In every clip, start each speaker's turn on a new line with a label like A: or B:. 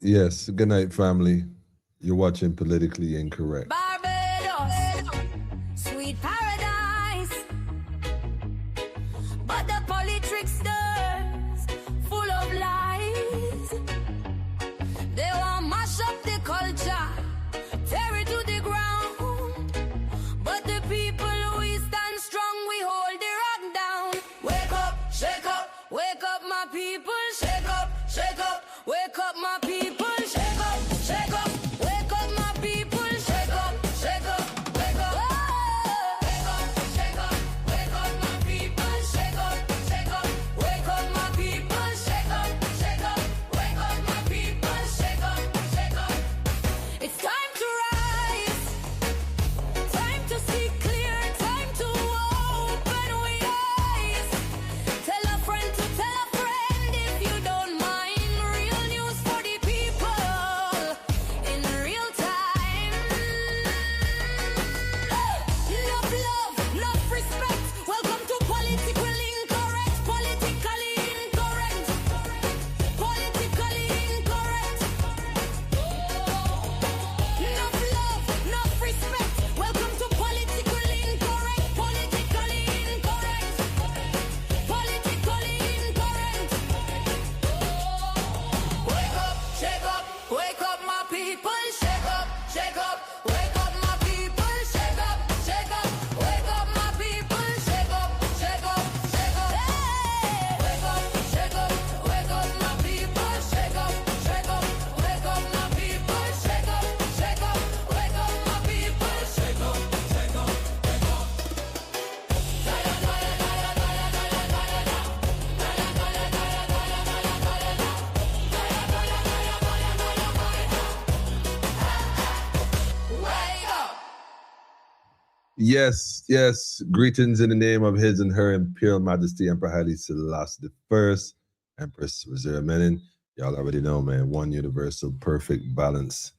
A: Yes, good night, family. You're watching Politically Incorrect.
B: Barbados, sweet paradise. But the politricksters, full of lies. They want mash up the culture, tear it to the ground. But the people, we stand strong, we hold the rock down. Wake up my people, shake up, wake up my people, shake up, wake up my people, shake up, wake up. Wake up, wake up my people, shake up, wake up my people, shake up, wake up my people, shake up. It's time to rise, time to see clear, time to open we eyes. Tell a friend to tell a friend if you don't mind. Real news for the people in real time. Enough love, enough respect. Welcome to Politically Incorrect. Politically incorrect. Politically incorrect. Enough love, enough respect. Welcome to Politically Incorrect. Politically incorrect. Politically incorrect. Wake up my people. Shake up, wake up my people. Shake up, wake up my people. Shake up. Hey! Wake up, wake up my people. Shake up, wake up my people. Shake up, wake up my people. Shake up, wake up. Wake up.
A: Yes, yes. Greetings in the name of His and Her Imperial Majesty Emperor Haile Selassie the First, Empress Reserve Menin. Y'all already know, man. One universal, perfect balance.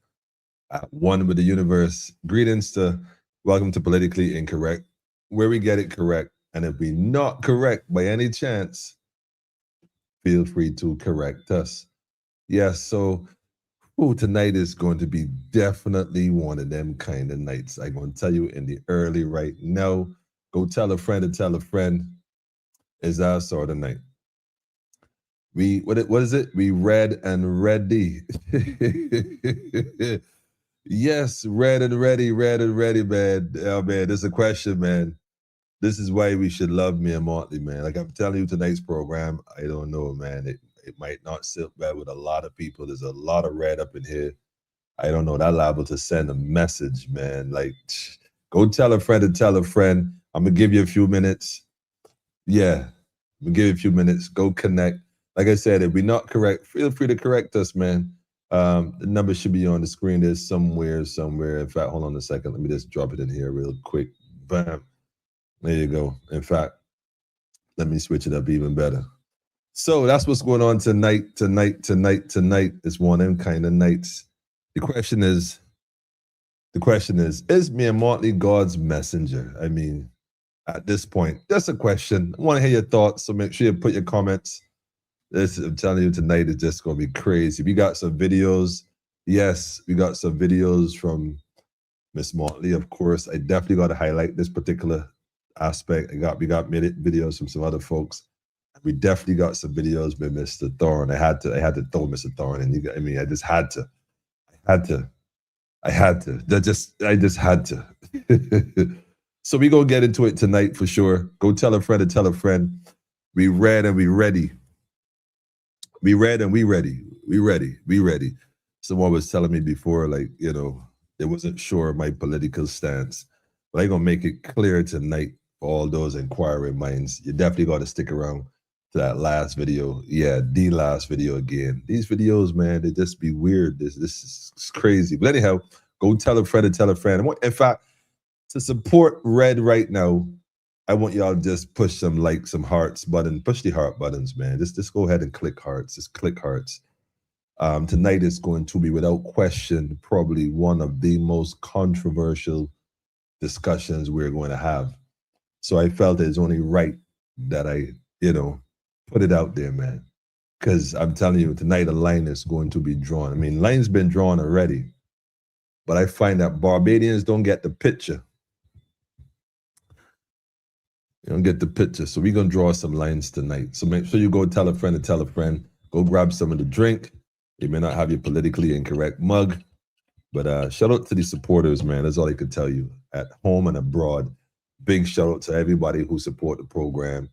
A: One with the universe. Greetings to welcome to Politically Incorrect, where we get it correct. And if we not correct by any chance, feel free to correct us. Yes, so tonight is going to be definitely one of them kind of nights. I'm going to tell you in the early right now. Go tell a friend to tell a friend. Is our sort of night. What is it? We read and ready. Yes, read and ready, man. Oh man, this is a question, man. This is why we should love me and Motley, man. Like I'm telling you, tonight's program, I don't know, man. It might not sit well with a lot of people. There's a lot of red up in here. I don't know. That liable to send a message, man. Like, go tell a friend to tell a friend. I'm gonna give you a few minutes. Yeah, I'm gonna give you a few minutes. Go connect. Like I said, if we're not correct, feel free to correct us, man. The number should be on the screen. There's somewhere. In fact, hold on a second. Let me just drop it in here real quick. Bam. There you go. In fact, let me switch it up even better. So that's what's going on tonight. It's one of them kind of nights. The question is me and Motley God's messenger? I mean, at this point, that's a question. I want to hear your thoughts, so make sure you put your comments. I'm telling you, tonight is just going to be crazy. We got some videos. Yes, we got some videos from Miss Motley, of course. I definitely got to highlight this particular aspect. We got videos from some other folks. We definitely got some videos with Mr. Thorne. I had to throw Mr. Thorne in. I just had to. I just had to. So we gonna get into it tonight for sure. Go tell a friend to tell a friend. We read and we ready. We read and we ready. We ready. Someone was telling me before, like, they wasn't sure of my political stance. But I'm gonna make it clear tonight for all those inquiring minds. You definitely got to stick around to that last video. Yeah, the last video again. These videos, man, they just be weird. This is crazy. But anyhow, go tell a friend to tell a friend. In fact, to support Red right now, I want y'all to just push some hearts button. Push the heart buttons, man. Just go ahead and click hearts. Just click hearts. Tonight is going to be, without question, probably one of the most controversial discussions we're going to have. So I felt it's only right that I, put it out there, man. Because I'm telling you, tonight a line is going to be drawn. I mean, line's been drawn already, but I find that Barbadians don't get the picture. You don't get the picture. So we're going to draw some lines tonight. So make sure you go tell a friend to tell a friend. Go grab some of the drink. You may not have your politically incorrect mug, but shout out to the supporters, man. That's all I could tell you at home and abroad. Big shout out to everybody who support the program.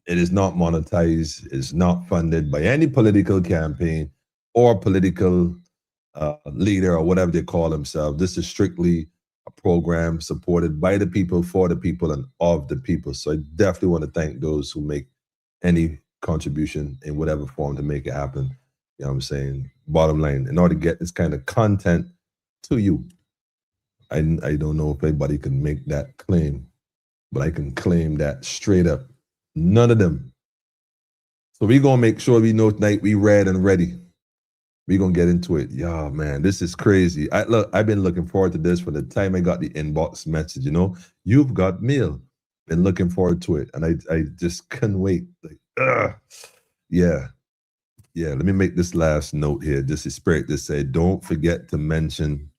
A: It is not monetized. It's not funded by any political campaign or political leader or whatever they call themselves. This is strictly a program supported by the people, for the people, and of the people. So I definitely want to thank those who make any contribution in whatever form to make it happen. You know what I'm saying? Bottom line, in order to get this kind of content to you, I don't know if anybody can make that claim, but I can claim that straight up. None of them. So we're going to make sure we know tonight we read and ready. We're going to get into it. Yeah, man, this is crazy. I've been looking forward to this from the time I got the inbox message, you know. You've got mail. Been looking forward to it. And I just couldn't wait. Like, yeah. Yeah, let me make this last note here. Just a spirit that said, don't forget to mention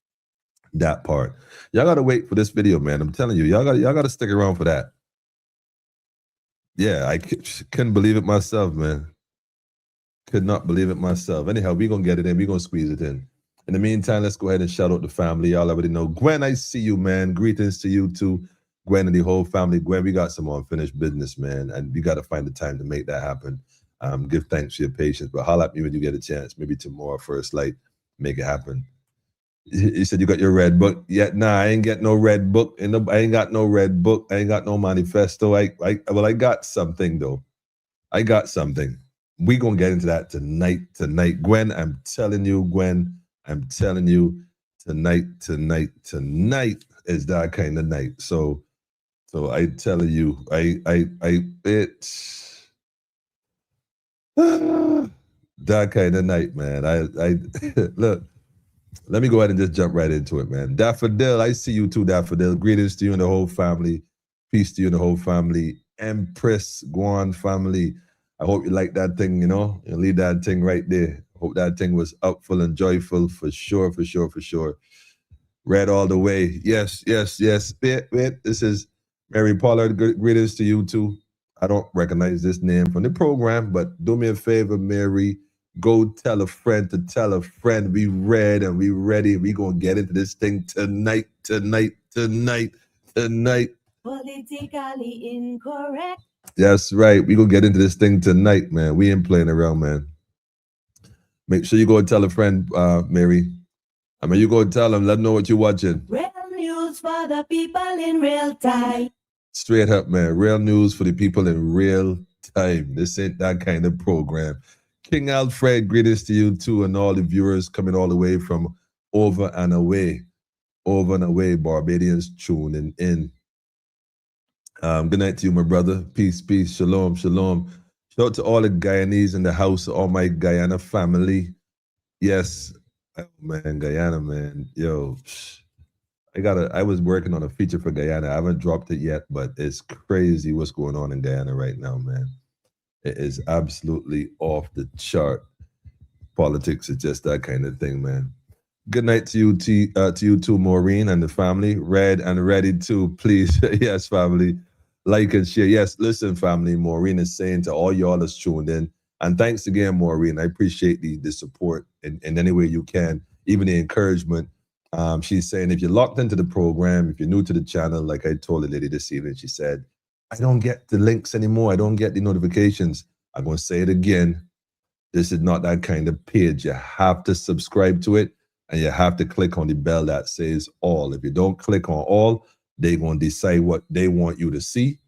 A: that part. Y'all got to wait for this video, man. I'm telling you, y'all got to stick around for that. Yeah, I couldn't believe it myself, man. Could not believe it myself. Anyhow, we're going to get it in. We're going to squeeze it in. In the meantime, let's go ahead and shout out the family. Y'all already know. Gwen, I see you, man. Greetings to you too. Gwen and the whole family. Gwen, we got some unfinished business, man. And we got to find the time to make that happen. Give thanks for your patience. But holler at me when you get a chance. Maybe tomorrow, first light, make it happen. You said you got your red book. Yeah, nah, I ain't got no red book. I ain't got no red book. I ain't got no manifesto. I got something though. I got something. We gonna get into that tonight. Gwen, I'm telling you, tonight is that kind of night. So I tell you, it's that kind of night, man. I look. Let me go ahead and just jump right into it, man. Daffodil, I see you too, Daffodil. Greetings to you and the whole family. Peace to you and the whole family. Empress Guan family. I hope you like that thing, you know. You leave that thing right there. Hope that thing was upful and joyful for sure. Red all the way. Yes. Wait. This is Mary Pollard. Greetings to you too. I don't recognize this name from the program, but do me a favor, Mary. Go tell a friend to tell a friend. We read and we ready. We gonna get into this thing tonight. Politically incorrect. That's right. We gonna get into this thing tonight, man. We ain't playing around, man. Make sure you go and tell a friend, Mary. I mean, you go and tell them. Let them know what you're watching. Real news for the people in real time. Straight up, man. Real news for the people in real time. This ain't that kind of program. King Alfred, greetings to you too, and all the viewers coming all the way from over and away, Barbadians tuning in. Good night to you, my brother. Peace, shalom. Shout out to all the Guyanese in the house, all my Guyana family. Yes, oh man, Guyana, man. Yo, I was working on a feature for Guyana. I haven't dropped it yet, but it's crazy what's going on in Guyana right now, man. It is absolutely off the chart. Politics is just that kind of thing, man. Good night to you too, Maureen and the family. Read and ready too, please. Yes, family. Like and share. Yes, listen, family. Maureen is saying to all y'all that's tuned in, and thanks again, Maureen. I appreciate the support in any way you can, even the encouragement. She's saying if you're locked into the program, if you're new to the channel, like I told the lady this evening, she said, I don't get the links anymore. I don't get the notifications. I'm going to say it again. This is not that kind of page. You have to subscribe to it, and you have to click on the bell that says all. If you don't click on all, they're going to decide what they want you to see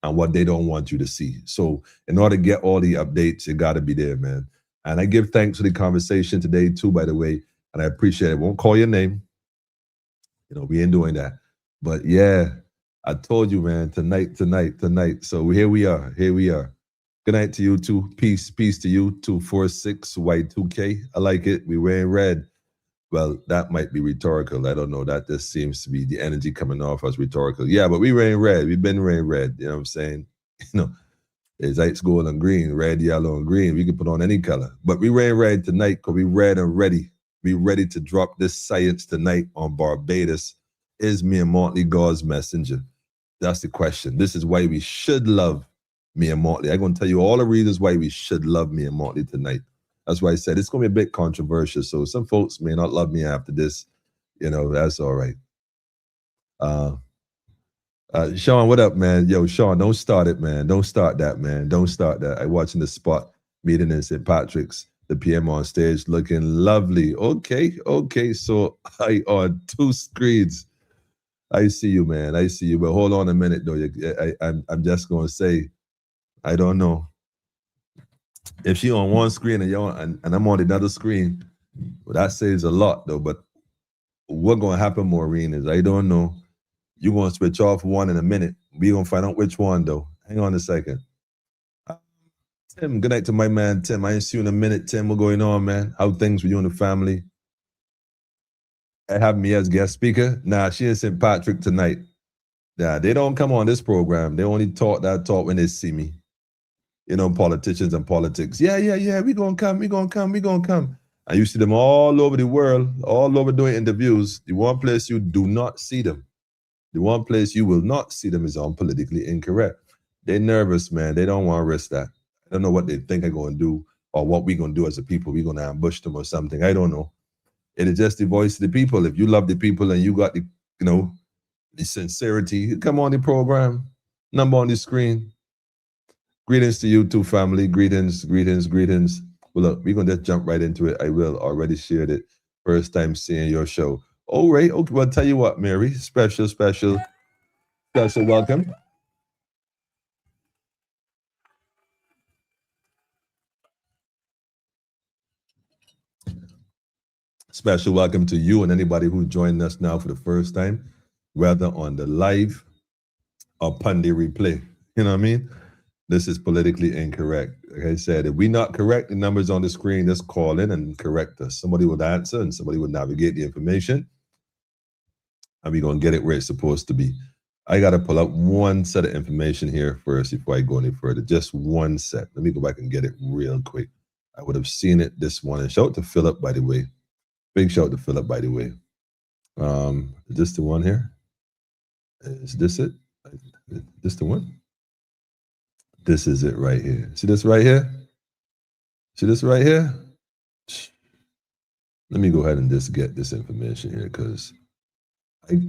A: and what they don't want you to see. So in order to get all the updates, you got to be there, man. And I give thanks for the conversation today too, by the way, and I appreciate it. I won't call your name. You know, we ain't doing that. But yeah, I told you, man, tonight. So here we are. Good night to you too. Peace to you. 246Y2K. I like it. We wearing red. Well, that might be rhetorical. I don't know. That just seems to be the energy coming off as rhetorical. Yeah, but we wearing red. We've been wearing red. You know what I'm saying? You know, It's ice, gold, and green, red, yellow, and green. We can put on any color. But we ran red tonight because we red and ready. We ready to drop this science tonight on Barbados. Is me and Motley God's messenger? That's the question. This is why we should love me and Motley. I'm going to tell you all the reasons why we should love me and Motley tonight. That's why I said it's going to be a bit controversial. So some folks may not love me after this. You know, that's all right. Sean, what up, man? Yo, Sean, don't start it, man. Don't start that, man. Don't start that. I watching the spot meeting in St. Patrick's, the PM on stage looking lovely. Okay. So I on 2 screens. I see you, man. I see you. But hold on a minute, though. I'm just gonna say, I don't know. If she on one screen and I'm on another screen, well, that says a lot, though. But what's gonna happen, Maureen, is I don't know. You're going to switch off one in a minute. We're going to find out which one, though. Hang on a second. Tim, good night to my man, Tim. I ain't see you in a minute, Tim. What's going on, man? How things with you and the family? I have me as guest speaker. Nah, she in St. Patrick tonight. Nah, they don't come on this program. They only talk that talk when they see me. You know, politicians and politics. Yeah. We're going to come. And you see them all over the world, all over doing interviews. The one place you do not see them. The one place you will not see them is on Politically Incorrect. They're nervous, man. They don't want to risk that. I don't know what they think I'm going to do or what we're going to do as a people. We're going to ambush them or something. I don't know. It is just the voice of the people. If you love the people and you got the, you know, the sincerity, come on the program. Number on the screen. Greetings to you too, family. Greetings. Well, look, we're going to just jump right into it. I will already shared it. First time seeing your show. All right. Okay. Well, tell you what, Mary. Special welcome. Special welcome to you and anybody who joined us now for the first time, whether on the live or upon the replay. You know what I mean? This is Politically Incorrect. Like I said, if we're not correct, the numbers on the screen, just call in and correct us. Somebody would answer and somebody would navigate the information. And we're going to get it where it's supposed to be. I got to pull up one set of information here first before I go any further. Just one set. Let me go back and get it real quick. I would have seen it this morning. Shout out to Philip, by the way. Big shout out to Philip, by the way. Is this the one here? Is this it? Is this the one? This is it right here. See this right here? See this right here? Let me go ahead and just get this information here because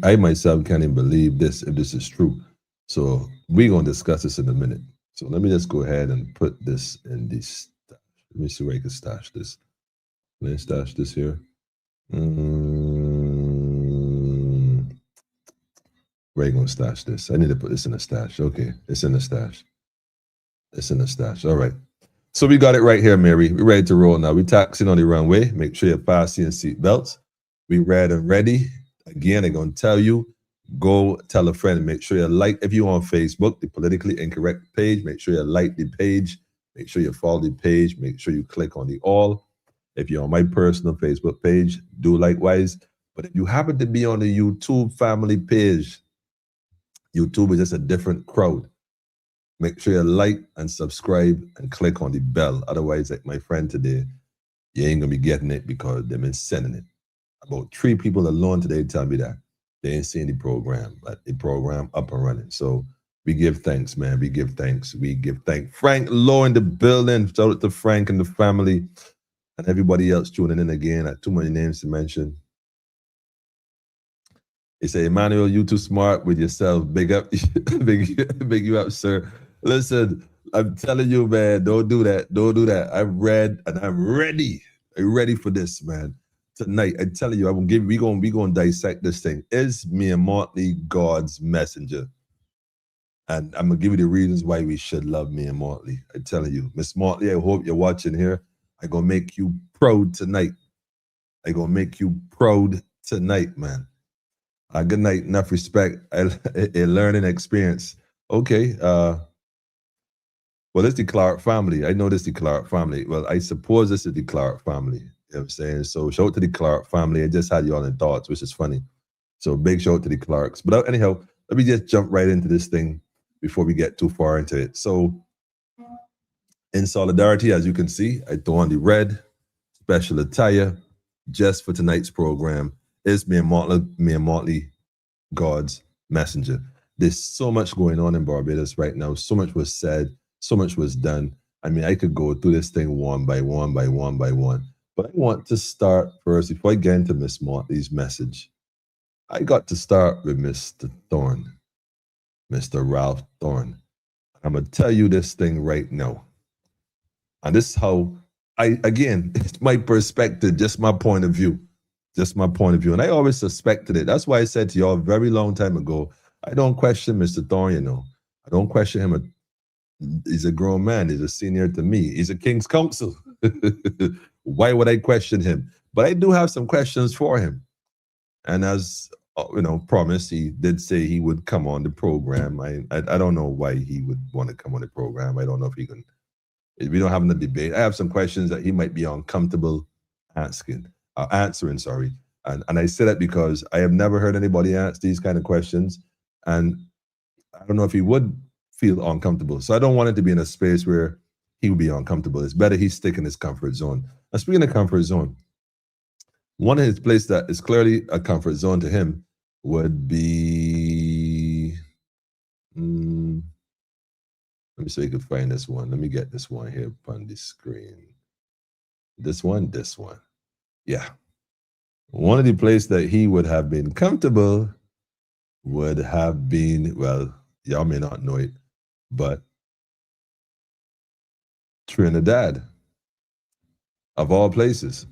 A: I myself can't even believe this if this is true. So we're going to discuss this in a minute. So let me just go ahead and put this in this stash. Let me see where I can stash this. Let me stash this here. Where are you going to stash this? I need to put this in a stash. Okay, it's in the stash. It's in the stash. All right. So we got it right here, Mary. We're ready to roll now. We're taxiing on the runway. Make sure you're fastening your seat belts. We ready and ready. Again, I'm going to tell you, go tell a friend. Make sure you like, if you're on Facebook, the Politically Incorrect page, make sure you like the page. Make sure you follow the page. Make sure you click on the all. If you're on my personal Facebook page, do likewise. But if you happen to be on the YouTube family page, YouTube is just a different crowd. Make sure you like and subscribe and click on the bell. Otherwise, like my friend today, you ain't going to be getting it because they've been sending it. About 3 people alone today tell me that they ain't seen the program, but the program up and running. So we give thanks, man. We give thanks. Frank Lowe in the building. Shout out to Frank and the family and everybody else tuning in again. I have too many names to mention. They say, Emmanuel, you too smart with yourself. Big up, big you up, sir. Listen, I'm telling you, man, don't do that. Don't do that. I've read and I'm ready. I'm ready for this, man. Tonight, I'm telling you, we gonna dissect this thing. Is me and Motley God's messenger? And I'm gonna give you the reasons why we should love me and Motley. I'm telling you, Miss Motley, I hope you're watching here. I'm gonna make you proud tonight. I'm gonna make you proud tonight, man. Good night, enough respect, a learning experience. Okay, well, it's the Clark family. I know this is the Clark family. Well, I suppose this is the Clark family. You know what I'm saying? So shout out to the Clark family. I just had you all in thoughts, which is funny. So big shout out to the Clarks. But anyhow, let me just jump right into this thing before we get too far into it. So In solidarity, as you can see, I throw on the red special attire just for tonight's program. It's me and Motley, God's messenger. There's so much going on in Barbados right now. So much was said, so much was done. I mean, I could go through this thing one by one by one by one. But I want to start first, before I get into Miss Motley's message, I got to start with Mr. Thorne, Mr. Ralph Thorne. I'm going to tell you this thing right now. And this is how again, it's my perspective, just my point of view. Just my point of view. And I always suspected it. That's why I said to y'all a very long time ago, I don't question Mr. Thorne, you know. I don't question him. He's a grown man. He's a senior to me. He's a King's Counsel. Why would I question him? But I do have some questions for him. And as promised, he did say he would come on the program. I don't know why he would want to come on the program. I don't know if he can. We don't have a debate. I have some questions that he might be uncomfortable answering. And I say that because I have never heard anybody ask these kind of questions, and I don't know if he would feel uncomfortable. So I don't want it to be in a space where he would be uncomfortable. It's better he stick in his comfort zone. Now, speaking of comfort zone, one of his places that is clearly a comfort zone to him would be. Let me see if you can find this one. Let me get this one here on the screen. This one. Yeah. One of the places that he would have been comfortable would have been, well, y'all may not know it, but Trinidad, of all places.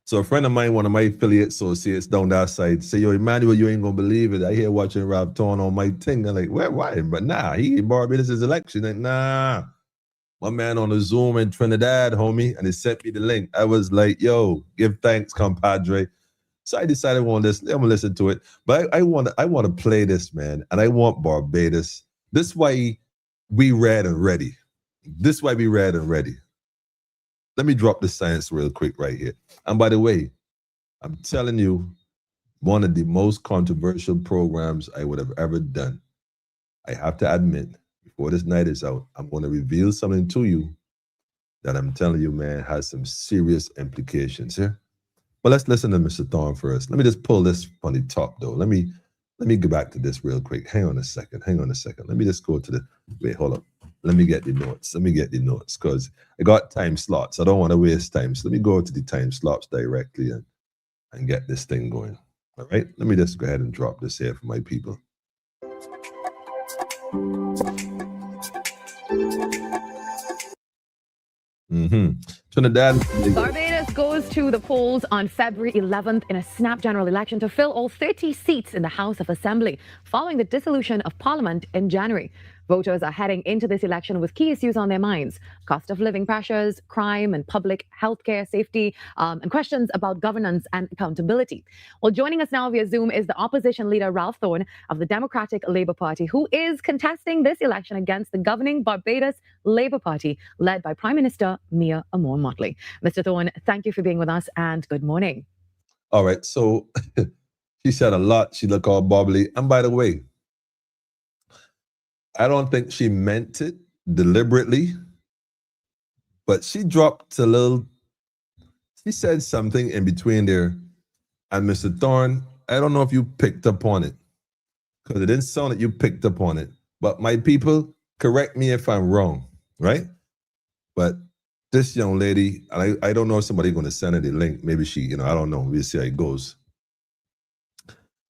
A: So a friend of mine, one of my affiliate associates down that side, say, yo, Emmanuel, you ain't gonna believe it. I hear watching Ralph Thorne on my thing. I'm like, why? But nah, he in Barbados' election. Like, nah. My man on the Zoom in Trinidad, homie, and he sent me the link. I was like, yo, give thanks, compadre. So I decided I'm gonna listen to it. But I want to play this, man, and I want Barbados. This is why we read and ready. Let me drop the science real quick right here. And by the way, I'm telling you, one of the most controversial programs I would have ever done. I have to admit, before this night is out, I'm going to reveal something to you that I'm telling you, man, has some serious implications here. But let's listen to Mr. Thorne first. Let me just pull this from the top, though. Let me get back to this real quick. Hang on a second. Let me just go to the, wait, hold up. Let me get the notes, because I got time slots. I don't want to waste time. So let me go to the time slots directly and get this thing going. All right? Let me just go ahead and drop this here for my people. Trinidad.
C: Barbados goes to the polls on February 11th in a snap general election to fill all 30 seats in the House of Assembly following the dissolution of Parliament in January. Voters are heading into this election with key issues on their minds: cost of living pressures, crime and public healthcare safety, and questions about governance and accountability. Well, joining us now via Zoom is the opposition leader, Ralph Thorne of the Democratic Labour Party, who is contesting this election against the governing Barbados Labour Party, led by Prime Minister Mia Motley. Mr. Thorne, thank you for being with us and good morning.
A: All right, so she said a lot. She looked all bubbly. And by the way, I don't think she meant it deliberately, but she dropped a little, she said something in between there. And Mr. Thorne, I don't know if you picked up on it, because it didn't sound like you picked up on it. But my people, correct me if I'm wrong, right? But this young lady, and I don't know if somebody's going to send her the link. Maybe she, I don't know. We'll see how it goes.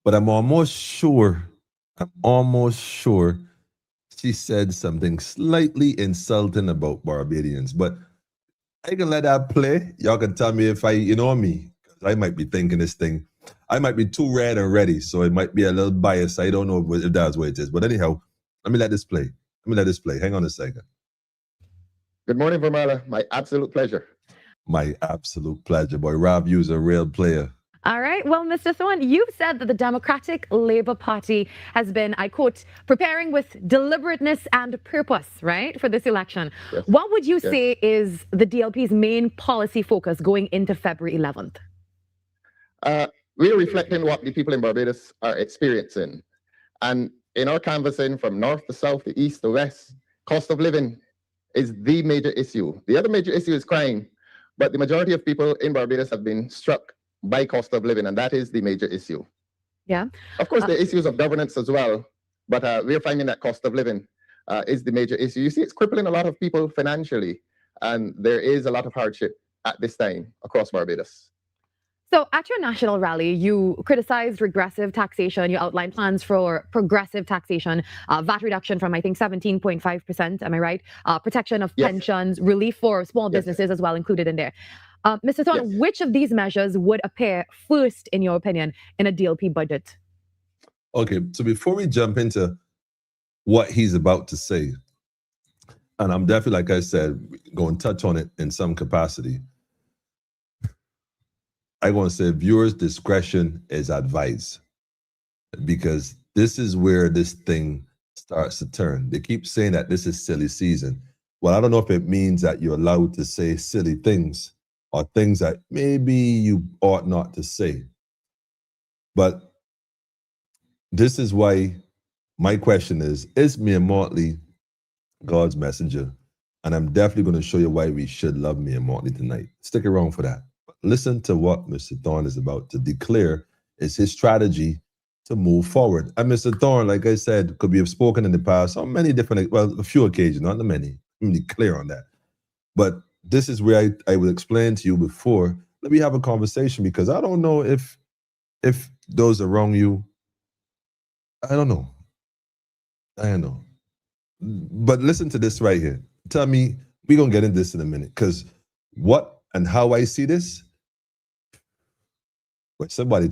A: But I'm almost sure she said something slightly insulting about Barbadians. But I can let that play. Y'all can tell me if I I might be thinking this thing. I might be too red and ready, so it might be a little biased. I don't know if that's what it is. But anyhow, let me let this play. Hang on a second.
D: Good morning, Vermala. My absolute pleasure.
A: My absolute pleasure, boy. Rob, you's a real player.
C: All right. Well, Mr. Thorne, you've said that the Democratic Labour Party has been, I quote, preparing with deliberateness and purpose, right, for this election.
D: Yes.
C: What would you say is the DLP's main policy focus going into February 11th?
D: We're reflecting what the people in Barbados are experiencing. And in our canvassing from north to south, to east to west, cost of living is the major issue. The other major issue is crime, but the majority of people in Barbados have been struck by cost of living, and that is the major issue.
C: Yeah.
D: Of course, there are issues of governance as well, but we're finding that cost of living is the major issue. You see, it's crippling a lot of people financially, and there is a lot of hardship at this time across Barbados.
C: So at your national rally, you criticized regressive taxation. You outlined plans for progressive taxation, VAT reduction from, I think, 17.5%. Am I right? Protection of pensions, relief for small businesses as well included in there. Mr. Thorne, which of these measures would appear first, in your opinion, in a DLP budget?
A: Okay, so before we jump into what he's about to say, and I'm definitely, like I said, going to touch on it in some capacity, I want to say viewers' discretion is advised, because this is where this thing starts to turn. They keep saying that this is silly season. Well, I don't know if it means that you're allowed to say silly things or things that maybe you ought not to say. But this is why my question is Mia Motley God's messenger? And I'm definitely going to show you why we should love Mia Motley tonight. Stick around for that. Listen to what Mr. Thorne is about to declare is his strategy to move forward. And Mr. Thorne, like I said, could be have spoken in the past on many different, well, a few occasions, not the many. I'm really clear on that. But this is where I will explain to you before. Let me have a conversation, because I don't know if those around you, I don't know. But listen to this right here. Tell me, we're going to get into this in a minute, because what and how I see this. Wait, somebody,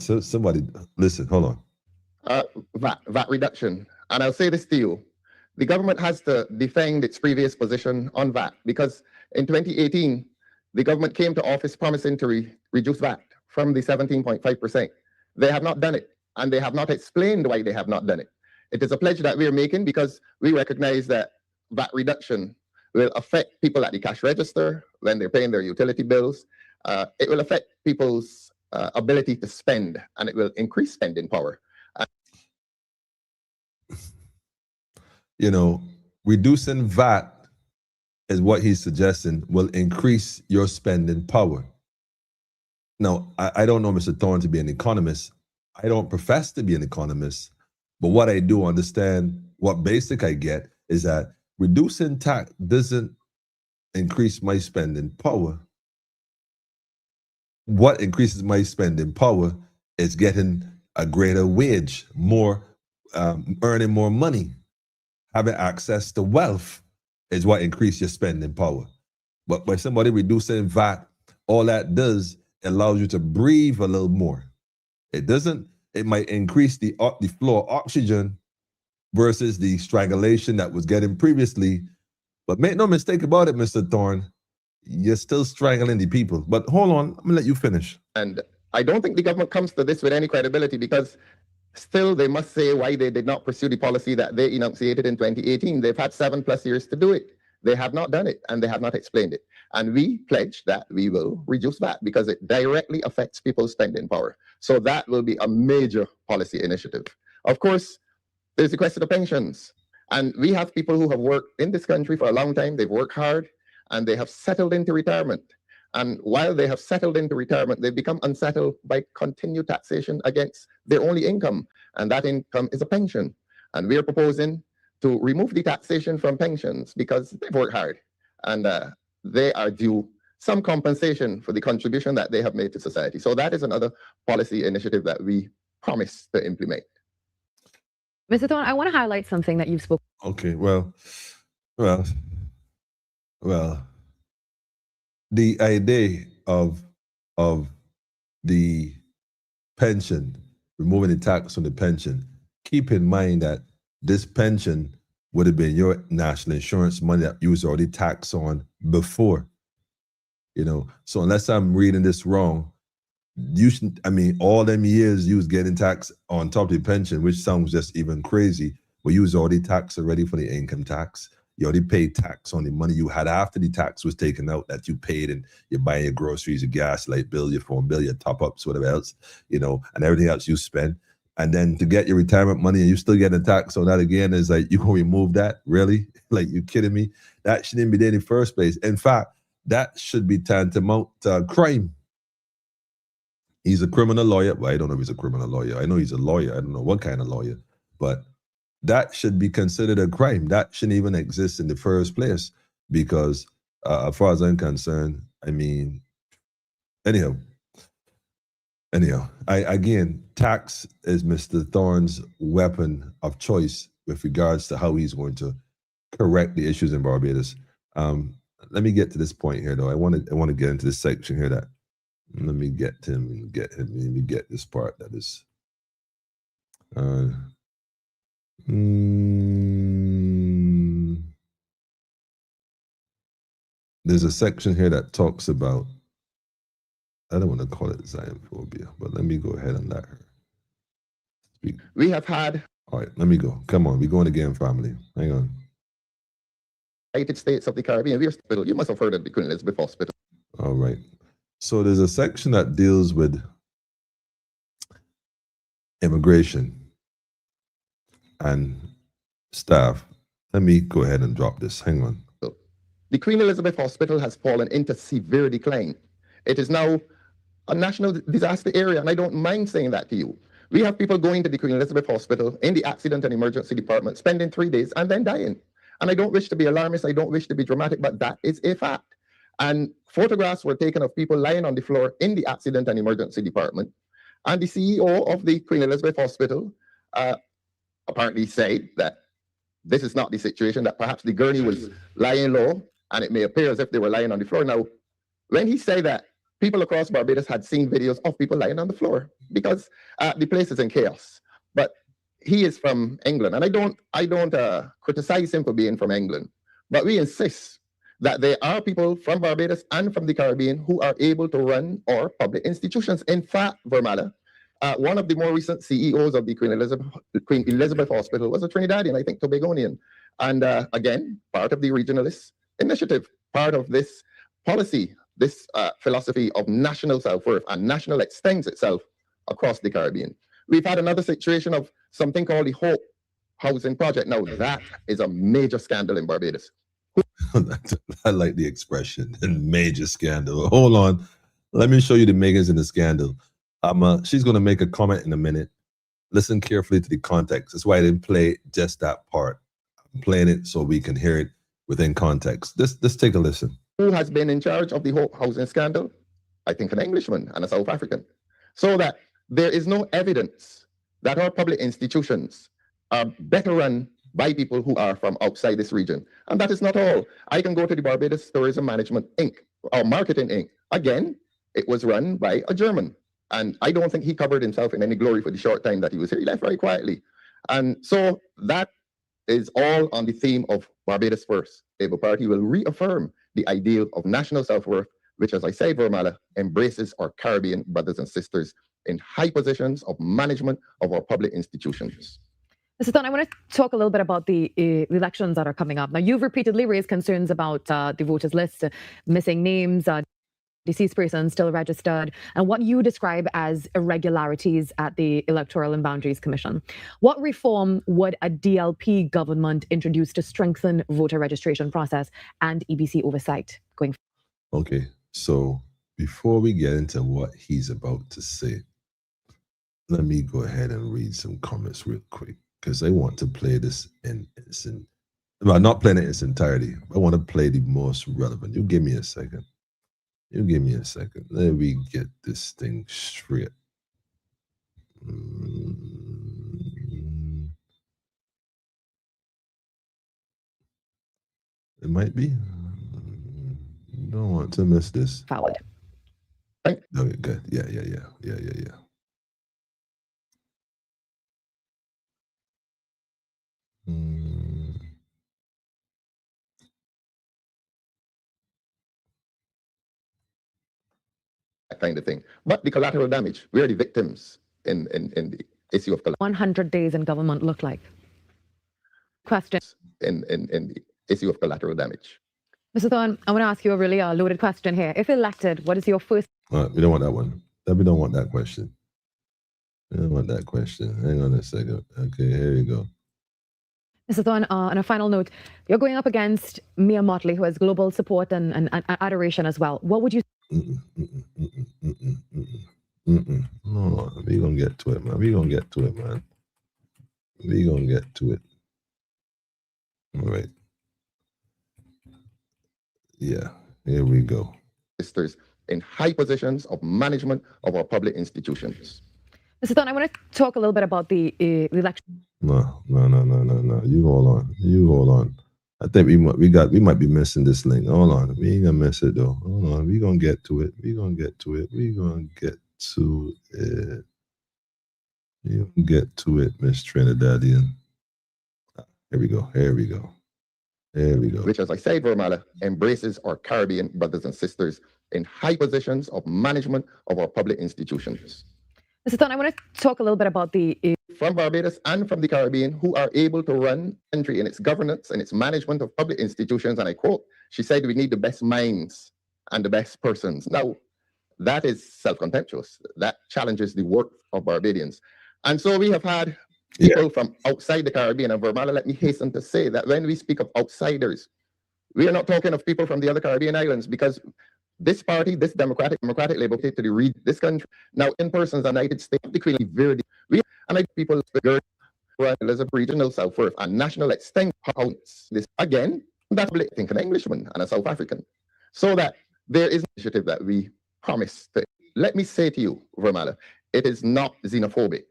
A: listen, hold on.
D: VAT reduction. And I'll say this to you. The government has to defend its previous position on VAT, because in 2018, the government came to office promising to reduce VAT from the 17.5%. They have not done it, and they have not explained why they have not done it. It is a pledge that we are making because we recognize that VAT reduction will affect people at the cash register when they're paying their utility bills. It will affect people's ability to spend, and it will increase spending power.
A: You know, reducing VAT is what he's suggesting will increase your spending power. Now, I don't know Mr. Thorne to be an economist. I don't profess to be an economist, but what I do understand, what basic I get, is that reducing tax doesn't increase my spending power. What increases my spending power is getting a greater wage, more, earning more money, having access to wealth is what increases your spending power. But by somebody reducing VAT, all that does, it allows you to breathe a little more. It doesn't, it might increase the flow of oxygen versus the strangulation that was getting previously. But make no mistake about it, Mr. Thorne, you're still strangling the people. But hold on, I'm gonna let you finish.
D: And I don't think the government comes to this with any credibility, because still they must say why they did not pursue the policy that they enunciated in 2018. They've had 7+ years to do it. They have not done it, and they have not explained it. And we pledge that we will reduce VAT because it directly affects people's spending power. So that will be a major policy initiative. Of course, there's the question of pensions. And we have people who have worked in this country for a long time. They've worked hard, and they have settled into retirement. And while they have settled into retirement, they've become unsettled by continued taxation against their only income. And that income is a pension. And we are proposing to remove the taxation from pensions because they've worked hard, and they are due some compensation for the contribution that they have made to society. So that is another policy initiative that we promise to implement.
C: Mr. Thorne, I want to highlight something that you've spoken.
A: Okay, well, the idea of the pension, removing the tax on the pension, keep in mind that this pension would have been your national insurance money that you was already taxed on before. You know, so unless I'm reading this wrong, you should, I mean, all them years you was getting taxed on top of the pension, which sounds just even crazy, but you was already taxed already for the income tax. You already paid tax on the money you had after the tax was taken out that you paid, and you're buying your groceries, your gas, light bill, your phone bill, your top ups, whatever else, you know, and everything else you spend. and then to get your retirement money and you still getting taxed on that again, is like, you gonna remove that? Really? Like, you kidding me? That shouldn't be there in the first place. In fact, that should be tantamount to crime. He's a criminal lawyer. Well, I don't know if he's a criminal lawyer. I know he's a lawyer. I don't know what kind of lawyer, but that should be considered a crime. That shouldn't even exist in the first place, because as far as I'm concerned, I mean, anyhow, again, tax is Mr. Thorne's weapon of choice with regards to how he's going to correct the issues in Barbados. Let me get to this point here, though. I want to get into this section here. Let me get this part that is. There's a section here that talks about, I don't want to call it xenophobia, but let me go ahead and let her speak.
D: We have had.
A: All right, let me go. Come on, we're going again, family. Hang on.
D: United States of the Caribbean. You must have heard of the Queen Elizabeth Hospital.
A: All right. So there's a section that deals with immigration and staff. Let me go ahead and drop this. Hang on.
D: The Queen Elizabeth Hospital has fallen into severe decline. It is now a national disaster area, and I don't mind saying that to you. We have people going to the Queen Elizabeth Hospital in the accident and emergency department, spending 3 days and then dying. And I don't wish to be alarmist, I don't wish to be dramatic, but that is a fact. And photographs were taken of people lying on the floor in the accident and emergency department. And the CEO of the Queen Elizabeth Hospital apparently said that this is not the situation, that perhaps the gurney was lying low, and it may appear as if they were lying on the floor. Now, when he said that, people across Barbados had seen videos of people lying on the floor, because the place is in chaos. But he is from England, and I don't criticize him for being from England, but we insist that there are people from Barbados and from the Caribbean who are able to run our public institutions. In fact, Vermala, one of the more recent CEOs of the Queen Elizabeth Hospital was a Trinidadian, I think Tobagonian. And again, part of the regionalist initiative, part of this policy, this philosophy of national self-worth, and national extends itself across the Caribbean. We've had another situation of something called the Hope Housing Project. Now, that is a major scandal in Barbados.
A: I like the expression, major scandal. Hold on. Let me show you the Megans in the scandal. She's going to make a comment in a minute. Listen carefully to the context. That's why I didn't play just that part. I'm playing it so we can hear it within context. Let's take a listen.
D: Who has been in charge of the Hope Housing scandal? I think an Englishman and a South African. So that there is no evidence that our public institutions are better run by people who are from outside this region. And that is not all. I can go to the Barbados Tourism Management Inc. or Marketing Inc. Again, it was run by a German. And I don't think he covered himself in any glory for the short time that he was here. He left very quietly. And so that is all on the theme of Barbados First. Labour Party will reaffirm the ideal of national self-worth, which, as I say, Vermala, embraces our Caribbean brothers and sisters in high positions of management of our public institutions.
C: Mr. Thorne, I want to talk a little bit about the elections that are coming up. Now, you've repeatedly raised concerns about the voters list, missing names, deceased persons still registered, and what you describe as irregularities at the Electoral and Boundaries Commission. What reform would a DLP government introduce to strengthen voter registration process and EBC oversight going forward?
A: Okay, so before we get into what he's about to say, let me go ahead and read some comments real quick, because I want to play this well, not playing it in its entirety. I want to play the most relevant. You give me a second. You give me a second. Let me get this thing straight. It might be. Don't want to miss this.
C: Forward.
A: Okay, good. Yeah.
D: That kind of thing. But the collateral damage, we are the victims in the issue of
C: 100 days in government look like? Question.
D: In the issue of collateral damage.
C: Mr. Thorne, I want to ask you a really loaded question here. If elected, what is your first...
A: We don't want that one. We don't want that question. I don't want that question. Hang on a second. Okay, here you go.
C: Mr. Thorne, on a final note, you're going up against Mia Motley, who has global support and adoration as well. What would you?
A: No, we gonna get to it, man. We gonna get to it, man. We gonna get to it. All right. Yeah, here we go.
D: Sisters in high positions of management of our public institutions.
C: Mr. Thorne, I want to talk a little bit about the election.
A: No. You hold on. I think we might be missing this link. Hold on. We ain't gonna miss it though. Hold on. We gonna get to it. We gonna get to it. We gonna get to it. You get to it, Miss Trinidadian. Here we go. Here we go. Here we go.
D: Which, as I said, Vermala, embraces our Caribbean brothers and sisters in high positions of management of our public institutions.
C: Mr. Thorne, I want to talk a little bit about the
D: from Barbados and from the Caribbean who are able to run the country in its governance and its management of public institutions. And I quote, she said, we need the best minds and the best persons. Now, that is self-contemptuous. That challenges the work of Barbadians. And so we have had people from outside the Caribbean. And Vermala, let me hasten to say that when we speak of outsiders, we are not talking of people from the other Caribbean islands, because this party, this Democratic Labour Party to the this country, now in persons the United States, particularly Verdi, we and people Elizabeth Regional South Firth and national extent pounds. This again, that's I think an Englishman and a South African. So that there is an initiative that we promise to. Let me say to you, Vermala, it is not xenophobic.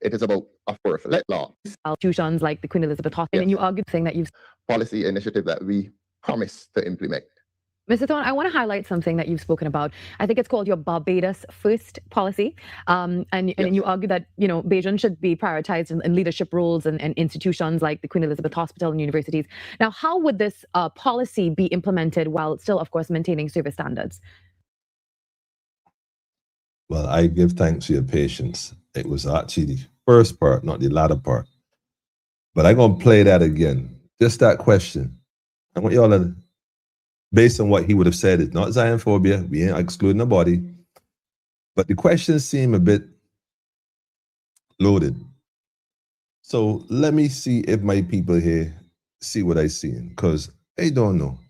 D: It is about a first let law.
C: Institutions like the Queen Elizabeth Hospital, and you argue saying that you've
D: policy initiative that we promise to implement.
C: Mr. Thorne, I want to highlight something that you've spoken about. I think it's called your Barbados First policy. And you argue that, Bajans should be prioritized in leadership roles and institutions like the Queen Elizabeth Hospital and universities. Now, how would this policy be implemented while still, of course, maintaining service standards?
A: Well, I give thanks for your patience. It was actually the first part, not the latter part. But I'm going to play that again. Just that question. I want y'all to, based on what he would have said, it's not xenophobia. We ain't excluding nobody. But the questions seem a bit loaded. So let me see if my people here see what I see, because they don't know.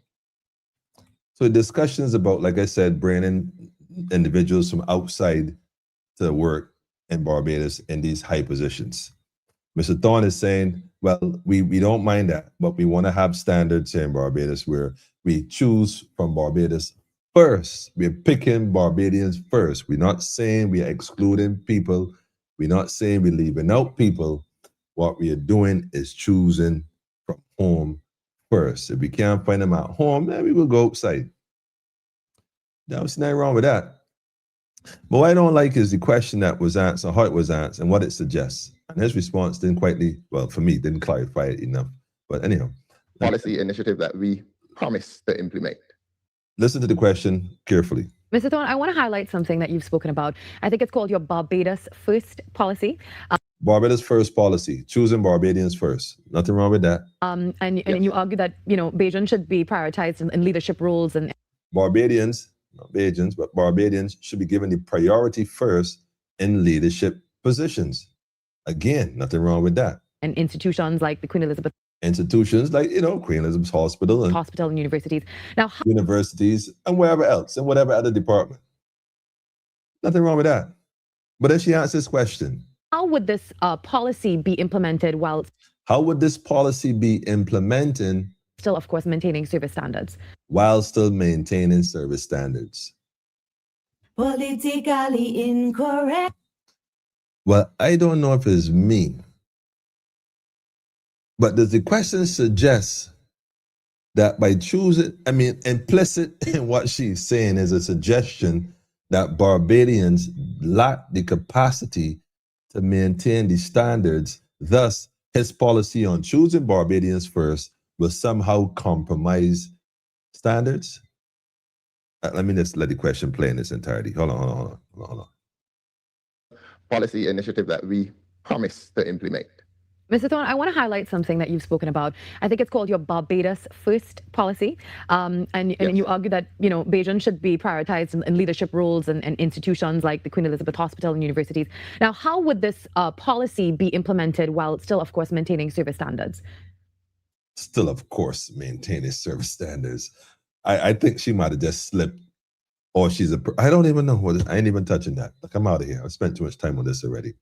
A: So discussions about, like I said, bringing individuals from outside to work in Barbados in these high positions. Mr. Thorne is saying, well, we don't mind that, but we want to have standards here in Barbados where we choose from Barbados first. We're picking Barbadians first. We're not saying we're excluding people. We're not saying we're leaving out people. What we are doing is choosing from home first. If we can't find them at home, then we will go outside. There's nothing wrong with that. But what I don't like is the question that was answered, how it was answered, and what it suggests. And his response didn't for me, didn't clarify it enough. But anyhow.
D: Policy initiative that we promise to implement.
A: Listen to the question carefully.
C: Mr. Thorne, I want to highlight something that you've spoken about. I think it's called your Barbados First policy.
A: Barbados First policy, choosing Barbadians first. Nothing wrong with that.
C: And you argue that, Bajans should be prioritized in leadership roles. And
A: Barbadians, not Bajans, but Barbadians should be given the priority first in leadership positions. Again, nothing wrong with that.
C: And institutions like the Queen Elizabeth.
A: Institutions like, Queen Elizabeth's Hospital
C: and universities. Now,
A: universities and wherever else, and whatever other department. Nothing wrong with that. But if she answers this question,
C: how would this policy be implemented while...
A: How would this policy be implemented?
C: Still, of course, maintaining service standards.
A: While still maintaining service standards.
B: Politically incorrect.
A: Well, I don't know if it's me, but does the question suggest that by choosing, implicit in what she's saying is a suggestion that Barbadians lack the capacity to maintain the standards, thus his policy on choosing Barbadians first will somehow compromise standards? Let me just let the question play in its entirety. Hold on.
D: Policy initiative that we promise to implement.
C: Mr. Thorne, I want to highlight something that you've spoken about. I think it's called your Barbados First policy. And you argue that, Beijing should be prioritized in leadership roles and institutions like the Queen Elizabeth Hospital and universities. Now, how would this policy be implemented while still, of course, maintaining service standards?
A: Still, of course, maintaining service standards. I think she might have just slipped, or I don't even know what. I ain't even touching that. Like, I'm out of here. I've spent too much time on this already.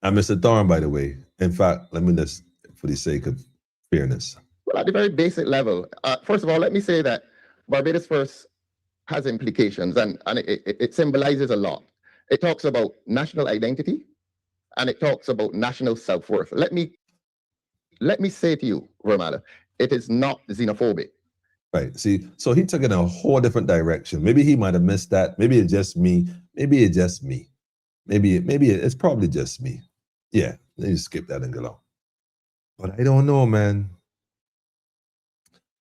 A: And Mr. Thorne, by the way, in fact, let me just, for the sake of fairness.
D: Well, at the very basic level, first of all, let me say that Barbados First has implications, and it symbolizes a lot. It talks about national identity, and it talks about national self-worth. Let me say to you, Vermala, it is not xenophobic.
A: Right. See, so he took it in a whole different direction. Maybe he might have missed that. Maybe it's just me. Maybe it's just me. Maybe it's probably just me. Yeah, let me skip that and go on. But I don't know, man.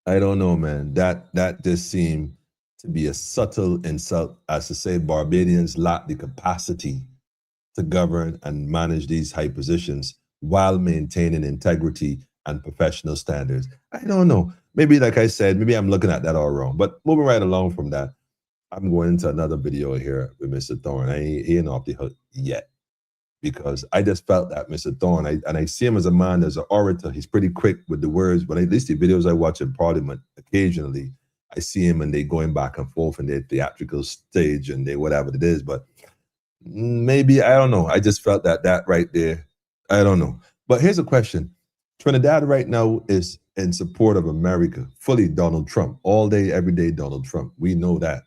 A: I don't know, man. That just seemed to be a subtle insult, as to say Barbadians lack the capacity to govern and manage these high positions while maintaining integrity and professional standards. I don't know. Maybe, like I said, maybe I'm looking at that all wrong. But moving right along from that, I'm going into another video here with Mr. Thorne. He ain't off the hook yet, because I just felt that Mr. Thorne, and I see him as a man, as an orator. He's pretty quick with the words, but at least the videos I watch in Parliament, occasionally, I see him and they going back and forth in their theatrical stage and they whatever it is. But maybe, I don't know. I just felt that right there. I don't know. But here's a question. Trinidad right now is in support of America, fully Donald Trump, all day, every day, Donald Trump. We know that.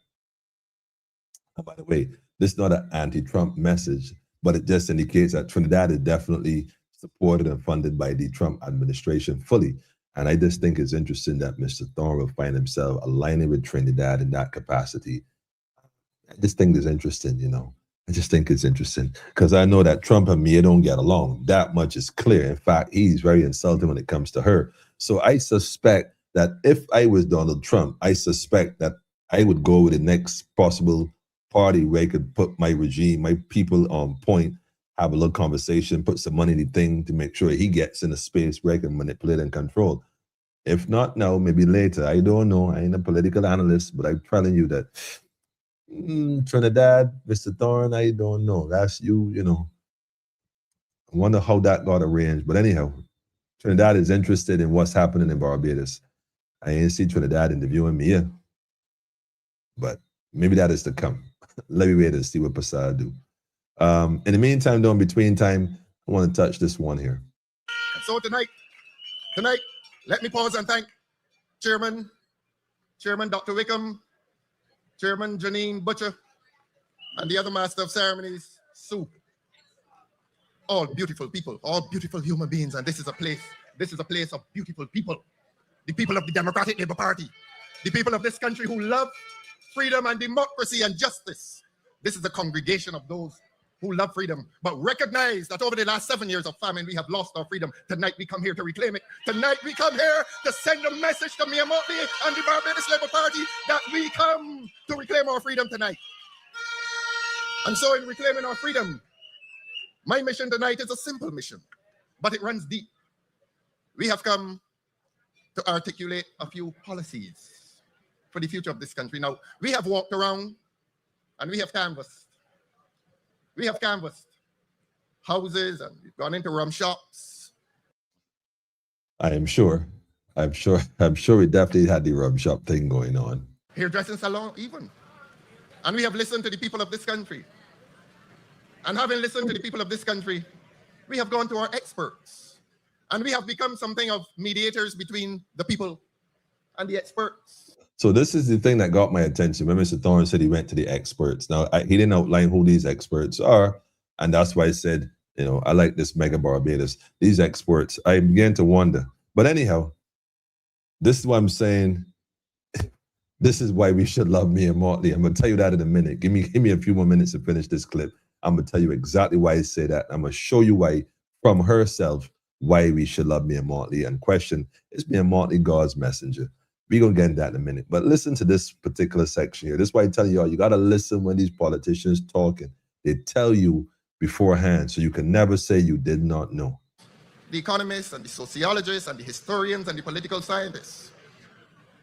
A: And by the way, this is not an anti-Trump message, but it just indicates that Trinidad is definitely supported and funded by the Trump administration fully. And I just think it's interesting that Mr. Thorne will find himself aligning with Trinidad in that capacity. I just think it's interesting, I just think it's interesting, because I know that Trump and me don't get along. That much is clear. In fact, he's very insulting when it comes to her. So I suspect that if I was Donald Trump, I suspect that I would go with the next possible party where I could put my regime, my people on point, have a little conversation, put some money in the thing to make sure he gets in a space where I can manipulate and control. If not now, maybe later. I don't know. I ain't a political analyst, but I'm telling you that Trinidad, Mr. Thorne, I don't know. That's you, I wonder how that got arranged. But anyhow, Trinidad is interested in what's happening in Barbados. I ain't see Trinidad interviewing me here. But maybe that is to come. Let me wait and see what Passad do. In the meantime, though, in between time, I want to touch this one here.
E: So tonight, let me pause and thank Chairman Dr. Wickham, Chairman Janine Butcher, and the other Master of Ceremonies, Sue. All beautiful people, all beautiful human beings, and this is a place of beautiful people. The people of the Democratic Labour Party, the people of this country who love freedom and democracy and justice. This is a congregation of those who love freedom, but recognize that over the last 7 years of famine, we have lost our freedom. Tonight, we come here to reclaim it. Tonight, we come here to send a message to Mia Motley and the Barbados Labour Party that we come to reclaim our freedom tonight. And so in reclaiming our freedom, my mission tonight is a simple mission, but it runs deep. We have come to articulate a few policies for the future of this country. Now, we have walked around and we have canvassed. We have canvassed houses and we've gone into rum shops.
A: I'm sure we definitely had the rum shop thing going on.
E: Hairdressing salon even. And we have listened to the people of this country. And having listened to the people of this country, we have gone to our experts. And we have become something of mediators between the people and the experts.
A: So this is the thing that got my attention when Mr. Thorne said he went to the experts. Now, he didn't outline who these experts are, and that's why I said, I like this Mega Barbados. These experts, I began to wonder. But anyhow, this is what I'm saying. This is why we should love Mia Motley. I'm going to tell you that in a minute. Give me a few more minutes to finish this clip. I'm going to tell you exactly why I say that. I'm going to show you why, from herself, why we should love Mia Motley. And question, is Mia Motley God's messenger? We're going to get into that in a minute. But listen to this particular section here. This is why I tell y'all, you got to listen when these politicians talking. They tell you beforehand, so you can never say you did not know.
E: The economists and the sociologists and the historians and the political scientists.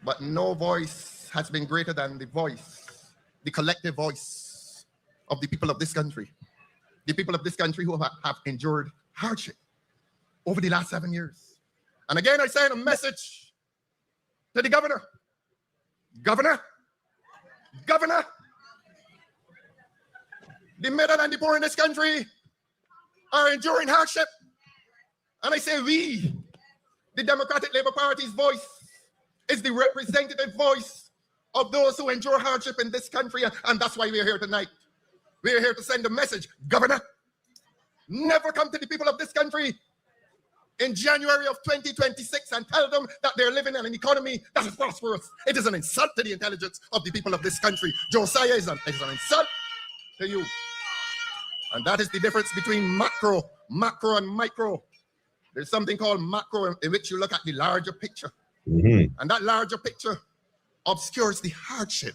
E: But no voice has been greater than the voice, the collective voice of the people of this country. The people of this country who have endured hardship over the last 7 years. And again, I send a message to the governor. Governor, the middle and the poor in this country are enduring hardship. And I say we, the Democratic Labour Party's voice, is the representative voice of those who endure hardship in this country. And that's why we're here tonight. We're here to send a message. Governor, never come to the people of this country in January of 2026 and tell them that they're living in an economy that is prosperous. It is an insult to the intelligence of the people of this country. Josiah is an insult to you. And that is the difference between macro and micro. There's something called macro in which you look at the larger picture. And that larger picture obscures the hardship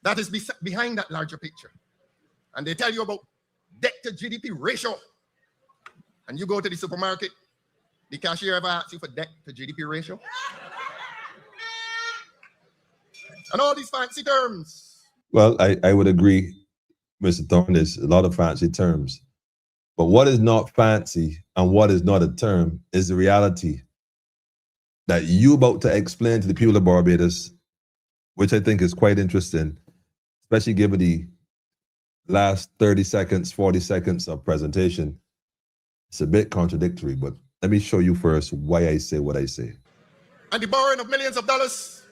E: that is behind that larger picture. And they tell you about debt to GDP ratio. And you go to the supermarket, the cashier ever asks you for debt to GDP ratio? And all these fancy terms.
A: Well, I would agree, Mr. Thorne, there's a lot of fancy terms. But what is not fancy and what is not a term is the reality that you about to explain to the people of Barbados, which I think is quite interesting, especially given the last 30 seconds, 40 seconds of presentation. It's a bit contradictory, but let me show you first why I say what I say.
E: And the borrowing of millions of dollars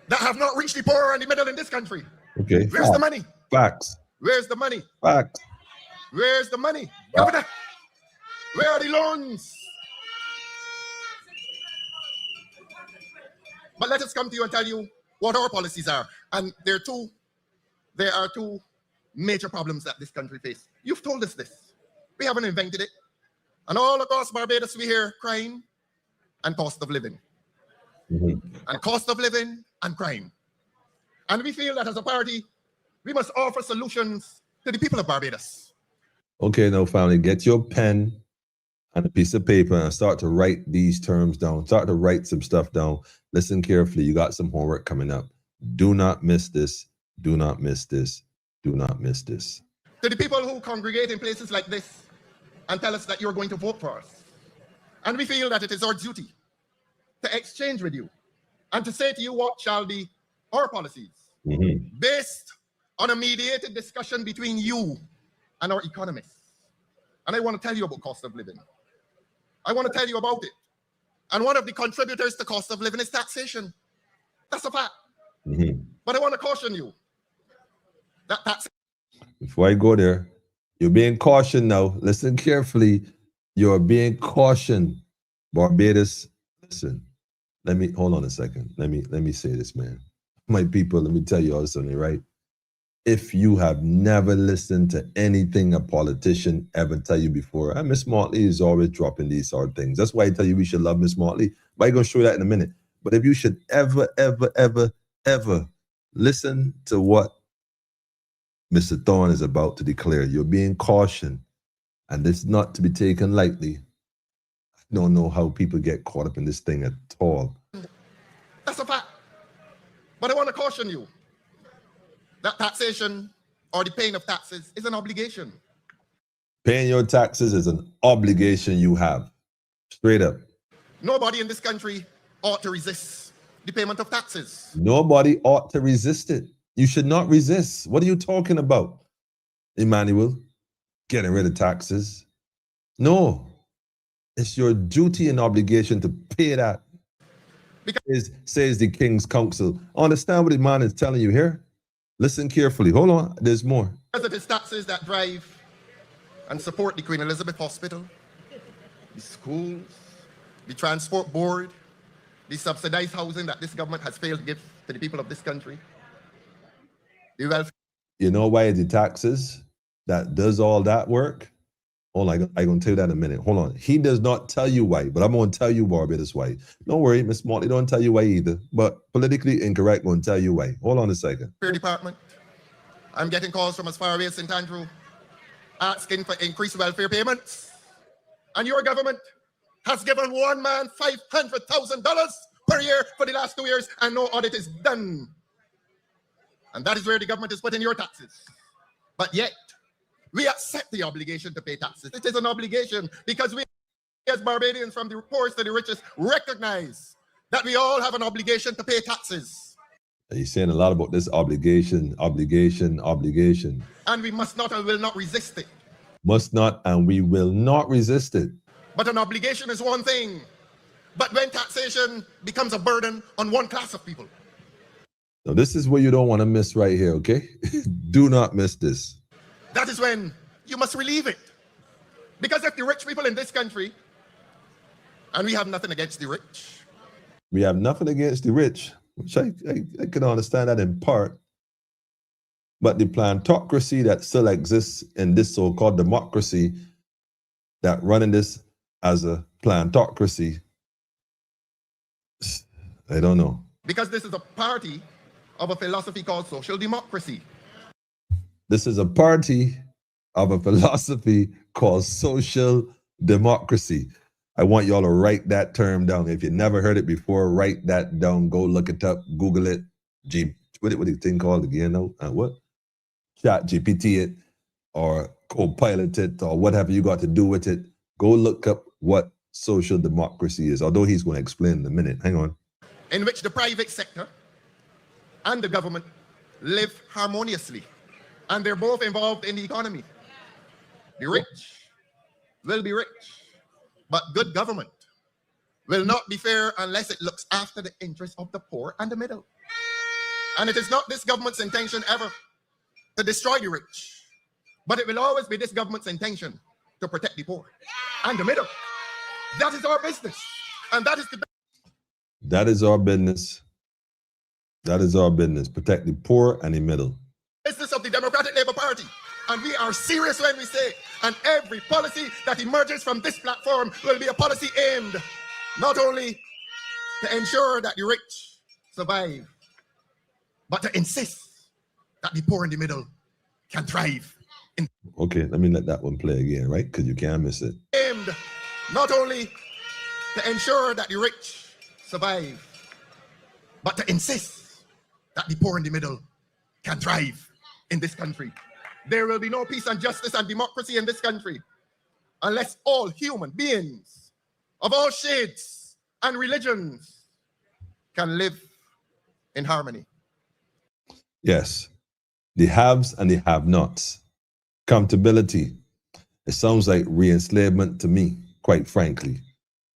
E: that have not reached the poor and the middle in this country.
A: Okay.
E: Where's the money?
A: Facts.
E: Where's the money?
A: Facts.
E: Where's the money? Governor, where are the loans? But let us come to you and tell you what our policies are. And there are two major problems that this country faces. You've told us this. We haven't invented it. And all across Barbados, we hear crime and cost of living. And cost of living and crime. And we feel that as a party, we must offer solutions to the people of Barbados.
A: Okay, now family, get your pen and a piece of paper and start to write these terms down. Start to write some stuff down. Listen carefully. You got some homework coming up. Do not miss this. Do not miss this. Do not miss this.
E: To the people who congregate in places like this and tell us that you're going to vote for us. And we feel that it is our duty to exchange with you and to say to you what shall be our policies based on a mediated discussion between you and our economists. And I want to tell you about cost of living. I want to tell you about it. And one of the contributors to cost of living is taxation. That's a fact. But I want to caution you that taxation.
A: Before I go there, you're being cautioned now. Listen carefully. You're being cautioned. Barbados, listen. Hold on a second. Let me say this, man. My people, let me tell you all something, right? If you have never listened to anything a politician ever tell you before, and Miss Motley is always dropping these sort of things. That's why I tell you we should love Miss Motley. But I'm going to show you that in a minute. But if you should ever listen to what Mr. Thorne is about to declare, you're being cautioned. And this is not to be taken lightly. I don't know how people get caught up in this thing at all.
E: That's a fact. But I want to caution you that taxation or the paying of taxes is an obligation.
A: Paying your taxes is an obligation you have. Straight up.
E: Nobody in this country ought to resist the payment of taxes.
A: Nobody ought to resist it. You should not resist. What are you talking about, Emmanuel? Getting rid of taxes? No. It's your duty and obligation to pay that. Says the King's Council. Understand what the man is telling you here? Listen carefully. Hold on. There's more.
E: Because it is taxes that drive and support the Queen Elizabeth Hospital, the schools, the transport board, the subsidized housing that this government has failed to give to the people of this country. The welfare.
A: You know why the taxes that does all that work? Hold on, I'm going to tell you that in a minute. Hold on. He does not tell you why, but I'm going to tell you Barbados why. Don't worry, Miss Motley don't tell you why either, but politically incorrect going to tell you why. Hold on a second.
E: Department. I'm getting calls from as far away as St. Andrew asking for increased welfare payments. And your government has given one man $500,000 per year for the last 2 years, and no audit is done. And that is where the government is putting your taxes. But yet, we accept the obligation to pay taxes. It is an obligation because we, as Barbadians, from the poorest to the richest, recognize that we all have an obligation to pay taxes.
A: He's saying a lot about this obligation.
E: And we must not and will not resist it.
A: Must not and we will not resist it.
E: But an obligation is one thing. But when taxation becomes a burden on one class of people.
A: Now, this is where you don't want to miss right here, okay? Do not miss this.
E: That is when you must relieve it. Because if the rich people in this country, and we have nothing against the rich.
A: We have nothing against the rich, which I can understand that in part. But the plantocracy that still exists in this so-called democracy, that running this as a plantocracy, I don't know.
E: Because this is a party of a philosophy called social democracy.
A: This is a party of a philosophy called social democracy. I want y'all to write that term down. If you never heard it before, write that down. Go look it up. Google it. What is the thing called again? What? Chat GPT it or Copilot it or whatever you got to do with it. Go look up what social democracy is. Although he's going to explain in a minute. Hang on.
E: In which the private sector and the government live harmoniously. And they're both involved in the economy. The rich will be rich, but good government will not be fair unless it looks after the interests of the poor and the middle. And it is not this government's intention ever to destroy the rich, but it will always be this government's intention to protect the poor and the middle. That is our business. And that is the
A: That is our business. That is our business. Protect the poor and the middle.
E: business of the Democratic Labour Party. And we are serious when we say, and every policy that emerges from this platform will be a policy aimed not only to ensure that the rich survive, but to insist that the poor in the middle can thrive.
A: Okay, let me let that one play again, right? Because you can't miss it.
E: Aimed not only to ensure that the rich survive, but to insist that the poor in the middle can thrive in this country. There will be no peace and justice and democracy in this country unless all human beings of all shades and religions can live in harmony.
A: Yes, the haves and the have-nots. Accountability. It sounds like re-enslavement to me, quite frankly.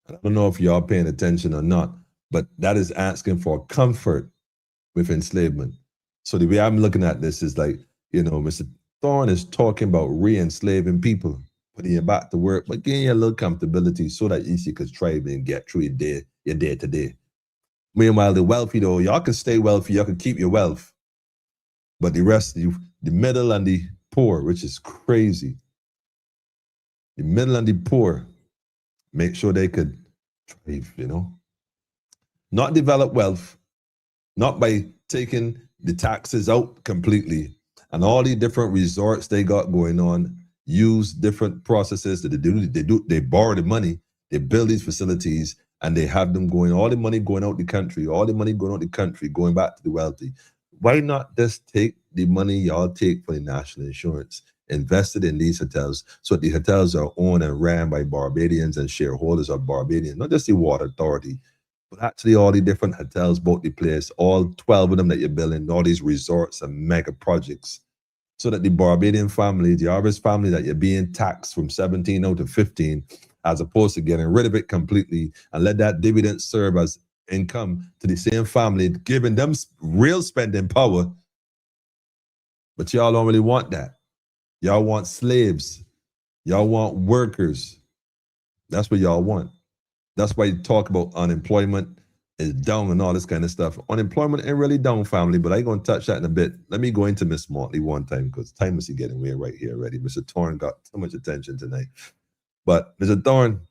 A: I don't know if y'all paying attention or not, but that is asking for comfort with enslavement. So the way I'm looking at this is like, you know, Mr. Thorne is talking about re-enslaving people, putting you back to work, but getting you a little comfortability so that you could thrive and get through your day to day. Meanwhile, the wealthy though, y'all can stay wealthy, y'all can keep your wealth. But the rest of you, the middle and the poor, which is crazy. The middle and the poor, make sure they could thrive, you know. Not develop wealth, not by taking the taxes out completely and all the different resorts they got going on, use different processes that they borrow the money, they build these facilities and they have them going, all the money going out the country, going back to the wealthy. Why not just take the money y'all take for the national insurance, invested in these hotels, so the hotels are owned and ran by Barbadians and shareholders of Barbadians, not just the water authority, but actually all the different hotels, both the place, all 12 of them that you're building, all these resorts and mega projects, so that the Barbadian family, the average family that you're being taxed from 17 out to 15, as opposed to getting rid of it completely and let that dividend serve as income to the same family, giving them real spending power. But y'all don't really want that. Y'all want slaves. Y'all want workers. That's what y'all want. That's why you talk about unemployment is down and all this kind of stuff. Unemployment ain't really down, family, but I ain't going to touch that in a bit. Let me go into Miss Motley one time because time is getting way right here already. Mr. Thorne got too much attention tonight. But Mr. Thorne,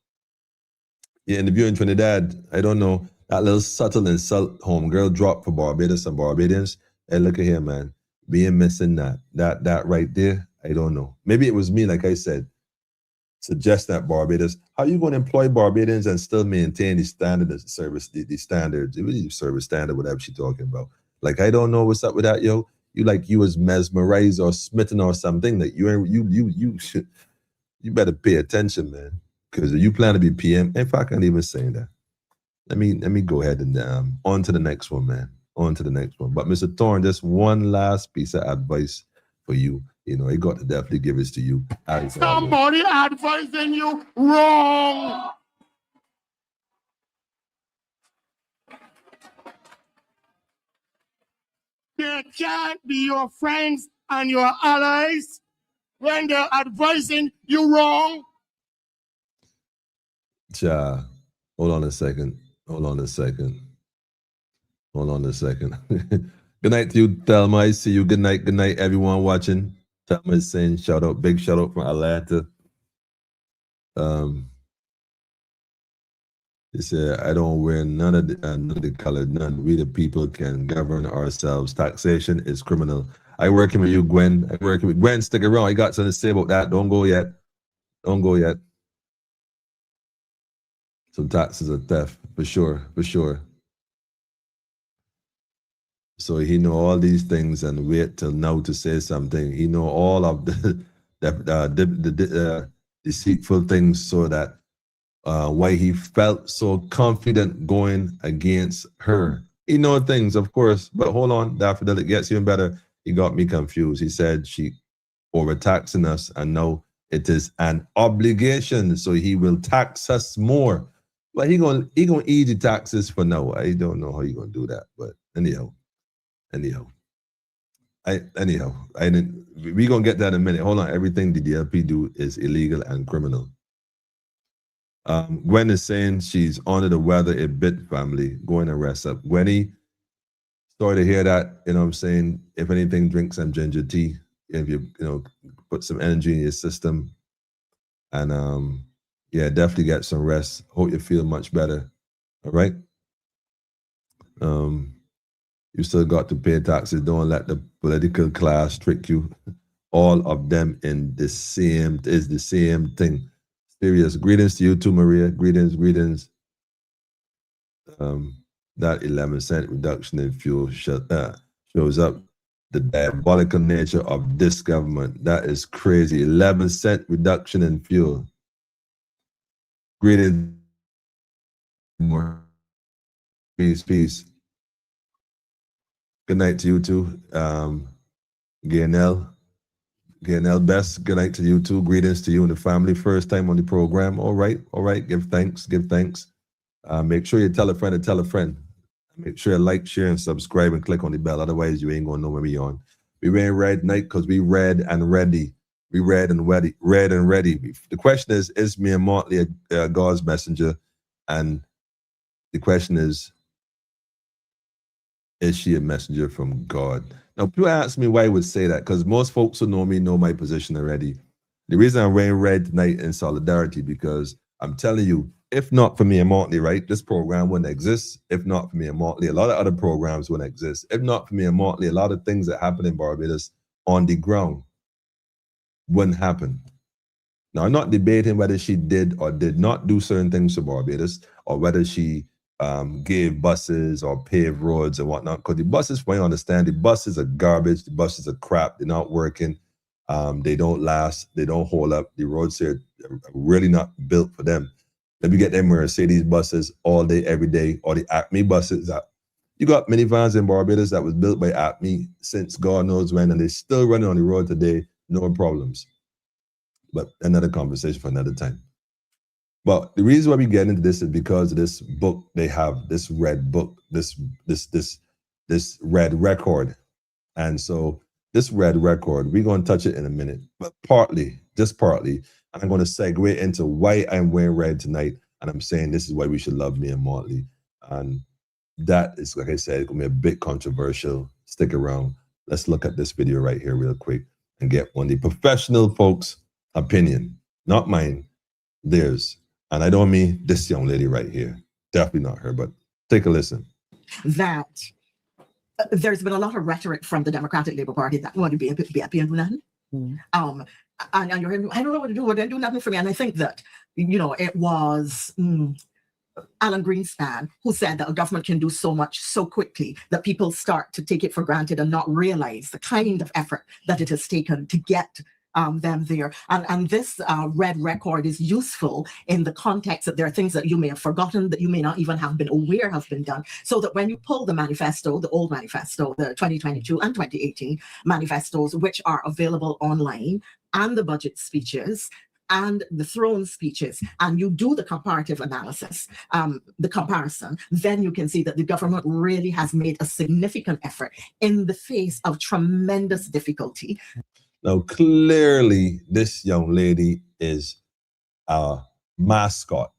A: you're interviewing Trinidad. I don't know. That little subtle insult homegirl drop for Barbados and Barbadians. Hey, look at here, man. Being missing that right there. I don't know. Maybe it was me, like I said, suggest that Barbados. How are you going to employ Barbadians and still maintain the standard of service, the standards, service standard, whatever she's talking about? Like, I don't know what's up with that, yo. You was mesmerized or smitten or something. Like you better pay attention, man. Because you plan to be PM. In fact, I can't even say that. Let me go ahead and on to the next one, man. On to the next one. But Mr. Thorne, just one last piece of advice for you. You know, he got to definitely give this to you.
F: Somebody advising you wrong. They can't be your friends and your allies when they're advising you wrong.
A: Ja, hold on a second. Good night to you, Thelma. I see you. Good night, everyone watching. Thelma is saying shout out, big shout out from Atlanta. He said, I don't wear none of the color, none. We the people can govern ourselves. Taxation is criminal. I working with you, Gwen. Gwen, stick around. I got something to say about that. Don't go yet. Some taxes are theft, for sure. So he know all these things and wait till now to say something. He know all of the deceitful things, so that why he felt so confident going against her. He know things, of course, but hold on, Daffodil, it gets even better. He got me confused. He said she overtaxing us, and now it is an obligation, so he will tax us more. But he gonna ease the taxes for now. I don't know how he gonna do that, but anyhow, we gonna get that in a minute. Hold on, everything the DLP do is illegal and criminal. Gwen is saying she's under the weather a bit, family. Going and rest up. Gwenny, sorry to hear that. You know what I'm saying? If anything, drink some ginger tea. If you put some energy in your system. And yeah, definitely get some rest. Hope you feel much better. All right? You still got to pay taxes. Don't let the political class trick you. All of them is the same thing. Serious. Greetings to you too, Maria. Greetings. That 11-cent reduction in fuel shows up the diabolical nature of this government. That is crazy. 11-cent reduction in fuel. Greetings. More. Peace. Good night to you too. Gaynell Best, good night to you too. Greetings to you and the family. First time on the program. All right. Give thanks. Make sure you tell a friend to tell a friend. Make sure you like, share, and subscribe and click on the bell. Otherwise, you ain't gonna know when we on. We ran red night because we read and ready. We read and ready. The question is me and Motley God's messenger? And the question is she a messenger from God? Now, people ask me why I would say that, because most folks who know me know my position already. The reason I'm wearing red tonight in solidarity, because I'm telling you, if not for me and Motley, right, this program wouldn't exist. If not for me and Motley, a lot of other programs wouldn't exist. If not for me and Motley, a lot of things that happen in Barbados on the ground wouldn't happen. Now, I'm not debating whether she did or did not do certain things to Barbados, or whether she gave buses or paved roads and whatnot, because the buses, for you understand, the buses are garbage, the buses are crap, they're not working, they don't last, they don't hold up, the roads here are really not built for them. Let me get them Mercedes buses all day, every day, or the Acme buses. You got minivans in Barbados that was built by Acme since God knows when, and they're still running on the road today, no problems. But another conversation for another time. But the reason why we get into this is because of this book they have, this red book, this red record. And so this red record, we're going to touch it in a minute, but just partly, and I'm going to segue into why I'm wearing red tonight. And I'm saying this is why we should love me and Motley. And that is, like I said, going to be a bit controversial. Stick around. Let's look at this video right here real quick and get one of the professional folks' opinion, not mine, theirs. And I don't mean this young lady right here. Definitely not her, but take a listen.
G: That there's been a lot of rhetoric from the Democratic Labour Party that want to be a bit happy and nothing. And you're I don't know what to do. They didn't do nothing for me. And I think that, it was Alan Greenspan who said that a government can do so much so quickly that people start to take it for granted and not realize the kind of effort that it has taken to get them there. And this red record is useful in the context that there are things that you may have forgotten, that you may not even have been aware have been done, so that when you pull the manifesto, the old manifesto, the 2022 and 2018 manifestos, which are available online, and the budget speeches, and the throne speeches, and you do the comparative analysis, the comparison, then you can see that the government really has made a significant effort in the face of tremendous difficulty.
A: Now, clearly, this young lady is a mascot.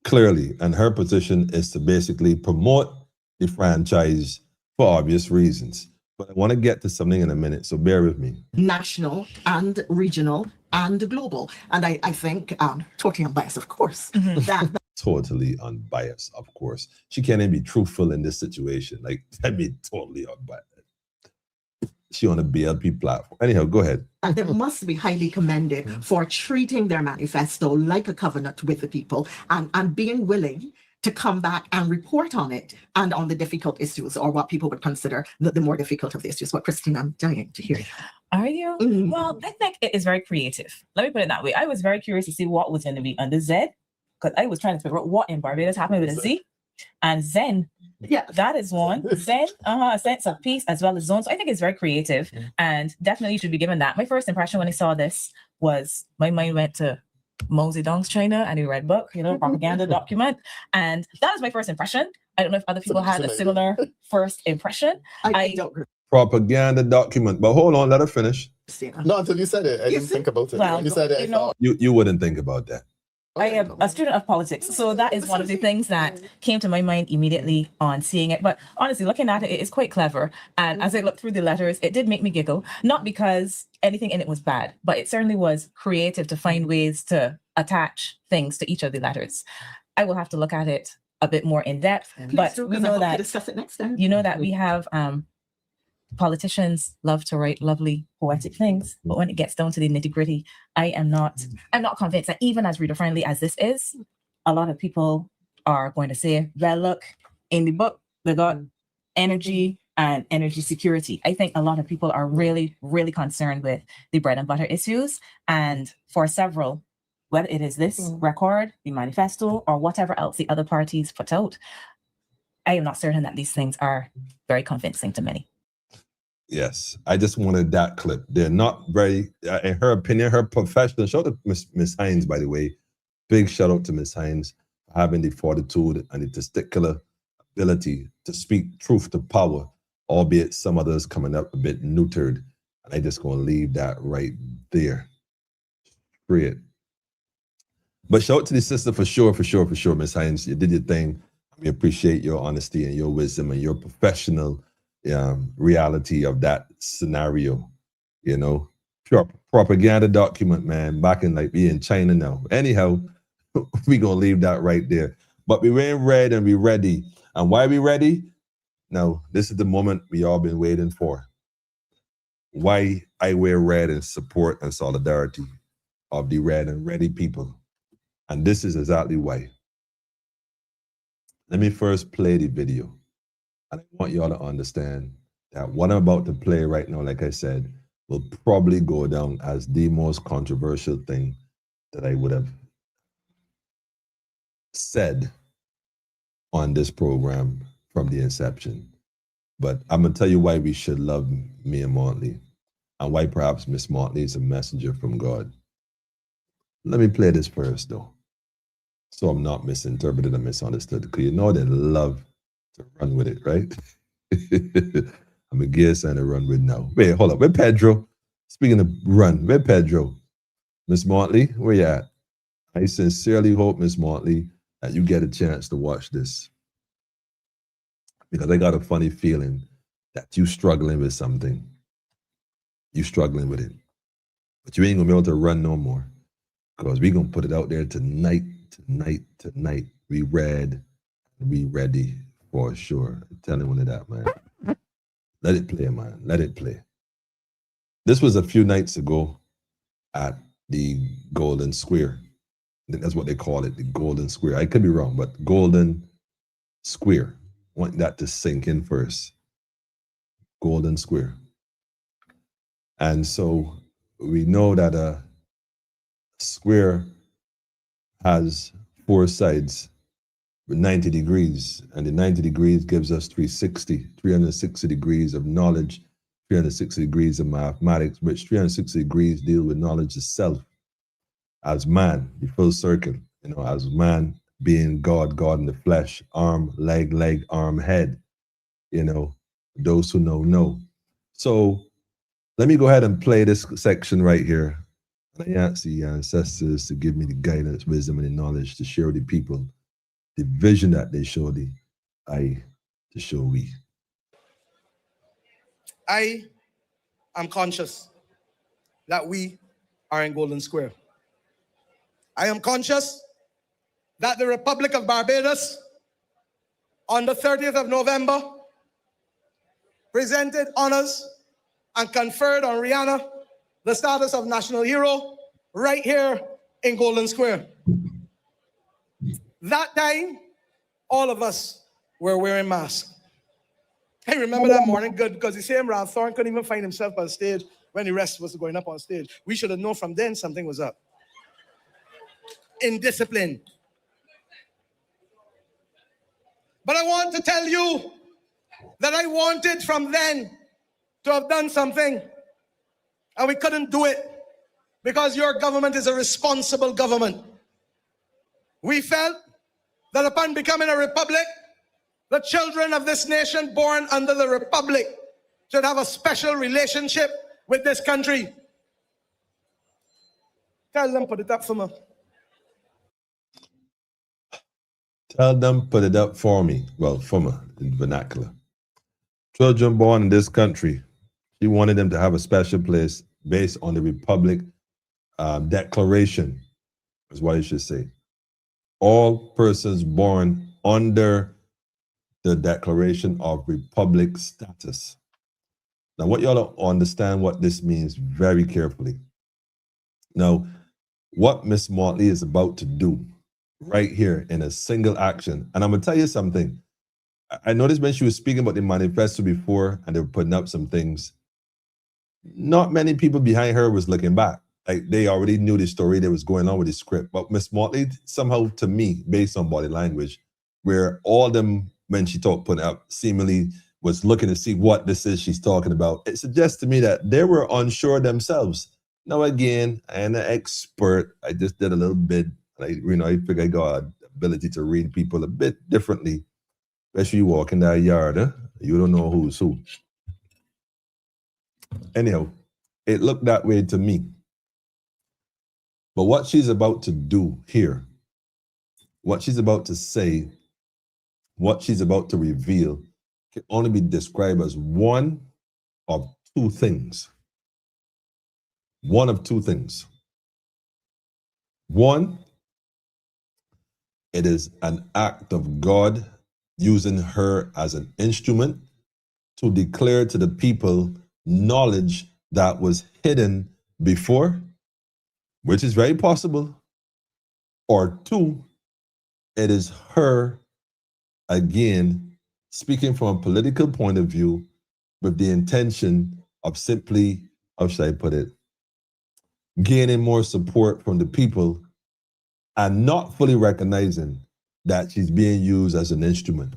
A: Clearly, and her position is to basically promote the franchise for obvious reasons. But I want to get to something in a minute, so bear with me.
G: National and regional and global. And I think, totally unbiased, of course, that
A: Totally unbiased, of course. She can't even be truthful in this situation. Like, I mean, totally unbiased. She on a BLP platform. Anyhow, go ahead.
G: And they must be highly commended for treating their manifesto like a covenant with the people, and being willing to come back and report on it and on the difficult issues, or what people would consider the more difficult of the issues. What, Christine, I'm dying to hear.
H: Are you? Well, I think it is very creative. Let me put it that way. I was very curious to see what was going to be under Z, because I was trying to figure out what in Barbados happened with a Z. And Zen,
G: yeah,
H: that is one. Zen, a sense of peace as well as zones. So I think it's very creative, and definitely should be given that. My first impression when I saw this was my mind went to Mao Zedong's China and the Red Book, propaganda document. And that was my first impression. I don't know if other people had a similar first impression.
G: I don't agree.
A: Propaganda document. But hold on, let her finish.
D: No, until you said it, I didn't think about it.
H: Well,
D: when you said it,
A: You wouldn't think about that.
H: I am a student of politics, so that is one of the things that came to my mind immediately on seeing it. But honestly, looking at it, it is quite clever. And as I looked through the letters, it did make me giggle, not because anything in it was bad, but it certainly was creative to find ways to attach things to each of the letters. I will have to look at it a bit more in depth, but we know that
G: discuss it next time.
H: You know that we have politicians love to write lovely poetic things, but when it gets down to the nitty-gritty, I'm not convinced that even as reader-friendly as this is, a lot of people are going to say, well, look, in the book, they got energy and energy security. I think a lot of people are really, really concerned with the bread and butter issues. And for several, whether it is this record, the manifesto, or whatever else the other parties put out, I am not certain that these things are very convincing to many.
A: Yes, I just wanted that clip. They're not very, in her opinion, her professional. Shout out to Miss Hines, by the way. Big shout out to Miss Hines for having the fortitude and the testicular ability to speak truth to power, albeit some others coming up a bit neutered. And I just going to leave that right there. Great. But shout out to the sister for sure, Miss Hines. You did your thing. We appreciate your honesty and your wisdom and your professional reality of that scenario, pure propaganda document, man, back in we in China now. Anyhow, we gonna leave that right there. But we wearing red and we ready. And why we ready? Now, this is the moment we all been waiting for. Why I wear red in support and solidarity of the red and ready people. And this is exactly why. Let me first play the video. And I want y'all to understand that what I'm about to play right now, like I said, will probably go down as the most controversial thing that I would have said on this program from the inception. But I'm going to tell you why we should love Mia Motley and why perhaps Miss Motley is a messenger from God. Let me play this first, though, so I'm not misinterpreted and misunderstood, because they love to run with it, right? I'm a guess and a run with now. Wait, hold up. Where Pedro? Speaking of run, where Pedro? Miss Motley, where you at? I sincerely hope, Miss Motley, that you get a chance to watch this, because I got a funny feeling that you struggling with something. You struggling with it. But you ain't gonna be able to run no more, because we gonna put it out there tonight. We read, we ready. For sure. I'm telling you that, man. Let it play, man. Let it play. This was a few nights ago at the Golden Square. I think that's what they call it, the Golden Square. I could be wrong, but Golden Square. I want that to sink in first. Golden Square. And so we know that a square has 4 sides with 90 degrees, and the 90 degrees gives us 360 degrees of knowledge, 360 degrees of mathematics, which 360 degrees deal with knowledge itself as man, the full circle, as man being God, God in the flesh, arm, leg, arm, head, those who know. So let me go ahead and play this section right here. I ask the ancestors to give me the guidance, wisdom, and the knowledge to share with the people the vision that they show thee, I to show we.
I: I am conscious that we are in Golden Square. I am conscious that the Republic of Barbados on the 30th of November presented honors and conferred on Rihanna the status of national hero right here in Golden Square. That time, all of us were wearing masks. I remember that morning good because the same Ralph Thorne couldn't even find himself on stage when the rest was going up on stage. We should have known from then something was up. Indiscipline. But I want to tell you that I wanted from then to have done something, and we couldn't do it because your government is a responsible government. We felt that upon becoming a republic, the children of this nation born under the republic should have a special relationship with this country. Tell them, put it up for me.
A: Tell them, put it up for me. Well, for me, in vernacular. Children born in this country, she wanted them to have a special place based on the Republic Declaration, is what it should say. All persons born under the Declaration of Republic status. Now, what y'all understand what this means very carefully. Now, what Miss Motley is about to do right here in a single action, and I'm gonna tell you something. I noticed when she was speaking about the manifesto before and they were putting up some things, not many people behind her was looking back. Like they already knew the story that was going on with the script. But Miss Motley, somehow to me, based on body language, where all them, when she talked, put up, seemingly was looking to see what this is she's talking about, it suggests to me that they were unsure themselves. Now, again, I am an expert. I just did a little bit. I figure I got an ability to read people a bit differently. Especially you walk in that yard, you don't know who's who. Anyhow, it looked that way to me. But what she's about to do here, what she's about to say, what she's about to reveal can only be described as one of two things. One of two things. One, it is an act of God using her as an instrument to declare to the people knowledge that was hidden before, which is very possible. Or two, it is her, again, speaking from a political point of view with the intention of simply, how should I put it, gaining more support from the people and not fully recognizing that she's being used as an instrument.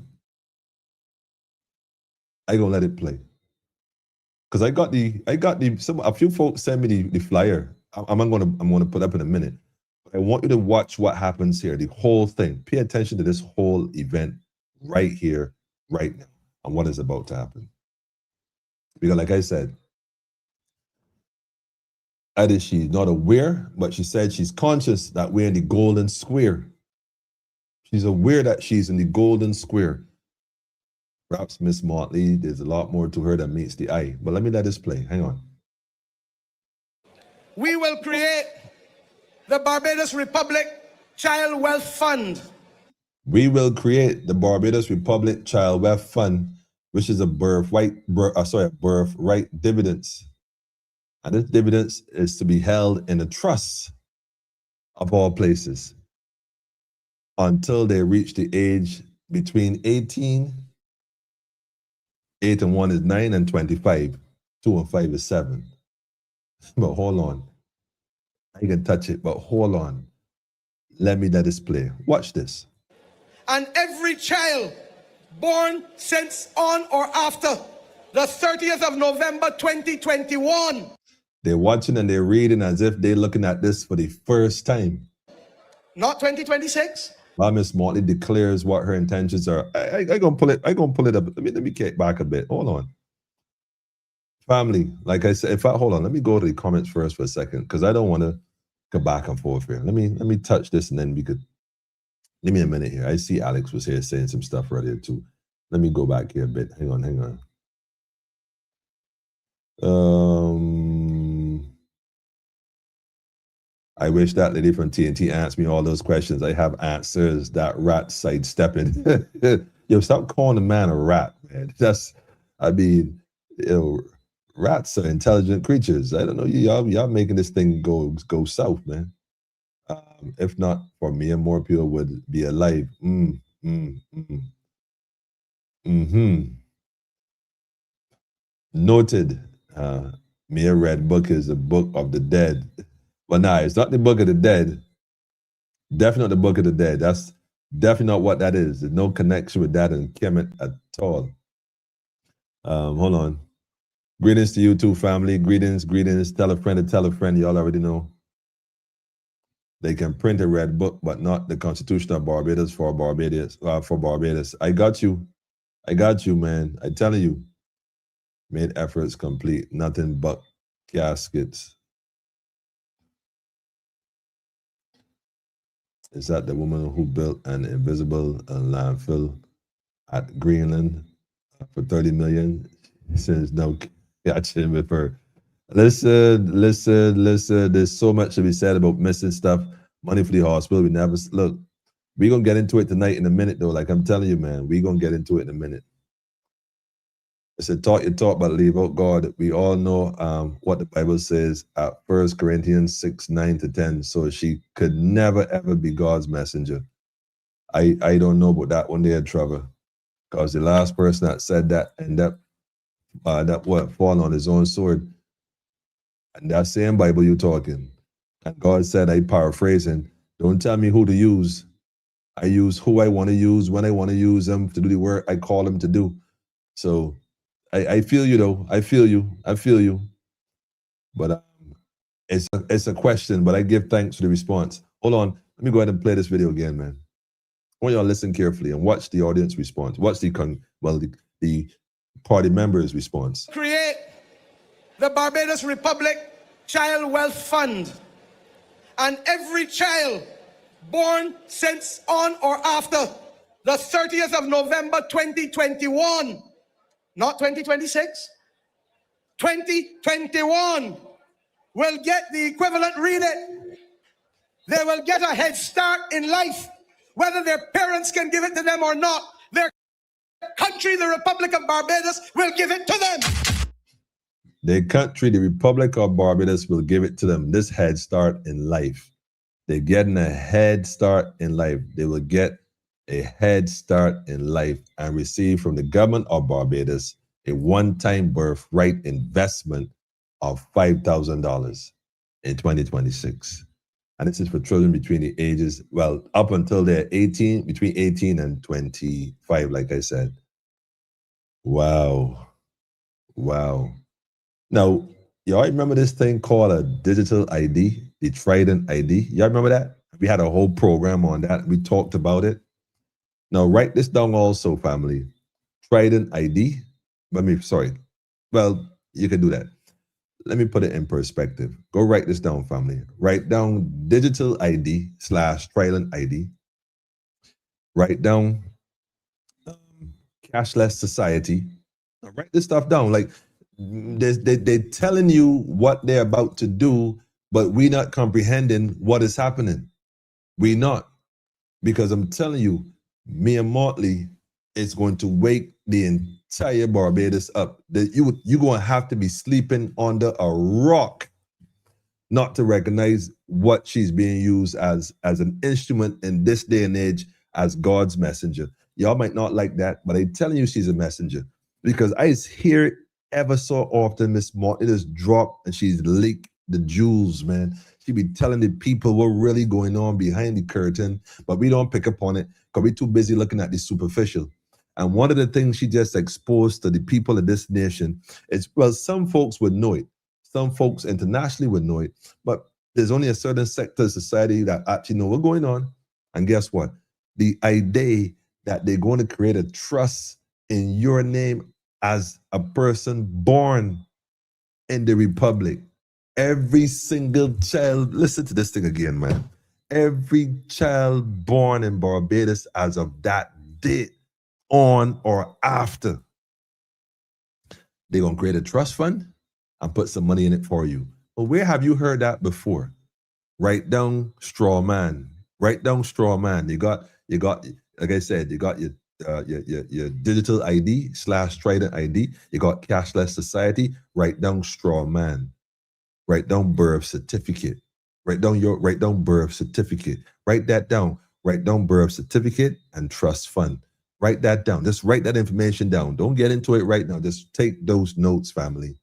A: I gonna let it play. Because a few folks sent me the flyer. I'm gonna put up in a minute. I want you to watch what happens here, the whole thing. Pay attention to this whole event right here, right now, and what is about to happen. Because like I said, either she's not aware, but she said she's conscious that we're in the Golden Square. She's aware that she's in the Golden Square. Perhaps Miss Motley, there's a lot more to her than meets the eye. But let me let this play. Hang on.
I: We will create the Barbados Republic Child Wealth Fund.
A: We will create the Barbados Republic Child Wealth Fund, which is a birthright dividends. And this dividend is to be held in a trust of all places until they reach the age between 18, 8 and 1 is 9, and 25, 2 and 5 is 7. But hold on. I can touch it, but hold on. Let me let this play. Watch this.
I: And every child born since on or after the 30th of November 2021.
A: They're watching and they're reading as if they're looking at this for the first time.
I: Not 2026.
A: While Miss Motley declares what her intentions are. I gonna pull it. I gonna pull it up. Let me kick back a bit. Hold on. Family, like I said, hold on, let me go to the comments first for a second, because I don't want to go back and forth here. Let me touch this and then we could. Give me a minute here. I see Alex was here saying some stuff earlier too. Let me go back here a bit. Hang on. I wish that lady from TNT asked me all those questions. I have answers. That rat sidestepping. Yo, stop calling the man a rat, man. Rats are intelligent creatures. I don't know, y'all making this thing go south, man. If not for me, and more people would be alive. Noted. Mia read book is the book of the dead. But nah, it's not the book of the dead. Definitely not the book of the dead. That's definitely not what that is. There's no connection with that in Kemet at all. Hold on. Greetings to you too, family. Greetings. Tell a friend to tell a friend. Y'all already know. They can print a red book, but not the Constitution of Barbados for Barbados. I got you, man. I telling you. Made efforts complete. Nothing but caskets. Is that the woman who built an invisible landfill at Greenland for 30 million? Since no catching with her. Listen. There's so much to be said about missing stuff. Money for the hospital. We never look. We're gonna get into it tonight in a minute, though. Like I'm telling you, man, we're gonna get into it in a minute. I said, talk your talk, but leave out God. We all know what the Bible says at 1 Corinthians 6:9-10. So she could never ever be God's messenger. I don't know about that one there, Trevor, because the last person that said that ended up fall on his own sword. And that same Bible you're talking. And God said, I paraphrasing, don't tell me who to use. I use who I want to use when I want to use them to do the work I call them to do. So I feel you though. I feel you. But it's a question, but I give thanks for the response. Hold on. Let me go ahead and play this video again, man. I want y'all to listen carefully and watch the audience response. Watch the party members' response.
I: Create the Barbados Republic Child Wealth Fund. And every child born since on or after the 30th of November 2021, not 2026, 2021, will get the equivalent, read it. They will get a head start in life, whether their parents can give it to them or not. Their country, the Republic of Barbados, will give it to them.
A: Their country, the Republic of Barbados, will give it to them. This head start in life. They're getting a head start in life. They will get a head start in life and receive from the government of Barbados a one-time birthright investment of $5,000 in 2026. And this is for children between the ages, well, up until they're 18, between 18 and 25, like I said. Wow. Now, y'all remember this thing called a digital ID, the Trident ID? Y'all remember that? We had a whole program on that. We talked about it. Now, write this down also, family. Trident ID. Well, you can do that. Let me put it in perspective. Go write this down, family. Write down digital ID / Trident ID. Write down cashless society. Now, write this stuff down. Like, they're telling you what they're about to do, but we're not comprehending what is happening. We're not. Because I'm telling you, me and Motley it's going to wake the entire Barbados up. That you're going to have to be sleeping under a rock not to recognize what she's being used as an instrument in this day and age as God's messenger. Y'all might not like that, but I'm telling you she's a messenger, because I hear it ever so often. Miss Motley just drop and she's leaked the jewels, man. She be telling the people what really going on behind the curtain, but we don't pick up on it because we're too busy looking at the superficial. And one of the things she just exposed to the people of this nation is, well, some folks would know it. Some folks internationally would know it, but there's only a certain sector of society that actually know what's going on. And guess what? The idea that they're going to create a trust in your name as a person born in the Republic. Every single child, listen to this thing again, man. Every child born in Barbados as of that date on or after, they're going to create a trust fund and put some money in it for you. Well, where have you heard that before? Write down straw man. Write down straw man. You got, like I said, you got your digital ID / Trident ID. You got cashless society. Write down straw man. Write down birth certificate. Write down birth certificate. Write that down. Write down birth certificate and trust fund. Write that down. Just write that information down. Don't get into it right now. Just take those notes, family.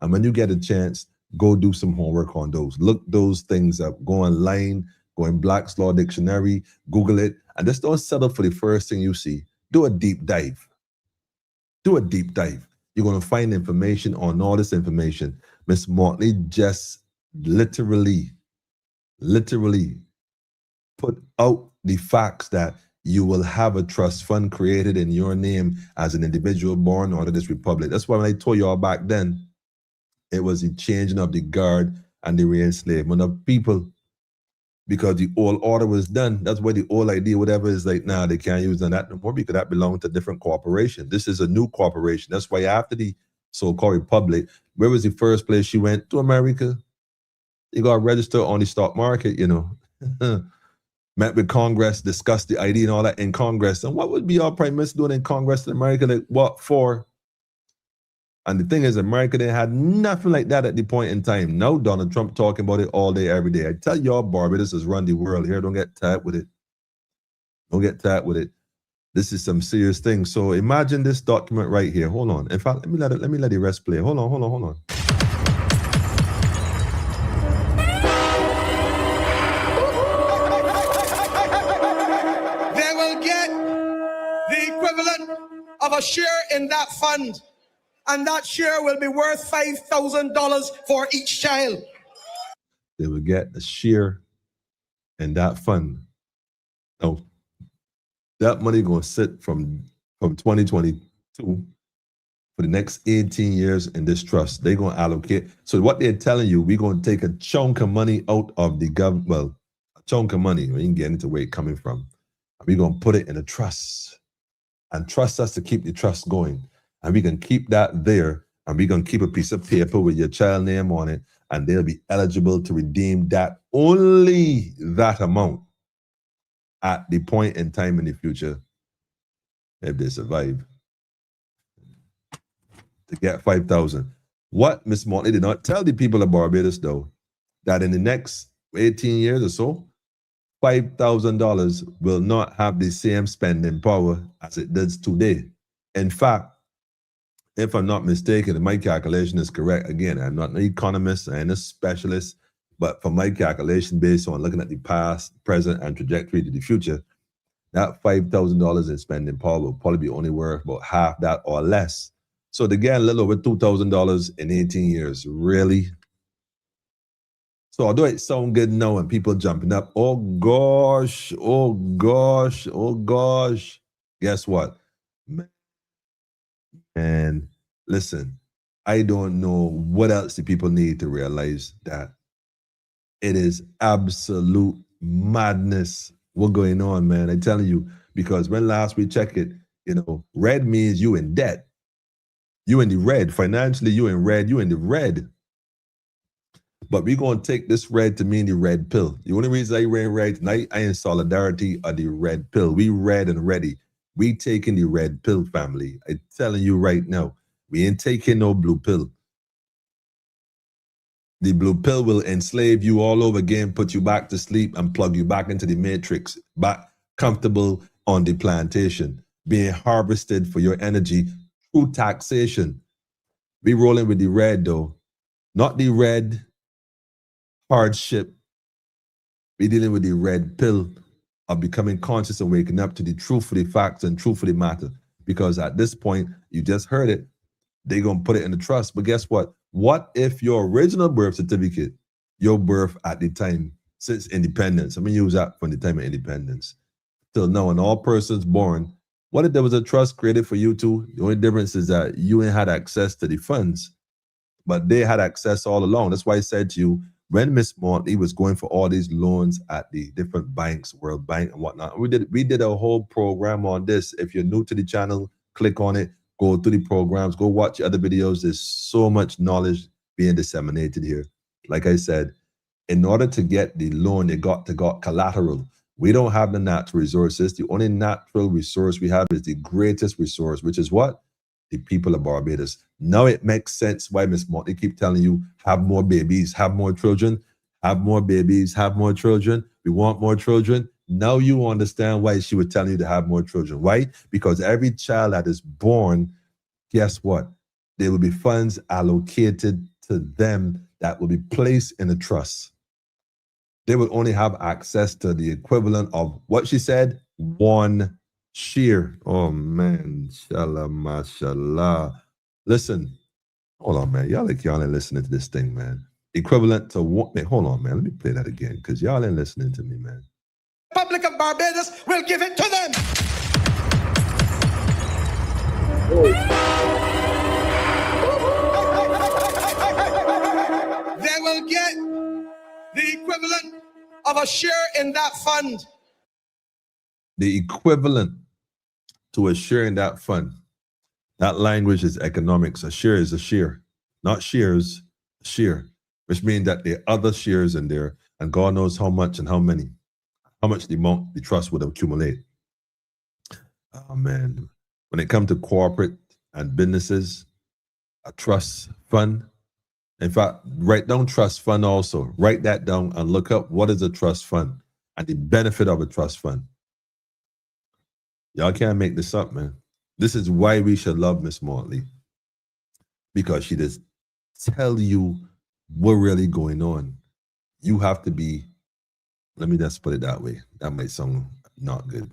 A: And when you get a chance, go do some homework on those. Look those things up. Go online, go in Black's Law Dictionary, Google it, and just don't settle for the first thing you see. Do a deep dive. Do a deep dive. You're going to find information on all this information. Miss Motley just literally put out the facts that you will have a trust fund created in your name as an individual born under this republic. That's why when I told you all back then, it was the changing of the guard and the re-enslavement of people, because the old order was done. That's why the old idea, whatever, is like, nah, they can't use that no more because that belonged to a different corporation. This is a new corporation. That's why after the so-called republic, where was the first place she went? To America. You got registered on the stock market, you know. Met with Congress, discussed the idea and all that in Congress. And what would be our prime minister doing in Congress in America? Like, what for? And the thing is, America, they had nothing like that at the point in time. Now Donald Trump talking about it all day, every day. I tell y'all, Barbados has run the world here. Don't get tired with it. Don't get tired with it. This is some serious thing. So imagine this document right here. Hold on. In fact, let me let the rest play. Hold on.
I: They will get the equivalent of a share in that fund. And that share will be worth $5,000 for each child.
A: They will get a share in that fund. Now, that money going to sit from 2022 for the next 18 years in this trust. They're going to allocate. So what they're telling you, we're going to take a chunk of money out of the government. Well, a chunk of money. We can get into where it's coming from. And we're going to put it in a trust and trust us to keep the trust going. And we can keep that there, and we're going to keep a piece of paper with your child name on it, and they'll be eligible to redeem that, only that amount, at the point in time in the future, if they survive, to get 5,000. What Miss Motley did not tell the people of Barbados, though, that in the next 18 years or so, $5,000 will not have the same spending power as it does today. In fact, if I'm not mistaken, and my calculation is correct, again, I'm not an economist, I'm a specialist, but for my calculation, based on looking at the past, present, and trajectory to the future, that $5,000 in spending power will probably be only worth about half that or less. So to get a little over $2,000 in 18 years, really? So although it sounds good now and people jumping up, oh gosh, guess what? And listen, I don't know what else the people need to realize that it is absolute madness what's going on, man. I'm telling you, because when last we check it, you know, red means you in debt. You in the red. Financially, you in red. You in the red. But we're going to take this red to mean the red pill. The only reason I wear red tonight, I in solidarity of the red pill. We red and ready. We taking the red pill, family. I'm telling you right now, we ain't taking no blue pill. The blue pill will enslave you all over again, put you back to sleep, and plug you back into the matrix, back comfortable on the plantation, being harvested for your energy through taxation. We rolling with the red, though, not the red hardship. We dealing with the red pill of becoming conscious and waking up to the truth of the facts and truth of the matter. Because at this point, you just heard it, they're going to put it in the trust. But guess what? What if your original birth certificate, your birth at the time since independence, I mean, use that from the time of independence till now, and all persons born, what if there was a trust created for you too? The only difference is that you ain't had access to the funds, but they had access all along. That's why I said to you, when Miss Motley was going for all these loans at the different banks, World Bank and whatnot, we did a whole program on this. If you're new to the channel, click on it, go through the programs, go watch other videos. There's so much knowledge being disseminated here. Like I said, in order to get the loan, they got collateral. We don't have the natural resources. The only natural resource we have is the greatest resource, which is what? The people of Barbados. Now it makes sense why Miss Motley keep telling you, have more babies, have more children, have more babies, have more children. We want more children. Now you understand why she was telling you to have more children. Why? Because every child that is born, guess what? There will be funds allocated to them that will be placed in a trust. They will only have access to the equivalent of what she said, 1 share. Oh man, shallah, mashallah. Listen, hold on, man. Y'all ain't listening to this thing, man. Equivalent to what? Hold on, man. Let me play that again, because y'all ain't listening to me, man.
I: Republic of Barbados will give it to them. They will get the equivalent of a share in that fund.
A: The equivalent to a share in that fund. That language is economics. A share is a share, not shares, share, which means that there are other shares in there, and God knows how much and how many, how much the amount the trust would accumulate. Oh man, when it comes to corporate and businesses, a trust fund. In fact, write down trust fund also. Write that down and look up what is a trust fund and the benefit of a trust fund. Y'all can't make this up, man. This is why we should love Miss Motley, because she just tell you what really going on. You have to be, let me just put it that way. That might sound not good.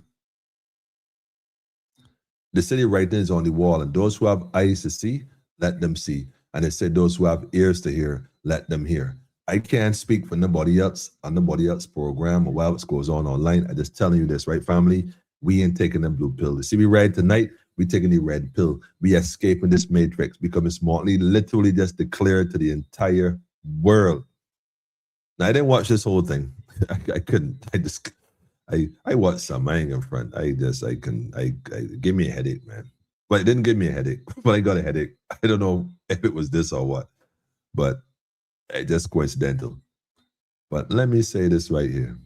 A: The city writing is on the wall, and those who have eyes to see, let them see. And it said those who have ears to hear, let them hear. I can't speak for nobody else on nobody else's program or what else goes on online. I'm just telling you this, right, family? We ain't taking the blue pill. You see, we read tonight, we taking the red pill. We escaping this matrix because Miss Motley literally just declared to the entire world. Now, I didn't watch this whole thing. I couldn't. I watched some. I ain't in front. I give me a headache, man. But it didn't give me a headache, but I got a headache. I don't know if it was this or what, but it's just coincidental. But let me say this right here.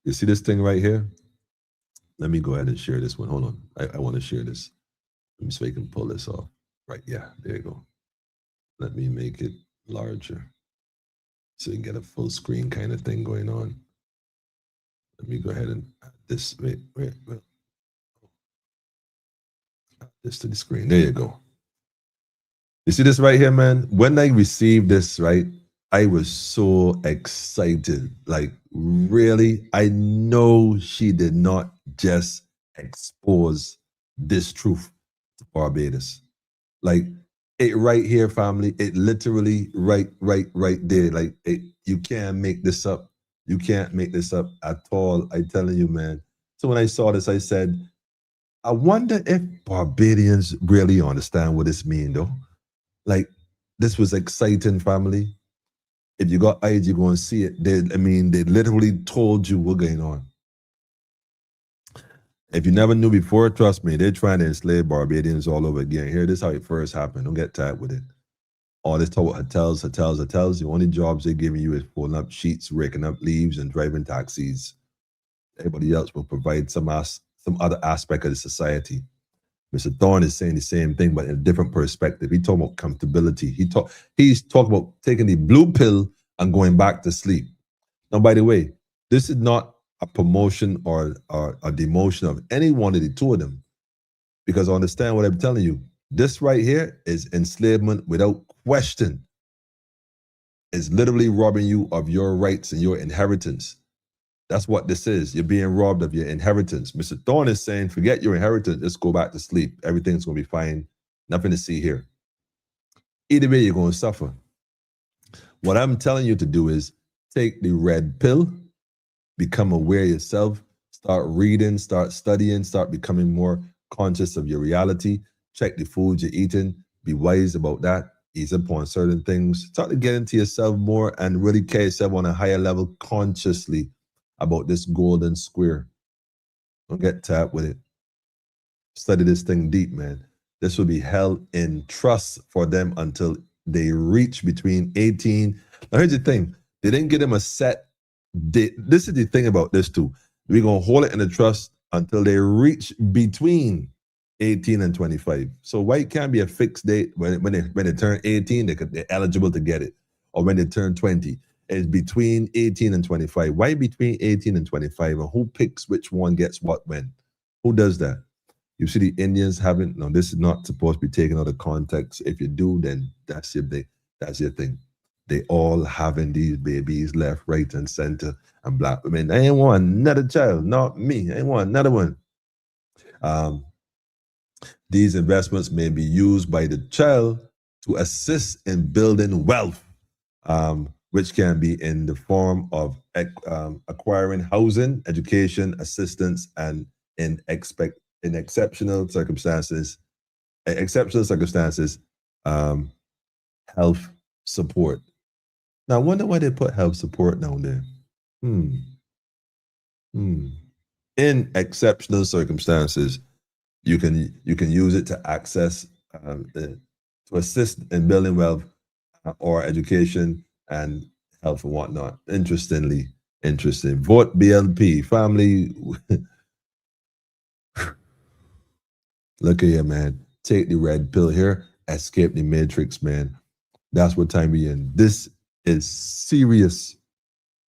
A: You see this thing right here? Let me go ahead and share this one. Hold on. I want to share this. Let me see if I can pull this off. Right, yeah, there you go. Let me make it larger so you can get a full screen kind of thing going on. Let me go ahead and add this. Wait. Add this to the screen. There you go. You see this right here, man? When I received this, right, I was so excited. Like, really? I know she did not just expose this truth to Barbados. Like, it right here, family, it literally right there. Like, you can't make this up. You can't make this up at all. I'm telling you, man. So when I saw this, I said, I wonder if Barbadians really understand what this means, though. Like, this was exciting, family. If you got eyes, you're going to see it. They literally told you what's going on. If you never knew before, trust me, they're trying to enslave Barbadians all over again. Here, this is how it first happened. Don't get tired with it. All this talk about hotels. The only jobs they're giving you is pulling up sheets, raking up leaves, and driving taxis. Everybody else will provide some some other aspect of the society. Mr. Thorne is saying the same thing, but in a different perspective. He talking about comfortability. He's talking about taking the blue pill and going back to sleep. Now, by the way, this is not a promotion or a demotion of any one of the two of them, because understand what I'm telling you. This right here is enslavement without question. It's literally robbing you of your rights and your inheritance. That's what this is. You're being robbed of your inheritance. Mr. Thorne is saying, forget your inheritance, just go back to sleep. Everything's going to be fine. Nothing to see here. Either way, you're going to suffer. What I'm telling you to do is take the red pill, become aware of yourself, start reading, start studying, start becoming more conscious of your reality. Check the food you're eating. Be wise about that. Ease upon certain things. Start to get into yourself more and really care yourself on a higher level consciously about this golden square. Don't get tapped with it. Study this thing deep, man. This will be held in trust for them until they reach between 18. Now, here's the thing. They didn't get them a set date. This is the thing about this too. We're going to hold it in the trust until they reach between 18 and 25. So why it can't be a fixed date when they turn 18, they're eligible to get it. Or when they turn 20. It's between 18 and 25. Why between 18 and 25? And who picks which one gets what when? Who does that? You see the Indians haven't. No, this is not supposed to be taken out of context. If you do, then that's your thing. That's your thing. They all having these babies left, right, and center. And black women. I ain't want another child. Not me. I ain't want another one. These investments may be used by the child to assist in building wealth, which can be in the form of acquiring housing, education, assistance, and in exceptional circumstances, health support. Now, I wonder why they put health support down there. In exceptional circumstances, you can use it to access to assist in building wealth or education and health and whatnot. Interesting. Vote BLP, family. Look at here, man. Take the red pill here. Escape the matrix, man. That's what time we in. This is serious.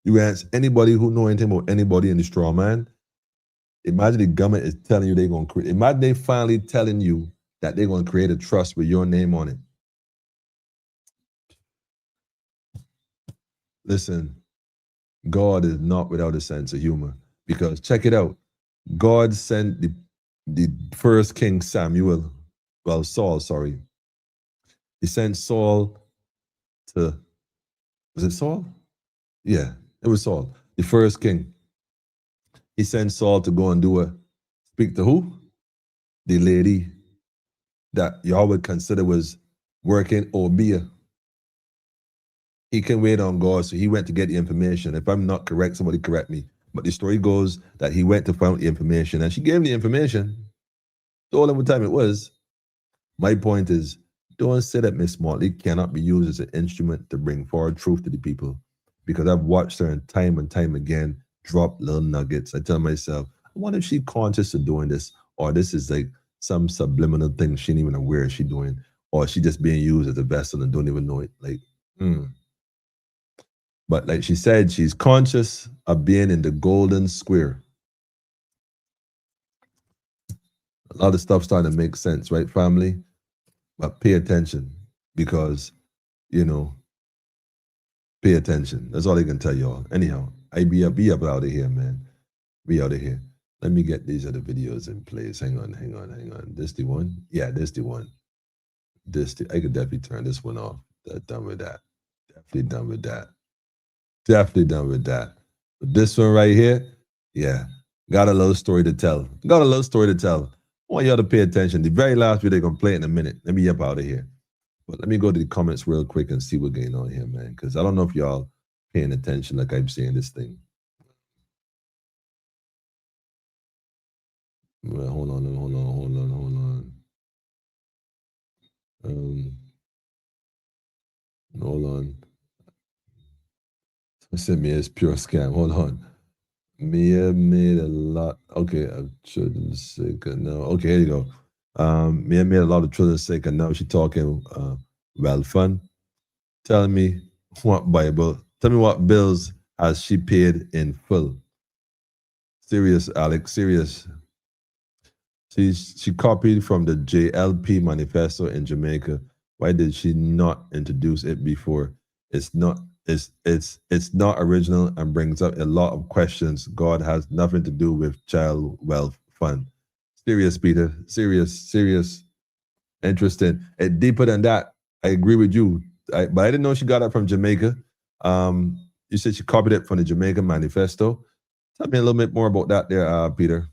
A: You ask anybody who know anything about anybody in the straw man. Imagine the government is telling you they're going to create. Imagine they finally telling you that they're going to create a trust with your name on it. Listen, God is not without a sense of humor, because check it out. God sent the first king Saul. He sent Saul to, was it Saul? Yeah, it was Saul, the first king. He sent Saul to go and speak to who? The lady that y'all would consider was working Obia. He can wait on God, so he went to get the information. If I'm not correct, somebody correct me. But the story goes that he went to find the information, and she gave him the information. Told him what time it was. My point is, don't say that Miss Motley cannot be used as an instrument to bring forward truth to the people, because I've watched her time and time again drop little nuggets. I tell myself, I wonder if she's conscious of doing this, or this is like some subliminal thing she ain't even aware she's doing, or she just being used as a vessel and don't even know it. But like she said, she's conscious of being in the golden square. A lot of stuff starting to make sense, right, family? But pay attention, because, pay attention. That's all I can tell y'all. Anyhow, I be up out of here, man. Be out of here. Let me get these other videos in place. Hang on. This the one? Yeah, this the one. I could definitely turn this one off. Done with that. Definitely done with that. But this one right here, yeah, got a little story to tell. I want y'all to pay attention. The very last video, they're going to play it in a minute. Let me up out of here. But let me go to the comments real quick and see what's going on here, man. Because I don't know if y'all paying attention like I'm saying this thing. Well, hold on. Hold on. Send me as pure scam. Hold on. Mia made a lot. Okay, of children's sake. No. Okay, here you go. Mia made a lot of children's sake, and now she's talking well fun. Tell me what Bible. Tell me what bills has she paid in full. Serious, Alex. Serious. She copied from the JLP manifesto in Jamaica. Why did she not introduce it before? It's not it's not original and brings up a lot of questions. God has nothing to do with child wealth fund. Serious, Peter. Serious. Interesting. It deeper than that. I agree with you. But I didn't know she got it from Jamaica. You said she copied it from the Jamaican manifesto. Tell me a little bit more about that there, Peter.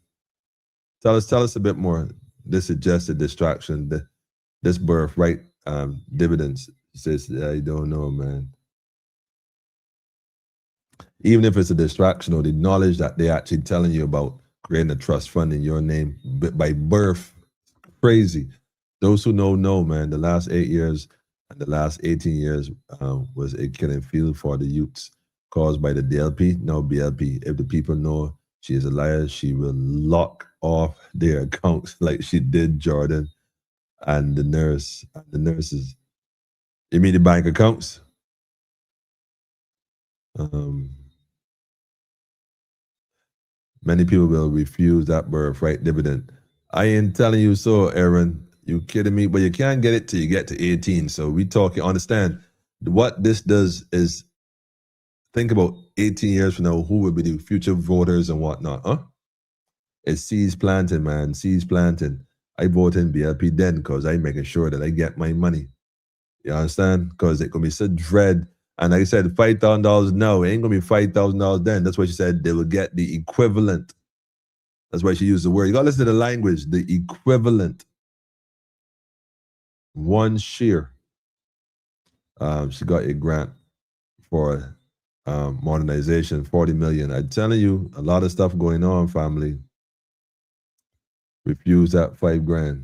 A: Tell us a bit more. This suggested distraction, this birthright dividends. He says, I don't know, man. Even if it's a distraction or the knowledge that they're actually telling you about creating a trust fund in your name by birth, crazy. Those who know, man. The last 8 years and the last 18 years was a killing field for the youths caused by the DLP, no BLP. If the people know she is a liar, she will lock off their accounts like she did Jordan and the nurses. You mean the bank accounts? Many people will refuse that birthright dividend. I ain't telling you so, Aaron. You kidding me? But you can't get it till you get to 18. So we talking, understand, what this does is think about 18 years from now, who will be the future voters and whatnot, huh? It's seeds planting, man, seeds planting. I vote in BLP then because I'm making sure that I get my money. You understand? Because it can be so dread. And like I said, $5,000 now, it ain't going to be $5,000 then. That's why she said they will get the equivalent. That's why she used the word. You got to listen to the language, the equivalent. One share. She got a grant for modernization, 40 million. I'm telling you, a lot of stuff going on, family. Refuse that $5,000.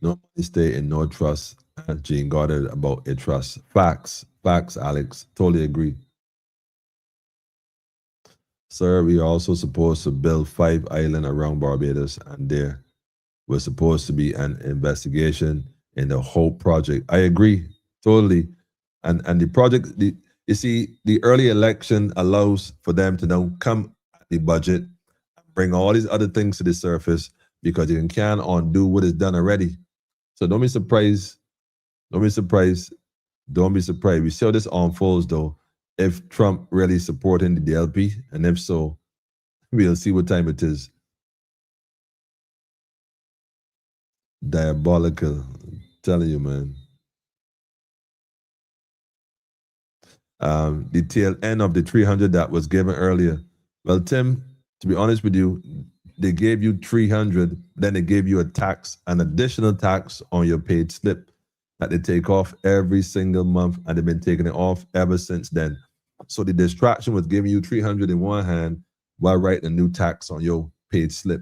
A: No money stay in no trust. Jean Goddard about a trust. Facts, Alex. Totally agree. Sir, we are also supposed to build 5 islands around Barbados, and there was supposed to be an investigation in the whole project. I agree, totally. And the project, you see, the early election allows for them to now come at the budget, bring all these other things to the surface because you can undo what is done already. So don't be surprised. Don't be surprised. We see how this unfolds, though. If Trump really supporting the DLP, and if so, we'll see what time it is. Diabolical. I'm telling you, man. The tail end of the 300 that was given earlier. Well, Tim, to be honest with you, they gave you 300, then they gave you a tax, an additional tax on your paid slip that they take off every single month, and they've been taking it off ever since then. So the distraction was giving you 300 in one hand while writing a new tax on your paid slip.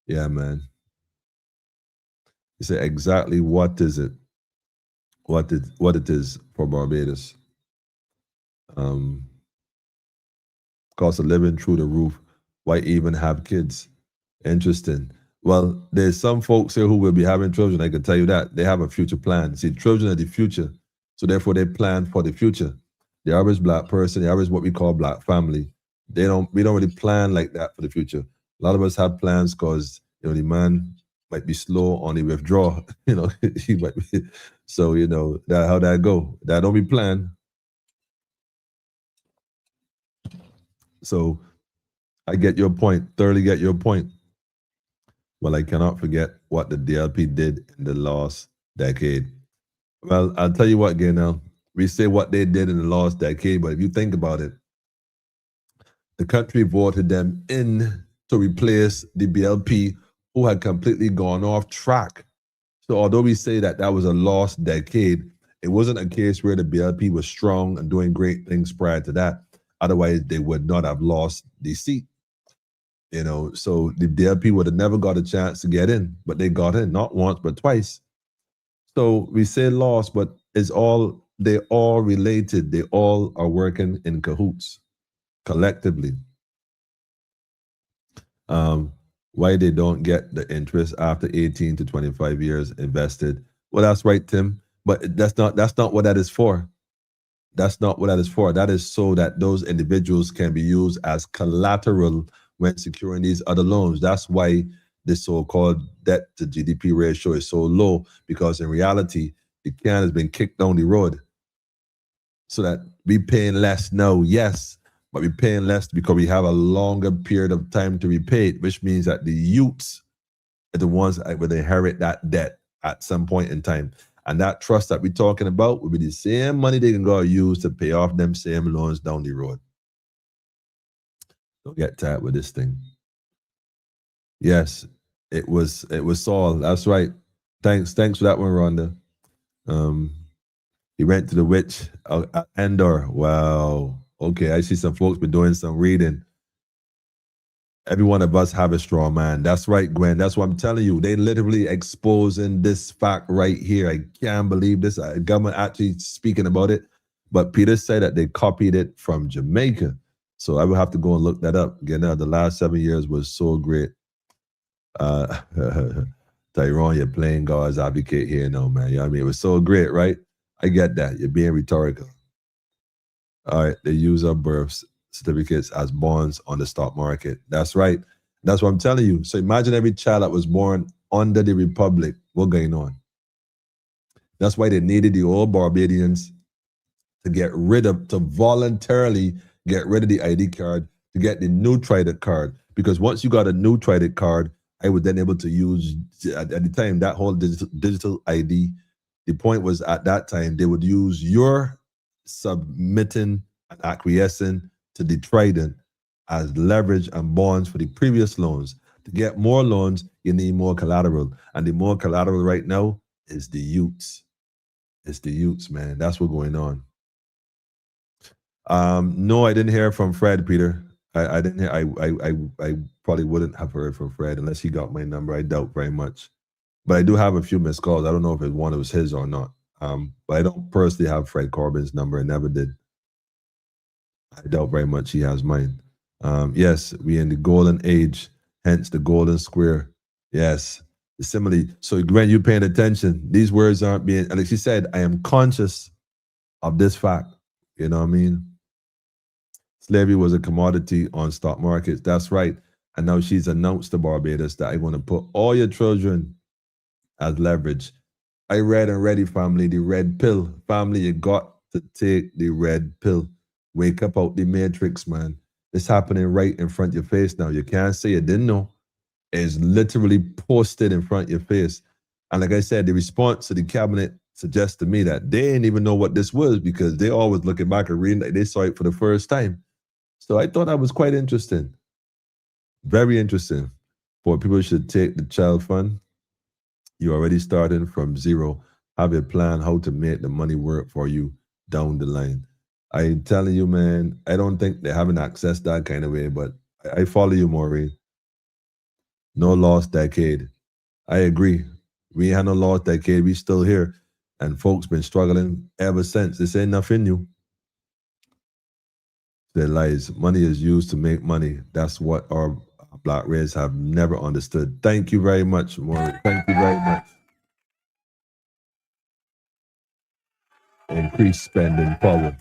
A: Yeah, man. You say exactly what is it? What it is for Barbados. Cost of living through the roof. Why even have kids? Interesting. Well, there's some folks here who will be having children. I can tell you that. They have a future plan. See, children are the future. So therefore they plan for the future. The average Black person, the average what we call Black family, we don't really plan like that for the future. A lot of us have plans because the man might be slow on the withdrawal. He might be, so that how that go. That don't be planned. So I get your point, thoroughly get your point. Well, I cannot forget what the DLP did in the last decade. Well, I'll tell you what, Gaynell, we say what they did in the last decade, but if you think about it, the country voted them in to replace the BLP who had completely gone off track. So although we say that was a lost decade, it wasn't a case where the BLP was strong and doing great things prior to that. Otherwise, they would not have lost the seat. So the DLP would have never got a chance to get in, but they got in, not once, but twice. So we say lost, but it's all They're all related. They all are working in cahoots, collectively. Why they don't get the interest after 18 to 25 years invested? Well, that's right, Tim. But that's not what that is for. That's not what that is for. That is so that those individuals can be used as collateral when securing these other loans. That's why the so-called debt to GDP ratio is so low, because in reality, the can has been kicked down the road. So that we paying less now, yes, but we're paying less because we have a longer period of time to repay it, which means that the youths are the ones that will inherit that debt at some point in time. And that trust that we're talking about will be the same money they can go use to pay off them same loans down the road. Don't get tired with this thing. Yes, it was Saul. That's right. Thanks for that one, Rhonda. He went to the witch Endor. Wow. Okay, I see some folks been doing some reading. Every one of us have a straw man. That's right, Gwen. That's what I'm telling you. They literally exposing this fact right here. I can't believe this. Government actually speaking about it. But Peter said that they copied it from Jamaica. So I will have to go and look that up. Again, the last 7 years was so great. Tyrone, you're playing God's advocate here now, man. You know what I mean? It was so great, right? I get that. You're being rhetorical. All right. They use our birth certificates as bonds on the stock market. That's right. That's what I'm telling you. So imagine every child that was born under the Republic. What's going on? That's why they needed the old Barbadians to voluntarily get rid of the ID card, to get the new trident card. Because once you got a new trident card, I was then able to use, at the time, that whole digital ID. The point was, at that time, they would use your submitting and acquiescing to the trident as leverage and bonds for the previous loans. To get more loans, you need more collateral. And the more collateral right now is the youths. It's the youths, man. That's what's going on. No, I didn't hear from Fred, Peter. I didn't hear. I probably wouldn't have heard from Fred unless he got my number. I doubt very much. But I do have a few missed calls. I don't know if it was his or not. But I don't personally have Fred Corbin's number. I never did. I doubt very much he has mine. Yes, we in the golden age, hence the golden square. Yes, the simile. So Gwen, you paying attention. These words aren't being, like she said, I am conscious of this fact. You know what I mean? Slavery was a commodity on stock markets. That's right. And now she's announced to Barbados that I'm going to put all your children as leverage. I read and ready, family, the red pill. Family, you got to take the red pill. Wake up out the matrix, man. It's happening right in front of your face now. You can't say you didn't know. It's literally posted in front of your face. And like I said, the response to the cabinet suggests to me that they didn't even know what this was, because they always looking back and reading like they saw it for the first time. So I thought that was quite interesting. Very interesting. For people should take the child fund. You're already starting from zero. Have a plan how to make the money work for you down the line. I'm telling you, man, I don't think they haven't accessed that kind of way, but I follow you, Maureen. No lost decade. I agree. We ain't had no lost decade. We still here. And folks been struggling ever since. This ain't nothing new. Their lies. Money is used to make money. That's what our Black race have never understood. Thank you very much, Maureen. Thank you very much. Increased spending power.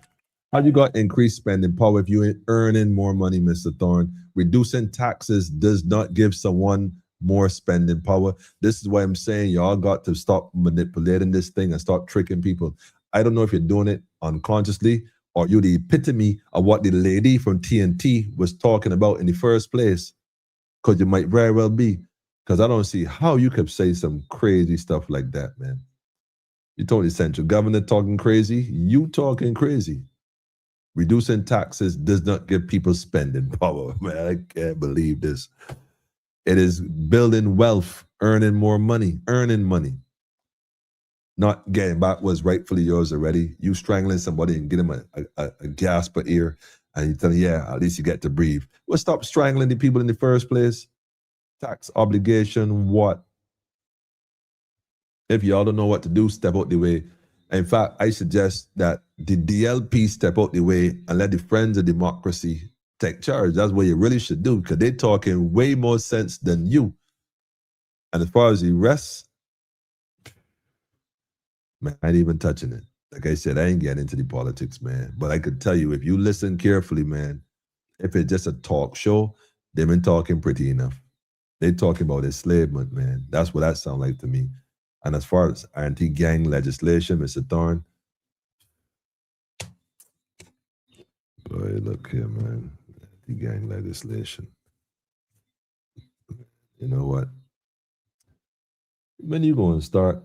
A: How you got increased spending power if you ain't earning more money, Mr. Thorne? Reducing taxes does not give someone more spending power. This is why I'm saying y'all got to stop manipulating this thing and start tricking people. I don't know if you're doing it unconsciously or you're the epitome of what the lady from TNT was talking about in the first place. Because you might very well be. Because I don't see how you could say some crazy stuff like that, man. You told the central government talking crazy. You talking crazy. Reducing taxes does not give people spending power. Man, I can't believe this. It is building wealth, earning more money, not getting back what's rightfully yours already. You strangling somebody and get them a gas per ear, and you tell them, yeah, at least you get to breathe. Well, stop strangling the people in the first place. Tax obligation, what? If y'all don't know what to do, step out the way. In fact, I suggest that the DLP step out the way and let the Friends of Democracy take charge. That's what you really should do, because they're talking way more sense than you. And as far as the rest, man, I ain't even touching it. Like I said, I ain't getting into the politics, man. But I could tell you, if you listen carefully, man, if it's just a talk show, they've been talking pretty enough. They're talking about enslavement, man. That's what that sounds like to me. And as far as anti-gang legislation, Mr. Thorne, boy, look here, man. Anti-gang legislation. You know what? When you going to start?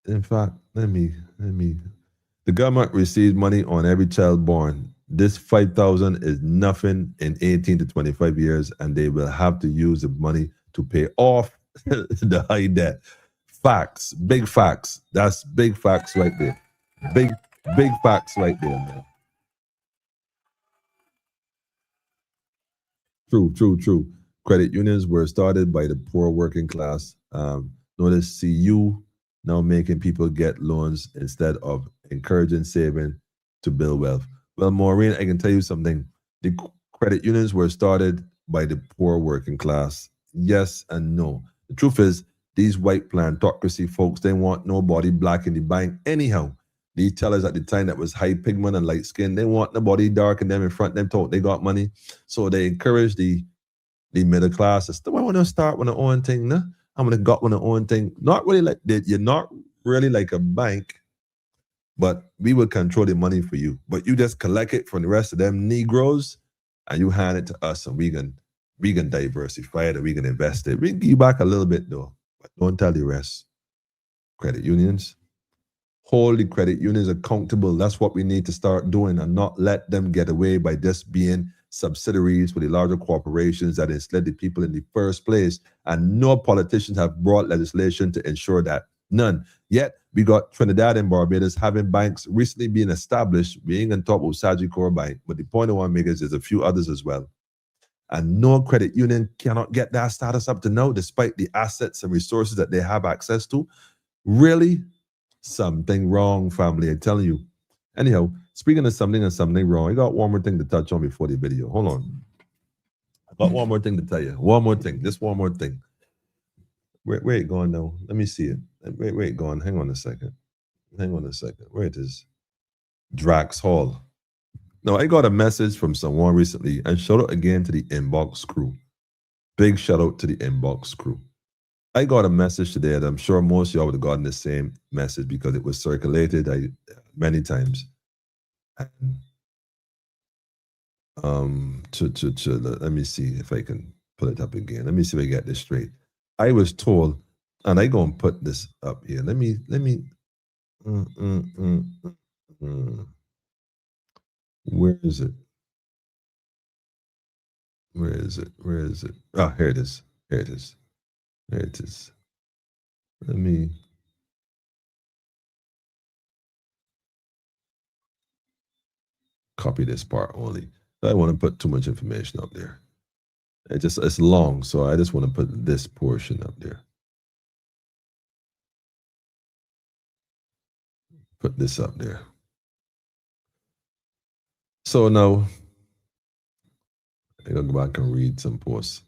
A: In fact, let me. The government receives money on every child born. This 5,000 is nothing in 18 to 25 years, and they will have to use the money to pay off the high debt. Facts, big facts. That's big facts right there. Big facts right there, man. True. Credit unions were started by the poor working class. Notice CU now making people get loans instead of encouraging saving to build wealth. Well, Maureen, I can tell you something. The credit unions were started by the poor working class. Yes and no. The truth is, these white plantocracy folks, they want nobody black in the bank anyhow. These tellers at the time that was high pigment and light skin, they want nobody dark in them in front. Them thought they got money. So they encourage the middle class to still want to start with their own thing. No? I'm going to got one their own thing. Not really like that. You're not really like a bank, but we will control the money for you. But you just collect it from the rest of them Negroes and you hand it to us, and we can diversify it and we can invest it. We can give you back a little bit though, but don't tell the rest. Credit unions, hold the credit unions accountable. That's what we need to start doing, and not let them get away by just being subsidiaries for the larger corporations that enslaved the people in the first place. And no politicians have brought legislation to ensure that. None. Yet, we got Trinidad and Barbados having banks recently being established. We ain't going to talk about Sagicor Bank, but the point I want to make is there's a few others as well. And no credit union cannot get that status up to now, despite the assets and resources that they have access to. Really? Something wrong, family, I'm telling you. Anyhow, speaking of something and something wrong, I got one more thing to touch on before the video. Hold on. I got one more thing to tell you. One more thing. Just one more thing. Where it going now? Let me see it. Where it going? Hang on a second. Where it is? Drax Hall. Now, I got a message from someone recently, and shout out again to the Inbox crew. Big shout out to the Inbox crew. I got a message today that I'm sure most of y'all would have gotten the same message because it was circulated many times. And, let me see if I can pull it up again. Let me see if I get this straight. I was told, and I gonna put this up here. Let me. Where is it? Oh, here it is. Let me. Copy this part only. I don't want to put too much information up there. It's long, so I just want to put this portion up there. Put this up there. So now, I'm going to go back and read some posts.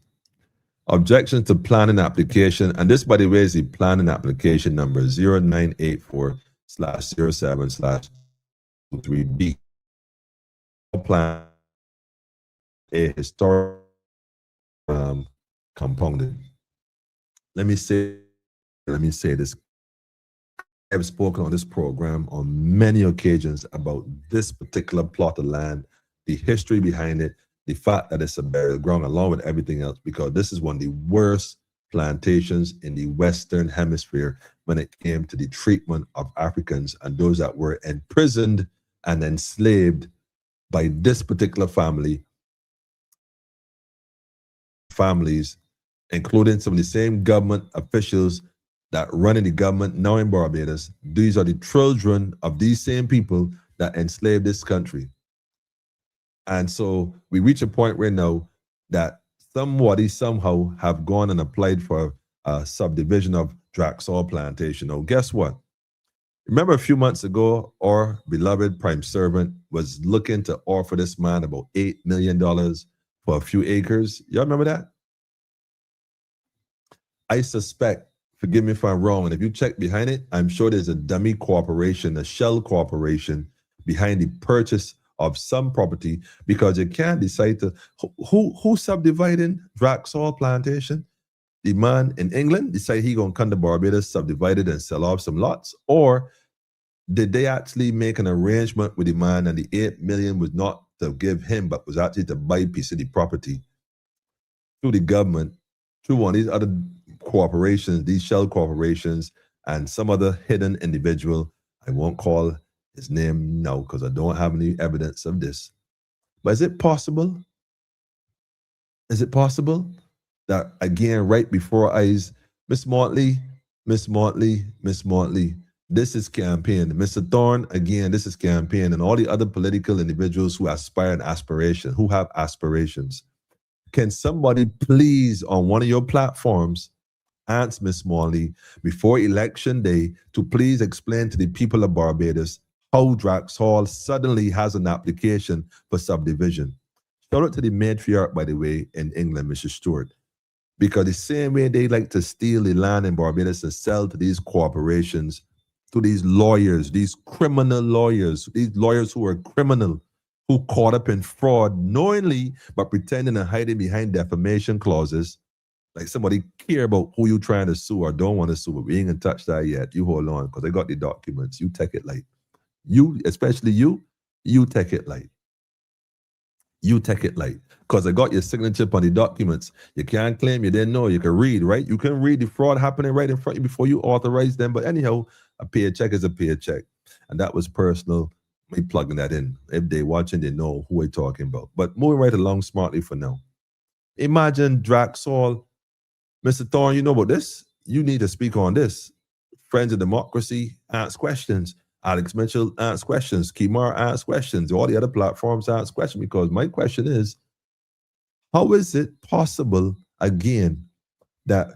A: Objections to planning application, and this, by the way, is the planning application number 0984/07/23B. Plan a historic compounded. Let me say this. I've spoken on this program on many occasions about this particular plot of land, the history behind it, the fact that it's a burial ground along with everything else, because this is one of the worst plantations in the Western Hemisphere when it came to the treatment of Africans and those that were imprisoned and enslaved by this particular families, including some of the same government officials that run in the government now in Barbados. These are the children of these same people that enslaved this country. And so we reach a point right now that somebody somehow have gone and applied for a subdivision of Draxall Plantation. Now, guess what? Remember a few months ago, our beloved prime servant was looking to offer this man about $8 million for a few acres. Y'all remember that? I suspect, forgive me if I'm wrong, and if you check behind it, I'm sure there's a dummy corporation, a shell corporation behind the purchase of some property, because you can't decide to, who subdividing Draxall Plantation? The man in England decide he gonna come to Barbados, subdivide it and sell off some lots? Or did they actually make an arrangement with the man and the 8 million was not to give him, but was actually to buy a piece of the property through the government, through one of these other corporations, these shell corporations, and some other hidden individual? I won't call his name now because I don't have any evidence of this. But is it possible? Is it possible that, again, right before our eyes, Miss Motley, this is campaign. Mr. Thorne, again, this is campaign. And all the other political individuals who aspire and aspiration, who have aspirations. Can somebody please, on one of your platforms, ask Miss Motley before election day to please explain to the people of Barbados how Draxall suddenly has an application for subdivision? Shout out to the matriarch, by the way, in England, Mrs. Stewart. Because the same way they like to steal the land in Barbados and sell to these corporations, to these lawyers, these criminal lawyers, these lawyers who are criminal, who caught up in fraud knowingly, but pretending and hiding behind defamation clauses, like somebody care about who you trying to sue or don't want to sue, but we ain't gonna touch that yet. You hold on, because I got the documents. You take it light. You, especially you take it light. You take it light. Because I got your signature on the documents. You can't claim you didn't know. You can read, right? You can read the fraud happening right in front of you before you authorize them. But anyhow, a paycheck is a paycheck. And that was personal. Me plugging that in. If they watching, they know who we're talking about. But moving right along smartly for now. Imagine Draxall. Mr. Thorne, you know about this? You need to speak on this. Friends of Democracy, ask questions. Alex Mitchell asks questions. Kimar asks questions. All the other platforms ask questions, because my question is, how is it possible, again, that,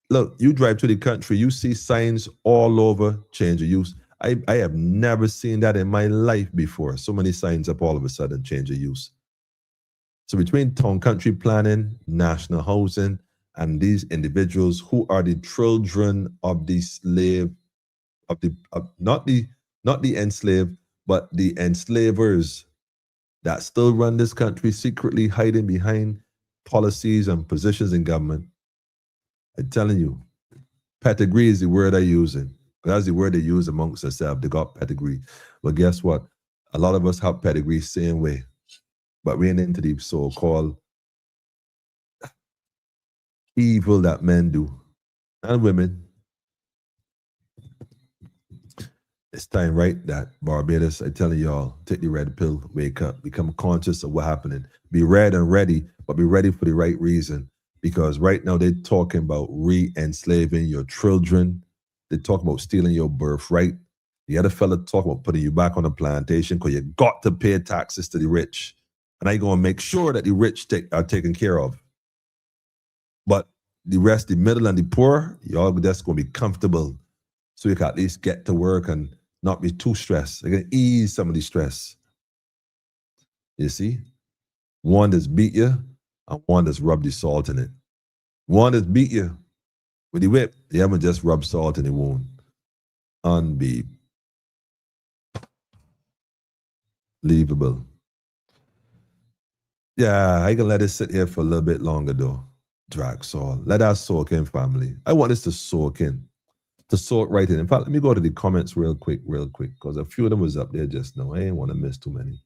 A: look, you drive to the country, you see signs all over, change of use. I have never seen that in my life before. So many signs up all of a sudden, change of use. So between town country planning, national housing, and these individuals who are the children of the slave, not the enslaved, but the enslavers that still run this country secretly hiding behind policies and positions in government. I'm telling you, pedigree is the word I'm using. That's the word they use amongst themselves. They got pedigree. But guess what? A lot of us have pedigree same way. But we ain't into the so-called evil that men do. And women. It's time, right, that Barbados, I telling y'all, take the red pill, wake up, become conscious of what's happening. Be red and ready, but be ready for the right reason. Because right now they're talking about re-enslaving your children. They're talking about stealing your birthright. The other fella talking about putting you back on the plantation because you got to pay taxes to the rich. And I'm going to make sure that the rich are taken care of. But the rest, the middle and the poor, y'all just going to be comfortable so you can at least get to work and not be too stressed. They're going to ease some of the stress. You see? One that's beat you and one that's rubbed the salt in it. One that's beat you with the whip. They haven't just rubbed salt in the wound. Unbelievable. Yeah, I can let it sit here for a little bit longer though. Draxall. Let us soak in, family. I want this to soak in. To soak right in. In fact, let me go to the comments real quick, because a few of them was up there just now. I ain't want to miss too many.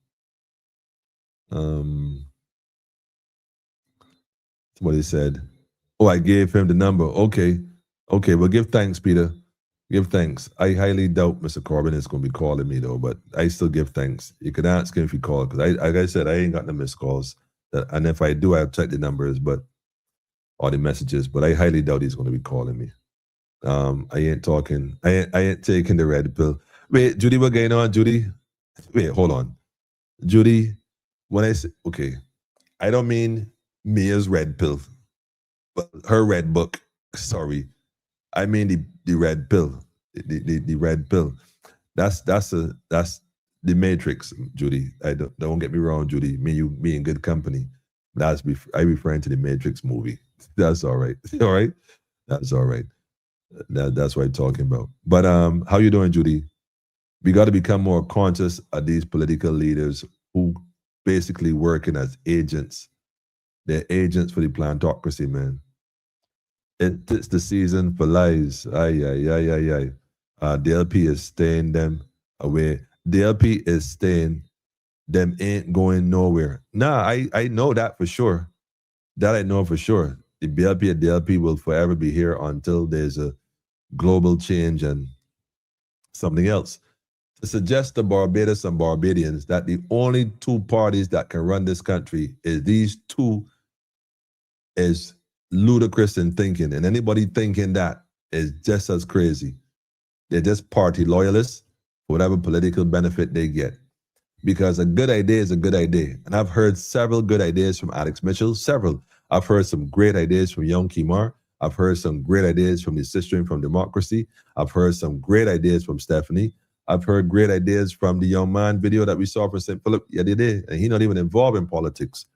A: Somebody said, oh, I gave him the number. Okay, well, give thanks, Peter. Give thanks. I highly doubt Mr. Corbyn is going to be calling me, though, but I still give thanks. You can ask him if he called, because like I said, I ain't got no missed calls. And if I do, I'll check the numbers, or the messages, but I highly doubt he's going to be calling me. I ain't taking the red pill. Wait, Judy, what going on, Judy? Wait, hold on. Judy, when I say, okay, I don't mean Mia's red pill, but her red book. Sorry. I mean the red pill. The red pill. That's the Matrix, Judy. I don't get me wrong, Judy. Me and you be in good company. I referring to the Matrix movie. That's all right. All right. That's all right. That's what I'm talking about. But how you doing, Judy? We got to become more conscious of these political leaders who basically working as agents. They're agents for the plantocracy, man. It's the season for lies. Ay, ay, ay, ay, ay. DLP is staying them away. DLP is staying. Them ain't going nowhere. Nah, I know that for sure. That I know for sure. The BLP and DLP will forever be here until there's a global change and something else. To suggest to Barbados and Barbadians that the only two parties that can run this country is these two is ludicrous in thinking. And anybody thinking that is just as crazy. They're just party loyalists for whatever political benefit they get. Because a good idea is a good idea. And I've heard several good ideas from Alex Mitchell, several. I've heard some great ideas from Young Kimar. I've heard some great ideas from the Sistering from Democracy. I've heard some great ideas from Stephanie. I've heard great ideas from the young man video that we saw from St. Philip the other day, and he's not even involved in politics.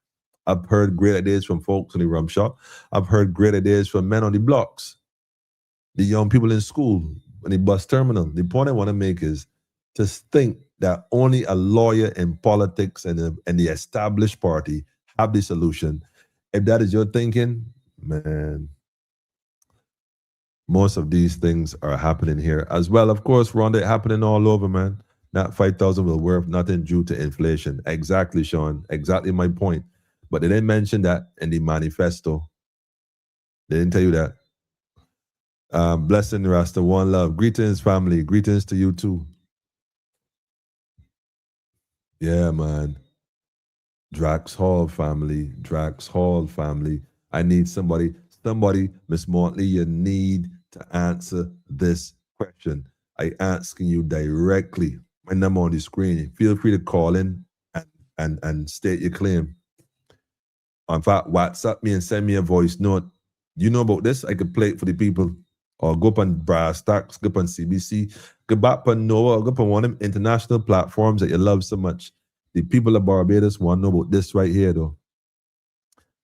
A: I've heard great ideas from folks on the rum shop. I've heard great ideas from men on the blocks, the young people in school, on the bus terminal. The point I want to make is to think that only a lawyer in politics and the established party have the solution. If that is your thinking, man, most of these things are happening here as well. Of course, Rhonda, happening all over, man. That 5,000 will worth nothing due to inflation. Exactly, Sean. Exactly my point. But they didn't mention that in the manifesto. They didn't tell you that. Blessing, Rasta, one love. Greetings, family. Greetings to you too. Yeah, man. Drax Hall family. Drax Hall family. I need somebody, Miss Motley, you need to answer this question. I asking you directly. My number on the screen. Feel free to call in and state your claim. In fact, WhatsApp me and send me a voice note. You know about this? I could play it for the people. Or go up on Brass Stacks, go up on CBC, go back on NOAA, or go up on one of them international platforms that you love so much. The people of Barbados want to know about this right here, though.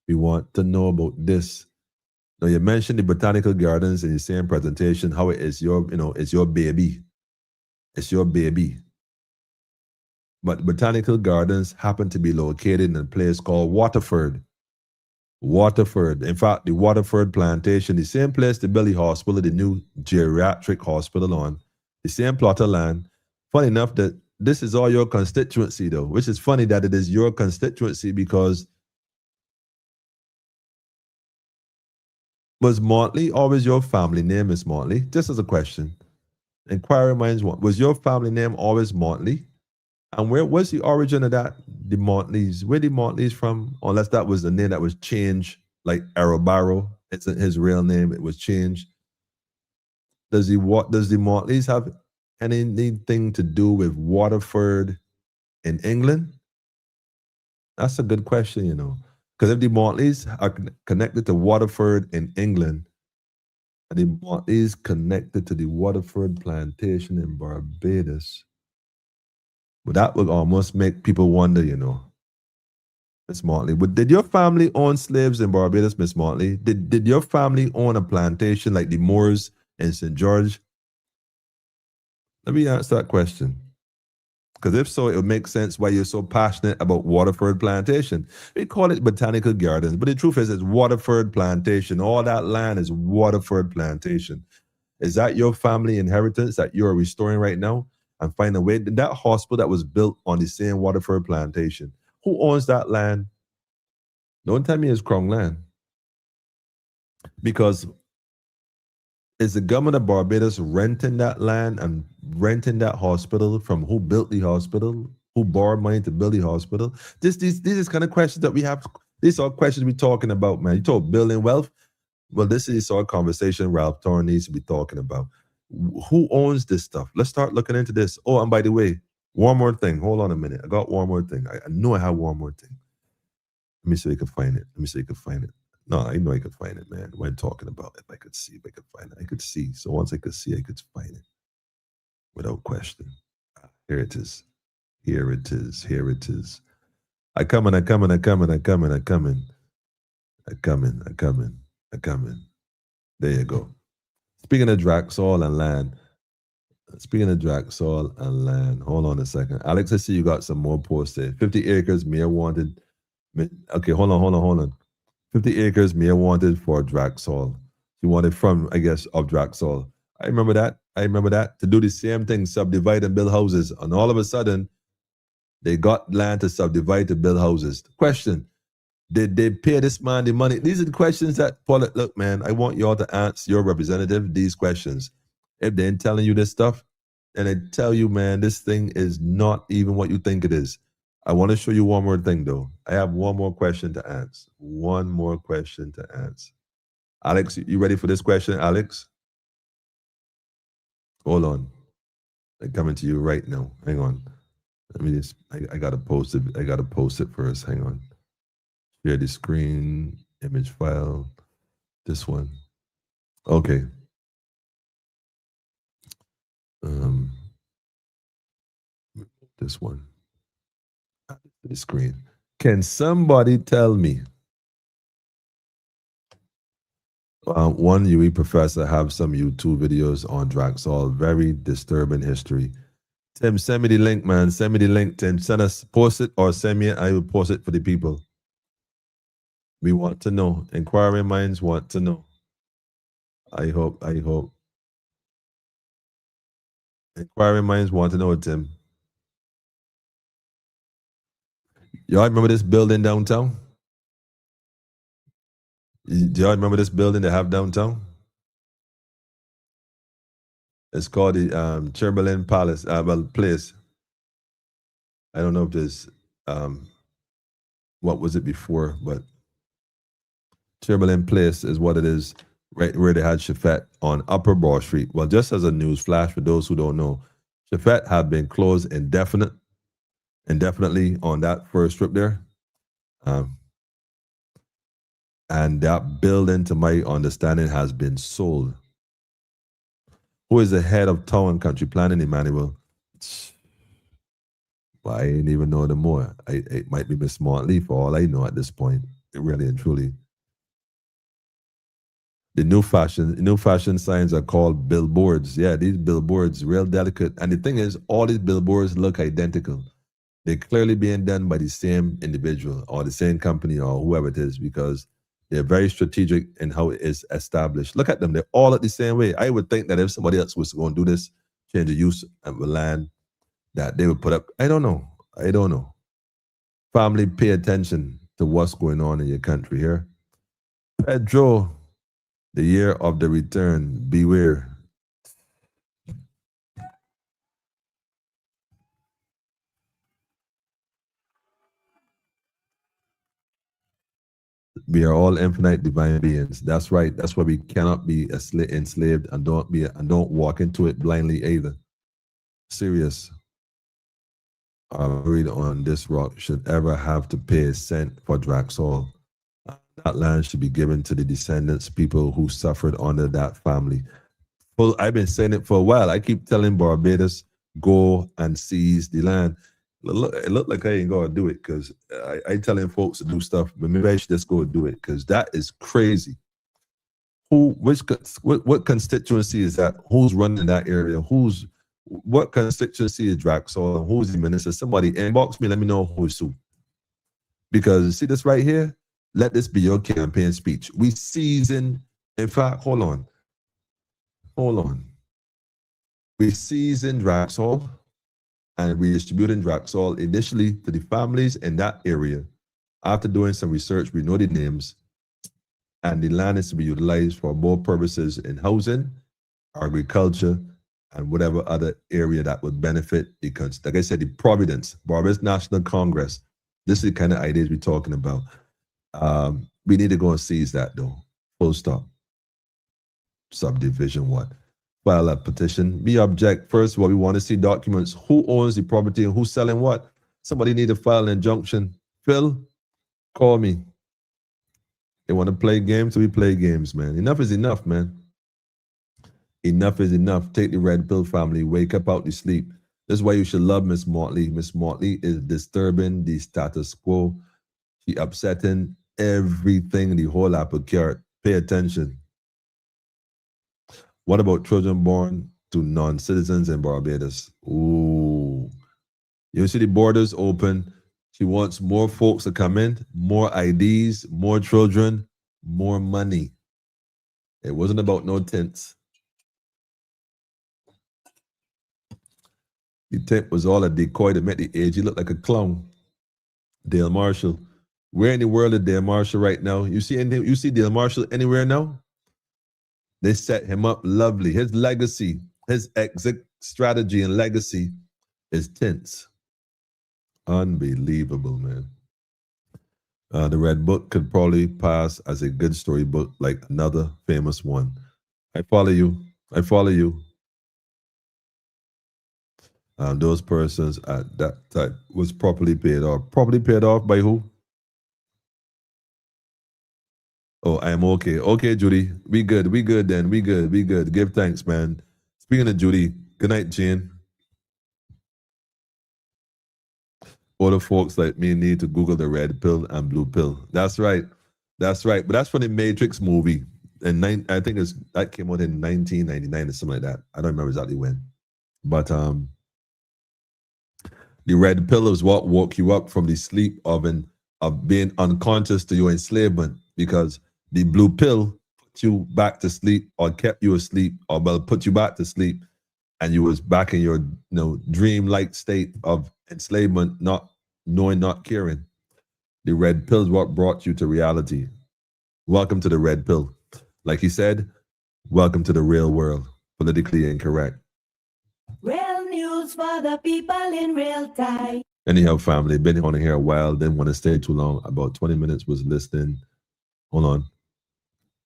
A: We want to know about this. Now, you mentioned the botanical gardens in the same presentation, how it is your, it's your baby. It's your baby. But botanical gardens happen to be located in a place called Waterford. Waterford. In fact, the Waterford plantation, the same place they built the hospital, the new geriatric hospital on, the same plot of land. Funny enough that this is all your constituency, though, which is funny that it is your constituency because was Motley always your family name, Miss Motley? Just as a question. Inquiry minds one. Was your family name always Motley? And where was the origin of that? The Motleys. Where the Motleys from? Unless that was the name that was changed, like Arrobarrow. It's his real name. It was changed. Does the Motleys have anything to do with Waterford in England? That's a good question, Because if the Motleys are connected to Waterford in England, and the Motleys connected to the Waterford plantation in Barbados, well, that would almost make people wonder, Miss Motley. But did your family own slaves in Barbados, Miss Motley? Did your family own a plantation like the Moors in St. George? Let me answer that question. Because if so, it would make sense why you're so passionate about Waterford Plantation. We call it Botanical Gardens, but the truth is it's Waterford Plantation. All that land is Waterford Plantation. Is that your family inheritance that you're restoring right now? And find a way. That hospital that was built on the same Waterford Plantation. Who owns that land? Don't tell me it's Crown land. Because is the government of Barbados renting that land and renting that hospital from who built the hospital? Who borrowed money to build the hospital? These is kind of questions that we have. These are questions we're talking about, man. You talk building wealth. Well, this is the sort of conversation Ralph Torn needs to be talking about. Who owns this stuff? Let's start looking into this. Oh, and by the way, one more thing. Hold on a minute. I got one more thing. I know I have one more thing. Let me see if I can find it. No, I know I could find it, man. When talking about it, I could see if I could find it. I could see. So once I could see, I could find it. Without question. Here it is. Here it is. Here it is. I come in. I come in. I come in. I come in. I come in. I come in. I come in. I come in. There you go. Speaking of Draxall and land. Speaking of Draxall and land. Hold on a second. Alex, I see you got some more posted. 50 acres, mayor wanted. Okay, hold on. 50 acres, mayor wanted for Draxall. She wanted from, I guess, of Draxall. I remember that. To do the same thing, subdivide and build houses. And all of a sudden, they got land to subdivide to build houses. Question, did they pay this man the money? These are the questions that, Paul, look, man, I want y'all to ask your representative these questions. If they ain't telling you this stuff, and they tell you, man, this thing is not even what you think it is. I want to show you one more thing, though. I have one more question to answer. One more question to answer. Alex, you ready for this question, Alex? Hold on. I'm coming to you right now. Hang on. Let me just, I got to post it. I got to post it first. Hang on. Share the screen, image file, this one. Okay. This one. The screen. Can somebody tell me? One UE professor have some YouTube videos on Draxall. Very disturbing history. Tim, send me the link, man. Send me the link, Tim. Send us, post it or send me it. I will post it for the people. We want to know. Inquiring minds want to know. I hope. Inquiring minds want to know, Tim. Y'all remember this building downtown? Do y'all remember this building they have downtown? It's called the Chamberlain Palace, Place. I don't know if there's, what was it before, but Chamberlain Place is what it is, right where they had Chafet on Upper Broad Street. Well, just as a news flash for those who don't know, Chafet had been closed indefinitely on that first strip there. And that building, to my understanding, has been sold. Who is the head of town and country planning, Emmanuel? Well, I ain't even know them more. It might be Miss Motley for all I know at this point. Really and truly. The new fashion signs are called billboards. Yeah, these billboards, real delicate. And the thing is, all these billboards look identical. They're clearly being done by the same individual or the same company or whoever it is, because they're very strategic in how it is established. Look at them. They're all at the same way. I would think that if somebody else was going to do this, change the use of the land, that they would put up. I don't know. Family, pay attention to what's going on in your country here. Pedro, the year of the return, beware. We are all infinite divine beings. That's right. That's why we cannot be enslaved and don't walk into it blindly either. Serious. Buried on this rock should ever have to pay a cent for Draxall. That land should be given to the descendants, people who suffered under that family. Well, I've been saying it for a while. I keep telling Barbados, go and seize the land. It looked like I ain't gonna do it because I telling folks to do stuff, but maybe I should just go do it because that is crazy. What constituency is that? Who's running that area? What constituency is Draxall? Who's the minister? Somebody inbox me, let me know who's who. Because see this right here? Let this be your campaign speech. We season, in fact, hold on. We season Draxall and redistributing Draxall initially to the families in that area. After doing some research, we know the names, and the land is to be utilized for both purposes in housing, agriculture, and whatever other area that would benefit the country. Like I said, the Providence, Barbados National Congress, this is the kind of ideas we're talking about. We need to go and seize that though. Full stop. Subdivision what? File a petition. We object. First of all, we want to see documents. Who owns the property and who's selling what? Somebody need to file an injunction. Phil, call me. They want to play games, so we play games, man. Enough is enough, man. Enough is enough. Take the red pill, family. Wake up out the sleep. This is why you should love Miss Motley. Miss Motley is disturbing the status quo. She upsetting everything, the whole apple cart. Pay attention. What about children born to non-citizens in Barbados? Ooh. You see the borders open. She wants more folks to come in, more IDs, more children, more money. It wasn't about no tents. The tent was all a decoy to make the AG look like a clown. Dale Marshall. Where in the world is Dale Marshall right now? You see anything? You see Dale Marshall anywhere now? They set him up lovely. His legacy, his exit strategy and legacy is tents. Unbelievable, man. The Red Book could probably pass as a good storybook like another famous one. I follow you. I follow you. Those persons at that time was properly paid off. Properly paid off by who? Oh, I am okay. Okay, Judy. We good. We good then. We good. We good. Give thanks, man. Speaking of Judy, good night, Jane. All the folks like me need to Google the red pill and blue pill. That's right. That's right. But that's from the Matrix movie. And I think that came out in 1999 or something like that. I don't remember exactly when. But the red pill is what woke you up from the sleep of being unconscious to your enslavement, because the blue pill put you back to sleep or kept you asleep or put you back to sleep, and you was back in your dream-like state of enslavement, not knowing, not caring. The red pill is what brought you to reality. Welcome to the red pill. Like he said, welcome to the real world. Politically incorrect.
B: Real news for the people in real time.
A: Anyhow, family, been on here a while, didn't want to stay too long. About 20 minutes was listening. Hold on.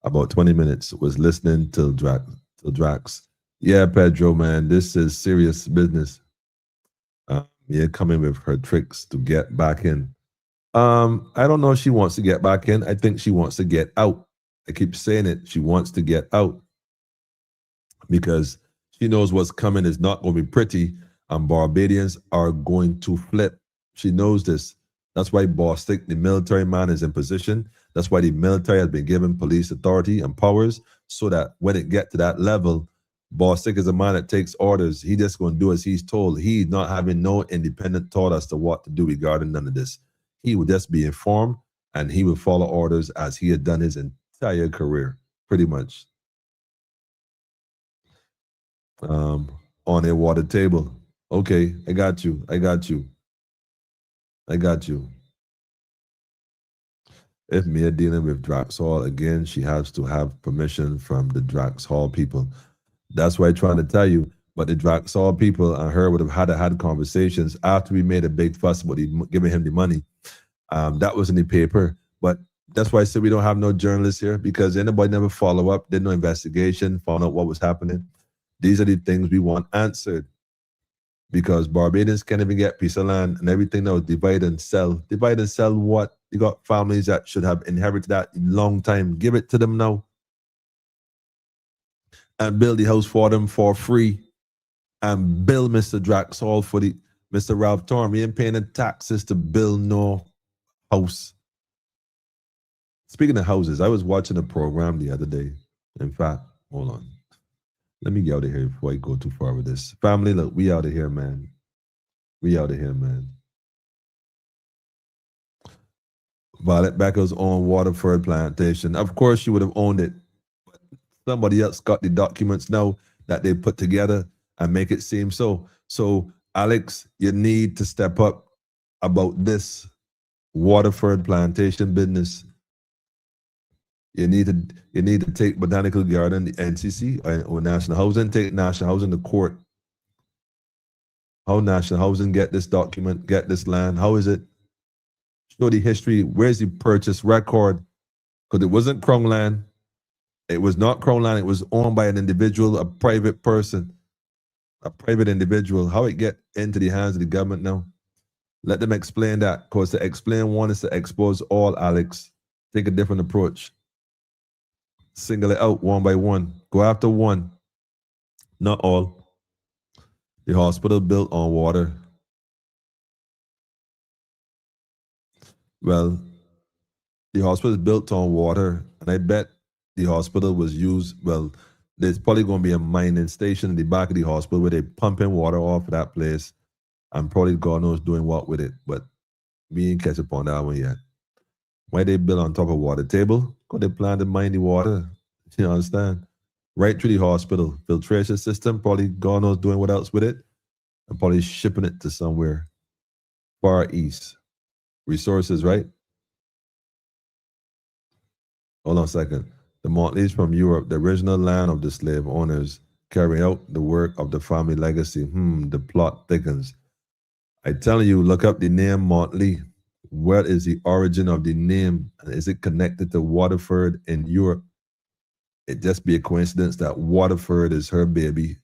A: About 20 minutes was listening till Drax. Yeah, Pedro, man, this is serious business. Yeah, coming with her tricks to get back in. I don't know if she wants to get back in. I think she wants to get out. I keep saying it. She wants to get out because she knows what's coming is not going to be pretty, and Barbadians are going to flip. She knows this. That's why Bostic, the military man, is in position. That's why the military has been given police authority and powers, so that when it get to that level, Bostic is a man that takes orders. He just going to do as he's told. He's not having no independent thought as to what to do regarding none of this. He will just be informed, and he will follow orders as he had done his entire career, pretty much. On a water table. Okay, I got you. I got you. I got you. If Mia dealing with Drax Hall again, she has to have permission from the Drax Hall people. That's why I'm trying to tell you. But the Drax Hall people and her would have had conversations after we made a big fuss about giving him the money. That was in the paper. But that's why I said we don't have no journalists here, because anybody never follow up, did no investigation, found out what was happening. These are the things we want answered, because Barbadians can't even get piece of land and everything now. Divide and sell. Divide and sell what? You got families that should have inherited that long time. Give it to them now. And build the house for them for free. And build Mr. Drax Hall for Mr. Ralph Torm. He ain't paying the taxes to build no house. Speaking of houses, I was watching a program the other day. In fact, hold on. Let me get out of here before I go too far with this. Family, look, we out of here, man. We out of here, man. Violet Becker's own Waterford plantation. Of course, she would have owned it. But somebody else got the documents now that they put together and make it seem so. So, Alex, you need to step up about this Waterford plantation business. You need to take Botanical Garden, the NCC, or National Housing, take National Housing to court. How National Housing get this document, get this land? How is it? Show the history. Where's the purchase record? Because it wasn't Crown land. It was not Crown land. It was owned by an individual, a private person, a private individual. How it get into the hands of the government now? Let them explain that. Because to explain one is to expose all, Alex. Take a different approach. Single it out one by one. Go after one, not all. The hospital built on water. Well, the hospital is built on water, and I bet the hospital was used. Well, there's probably going to be a mining station in the back of the hospital where they pumping water off of that place, and probably God knows doing what with it. But we ain't catch up on that one yet. Why they built on top of water table? Because they plan to mine the water. You understand? Right through the hospital filtration system. Probably God knows doing what else with it, and probably shipping it to somewhere far east. Resources, right? Hold on a second. The Motleys from Europe, the original land of the slave owners, carry out the work of the family legacy. The plot thickens. I tell you, look up the name Motley. What is the origin of the name? Is it connected to Waterford in Europe? It just be a coincidence that Waterford is her baby.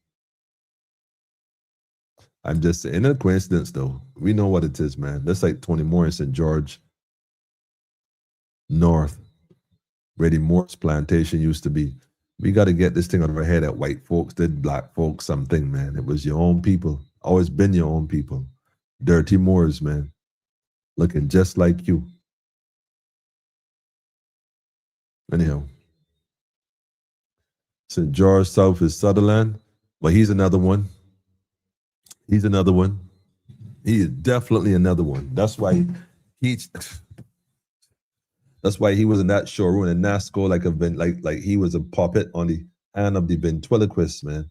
A: I'm just saying, a coincidence though. We know what it is, man. That's like 20 more in St. George North, where the Morse plantation used to be. We got to get this thing out of our head that white folks did black folks something, man. It was your own people. Always been your own people. Dirty Moors, man. Looking just like you. Anyhow. St. George South is Sutherland. But he's another one. He's another one. He is definitely another one. That's why he was in that showroom in NASCO like he was a puppet on the hand of the ventriloquist, man.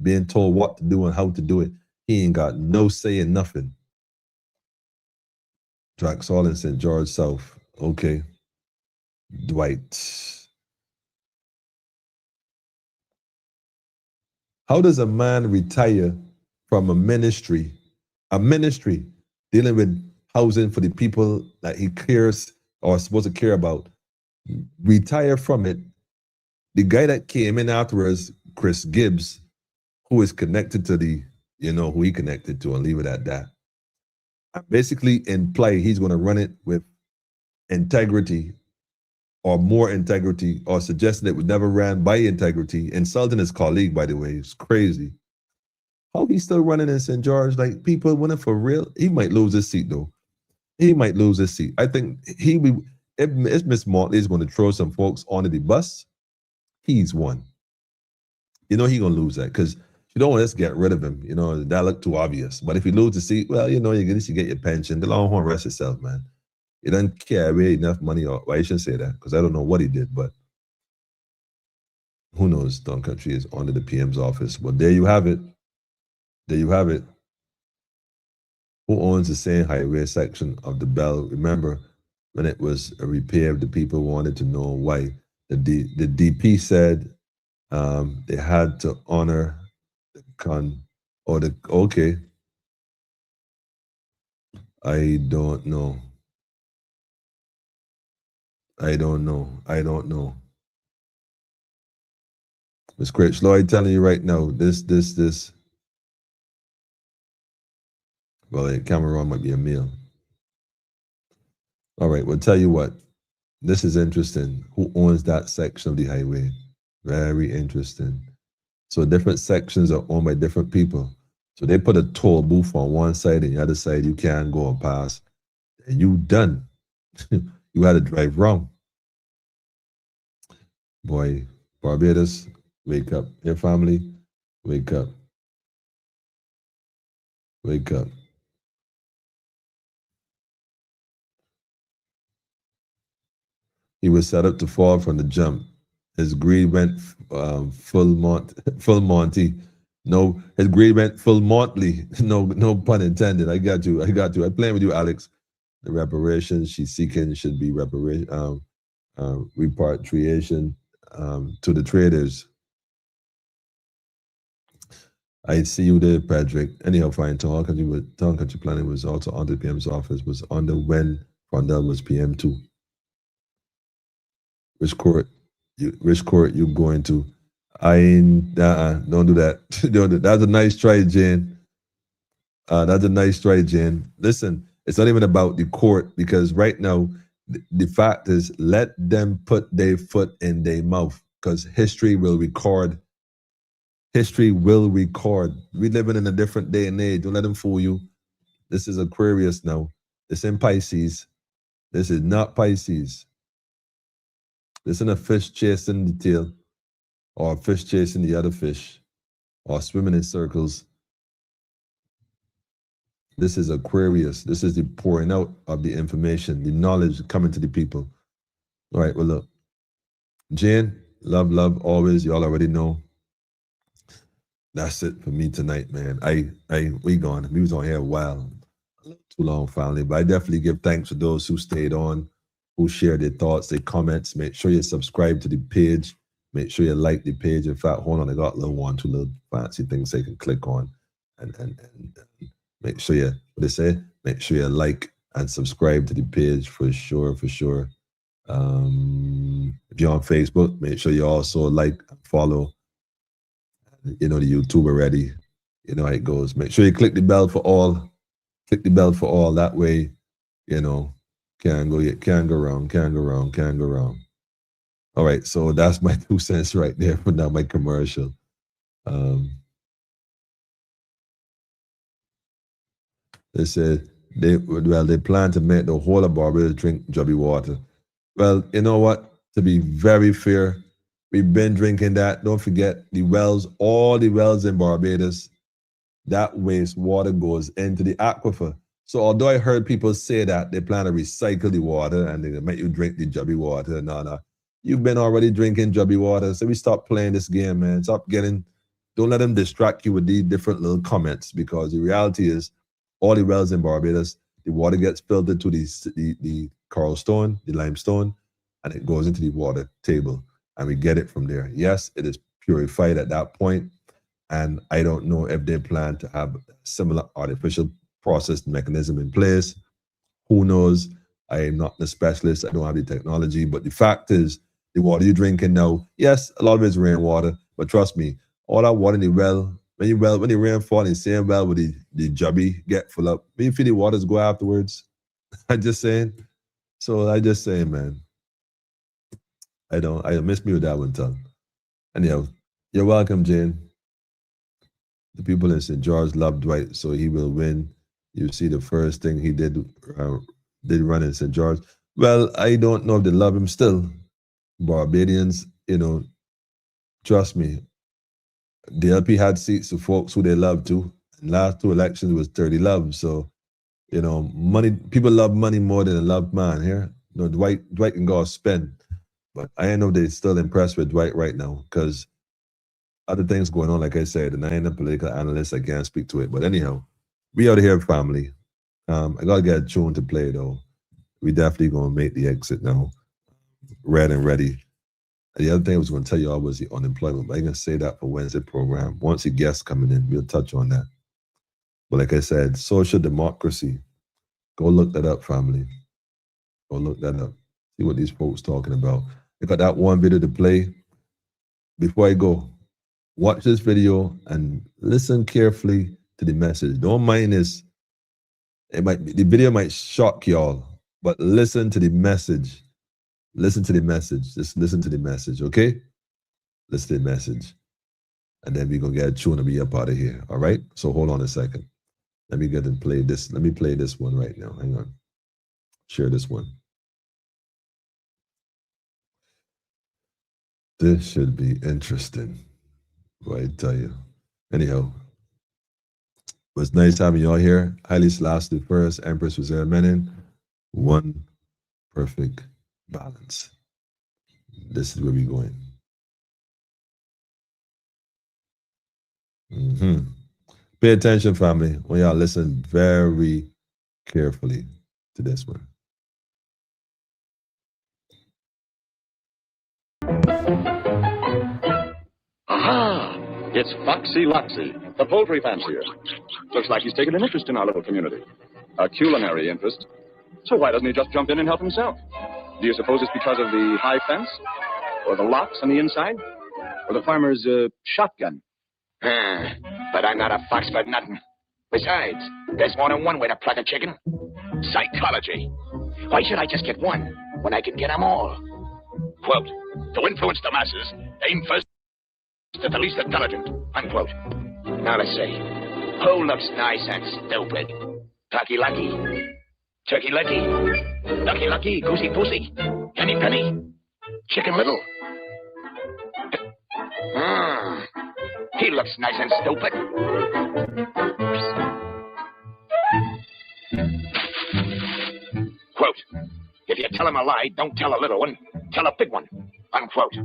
A: Being told what to do and how to do it. He ain't got no say in nothing. Draxall in St. George South. Okay. Dwight. How does a man retire from a ministry dealing with housing for the people that he cares or is supposed to care about, retire from it? The guy that came in afterwards, Chris Gibbs, who is connected to who he connected to, and leave it at that. Basically imply he's going to run it with integrity or more integrity, or suggesting it was never ran by integrity, insulting his colleague, by the way. It's crazy. How he's still running in St. George? Like, people winning for real? He might lose his seat, though. He might lose his seat. I think if Miss Motley is going to throw some folks onto the bus, he's one. He's going to lose that because you don't want to get rid of him. That looked too obvious. But if you lose the seat, well, you get your pension. The Longhorn rest itself, man. He doesn't carry enough money. Well, I shouldn't say that because I don't know what he did, but who knows? Don Country is under the PM's office. But there you have it. There you have it. Who owns the same highway section of the Bell? Remember when it was repaired, the people wanted to know why. The DP said they had to honor okay. I don't know. Miss Craig Lloyd telling you right now, this. Well, a Cameron might be a meal. All right, well, tell you what. This is interesting. Who owns that section of the highway? Very interesting. So different sections are owned by different people. So they put a toll booth on one side and the other side you can't go and pass. And you done. You had to drive wrong. Boy, Barbados, wake up. Your family, wake up. Wake up. He was set up to fall from the jump. His greed went full Monty. No, his greed went full Motley. No pun intended. I got you. I'm playing with you, Alex. The reparations she's seeking should be repatriation to the traders. I see you there, Patrick. Anyhow, fine. Town Country Planning was also under the PM's office, was under when Fondell was PM too. Which court you going to? Don't do that. That's a nice try, Jane. That's a nice try, Jane. Listen, it's not even about the court, because right now the fact is, let them put their foot in their mouth, because history will record History will record. We living in a different day and age. Don't let them fool you. This is Aquarius now. It's in Pisces. This is not Pisces. This isn't a fish chasing the tail, or a fish chasing the other fish, or swimming in circles. This is Aquarius. This is the pouring out of the information, the knowledge coming to the people. All right, well, look. Jane, love, always. Y'all already know. That's it for me tonight, man. We gone. We was on here a while. A little too long, finally. But I definitely give thanks to those who stayed on, who shared their thoughts, their comments. Make sure you subscribe to the page. Make sure you like the page. In fact, hold on, I got two little fancy things they can click on. And make sure you, what they say? Make sure you like and subscribe to the page for sure. If you're on Facebook, make sure you also like and follow. You know the YouTube already. You know how it goes. Make sure you click the bell for all. Click the bell for all. That way, you know, can't go wrong. All right, so that's my 2 cents right there for now, my commercial. They said they plan to make the whole of Barbados drink Jubby water. Well, you know what? To be very fair, we've been drinking that. Don't forget the wells, all the wells in Barbados, that waste water goes into the aquifer. So although I heard people say that they plan to recycle the water and they make you drink the Jubby water, no. You've been already drinking Jubby water. So we stop playing this game, man. Don't let them distract you with these different little comments, because the reality is all the wells in Barbados, the water gets filtered to the coral stone, the limestone, and it goes into the water table. And we get it from there. Yes, it is purified at that point. And I don't know if they plan to have a similar artificial process mechanism in place. Who knows? I am not the specialist. I don't have the technology. But the fact is, the water you're drinking now, yes, a lot of it's rainwater. But trust me, all that water in the well, when the rain falls in the same well with the Jubby get full up, when you feel the waters go afterwards. I'm just saying. So I just saying, man. I miss me with that one, Tom. Anyhow, you're welcome, Jane. The people in St. George love Dwight, so he will win. You see, the first thing he did run in St. George. Well, I don't know if they love him still. Barbadians, trust me, the LP had seats to folks who they love too. And last 2 elections was 30 love. So, money, people love money more than a loved man here. Dwight can go spend. But I don't know if they're still impressed with Dwight right now, because other things going on, like I said, and I ain't a political analyst, I can't speak to it. But anyhow, we out here, family. I got to get a tune to play, though. We definitely going to make the exit now. Red and ready. The other thing I was going to tell you all was the unemployment, but I'm going to say that for Wednesday program. Once the guests coming in, we'll touch on that. But like I said, social democracy. Go look that up, family. Go look that up. See what these folks talking about. I got that one video to play. Before I go, watch this video and listen carefully to the message. Don't mind this. The video might shock y'all, but listen to the message. Listen to the message. Just listen to the message, okay? Listen to the message. And then we're going to get a tune and be up out of here, all right? So hold on a second. Let me get and play this. Let me play this one right now. Hang on. Share this one. This should be interesting. What I tell you. Anyhow, it was nice having y'all here. Haile Selassie I, Empress Wazir Menin. One perfect balance. This is where we're going. Pay attention, family. When y'all listen very carefully to this one.
J: Aha! It's Foxy Loxy, the poultry fancier. Looks like he's taken an interest in our little community. A culinary interest. So why doesn't he just jump in and help himself? Do you suppose it's because of the high fence? Or the locks on the inside? Or the farmer's shotgun?
K: But I'm not a fox for nothing. Besides, there's more than one way to pluck a chicken. Psychology. Why should I just get one when I can get them all? Quote, to influence the masses, aim first at the least intelligent. unquote. Now let's see. Who looks nice and stupid? Cocky Lucky, Turkey Lucky, Lucky Lucky, Goosey Poosey, Penny Penny, Chicken Little. He looks nice and stupid. Quote, if you tell him a lie, don't tell a little one, tell a big one, unquote.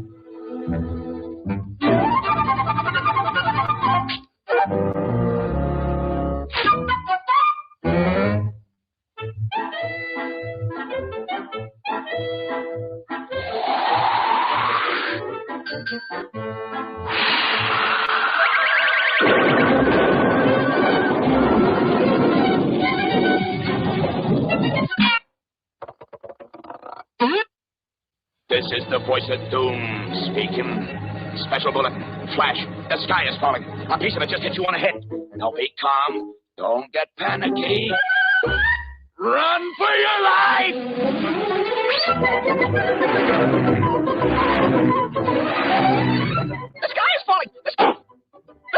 K: This is the voice of doom speaking. Special bulletin. Flash. The sky is falling. A piece of it just hit you on the head. Now be calm. Don't get panicky. Run for your life! The sky is falling! The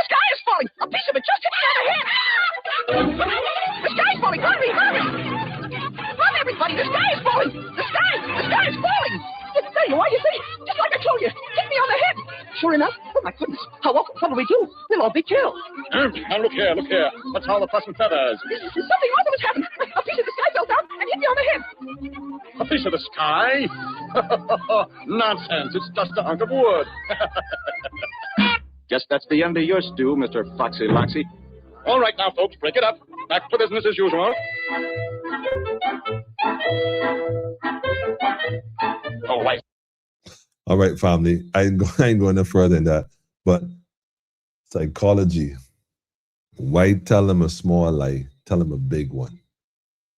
K: sky is falling! A piece of it just hit me on the head! The sky is falling! Hurry! Hurry! Run, everybody! The sky is falling! The sky is falling! There you are, you see? Just like I told you! Hit me on the head! Sure enough? Oh, my goodness. What will we do? We'll all be killed.
J: Now look here. What's all the fuss and feathers?
K: Something awesome has happened. A piece of the sky fell down and hit me on the head.
J: A piece of the sky? Nonsense. It's just a hunk of wood. Guess that's the end of your stew, Mr. Foxy Loxy. All right now, folks, break it up. Back to business as usual.
K: Oh, wait.
A: All right, family. I ain't going no further than that. But psychology. Why tell them a small lie? Tell them a big one.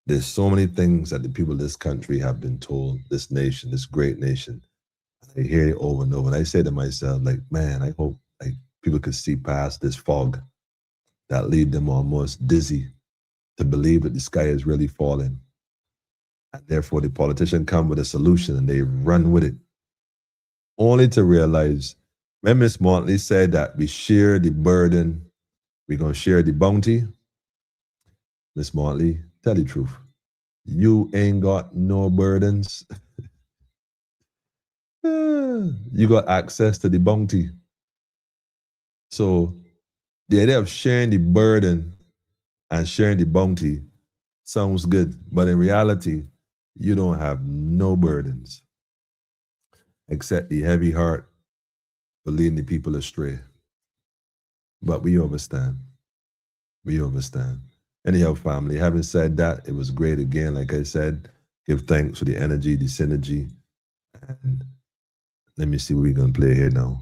A: There's so many things that the people of this country have been told, this nation, this great nation. I hear it over and over. And I say to myself, like, man, I hope people could see past this fog that leave them almost dizzy to believe that the sky is really falling. And therefore, the politician come with a solution and they run with it. Only to realize, when Miss Motley said that we share the burden, we're going to share the bounty. Miss Motley, tell the truth. You ain't got no burdens. You got access to the bounty. So the idea of sharing the burden and sharing the bounty sounds good. But in reality, you don't have no burdens except the heavy heart for leading the people astray. But we understand. We understand. Anyhow, family, having said that, it was great again. Like I said, give thanks for the energy, the synergy. And let me see what we're going to play here now.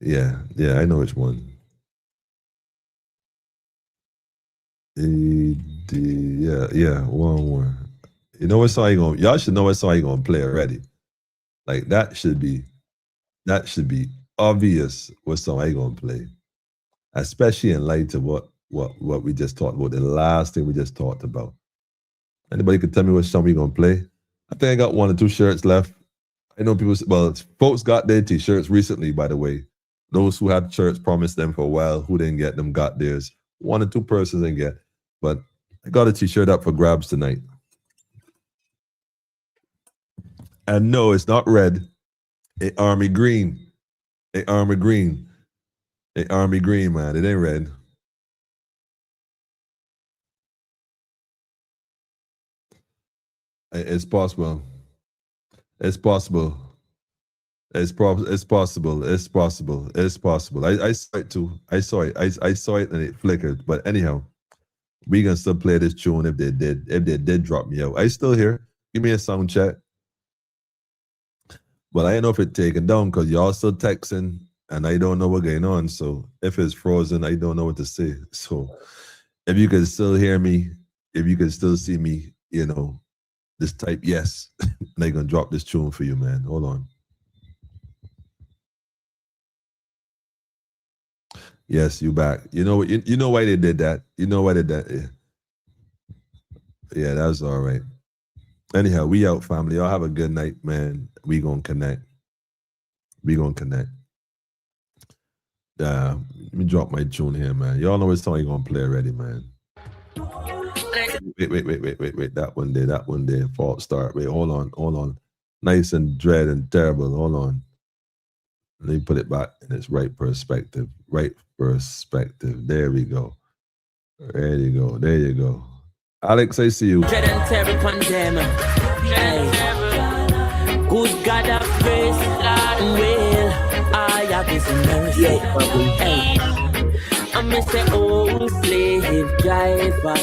A: Yeah, I know which one. One more. You know what song y'all should know what song you're gonna play already. Like that should be obvious what song I gonna play. Especially in light of what we just talked about, the last thing we just talked about. Anybody could tell me what song we gonna play? I think I got 1 or 2 shirts left. I know folks got their t-shirts recently, by the way. Those who had shirts promised them for a while, who didn't get them, got theirs. 1 or 2 persons didn't get. But I got a t-shirt up for grabs tonight. And no, it's not red. A army green. A army green, man. It ain't red. It's possible. It's possible. It's possible. I saw it too. I saw it and it flickered. But anyhow, we can still play this tune if they did drop me out. I still here. Give me a sound check. But I don't know if it's taken down because y'all still texting and I don't know what's going on. So if it's frozen, I don't know what to say. So if you can still hear me, if you can still see me, just type yes. And I'm going to drop this tune for you, man. Hold on. Yes, you back. You know why they did that. You know why they did that. Yeah, that's all right. Anyhow, we out, family. Y'all have a good night, man. We gonna connect. We gonna connect. Let me drop my tune here, man. Y'all know what song you gonna play already, man. Wait. That one there. Fault start. Wait, hold on. Nice and dread and terrible. Hold on. Let me put it back in its right perspective. Right perspective. There we go. There you go. Alex, I see you.
L: Dread and terror upon them. Good God of grace, will I have His mercy. I miss an old slave driver.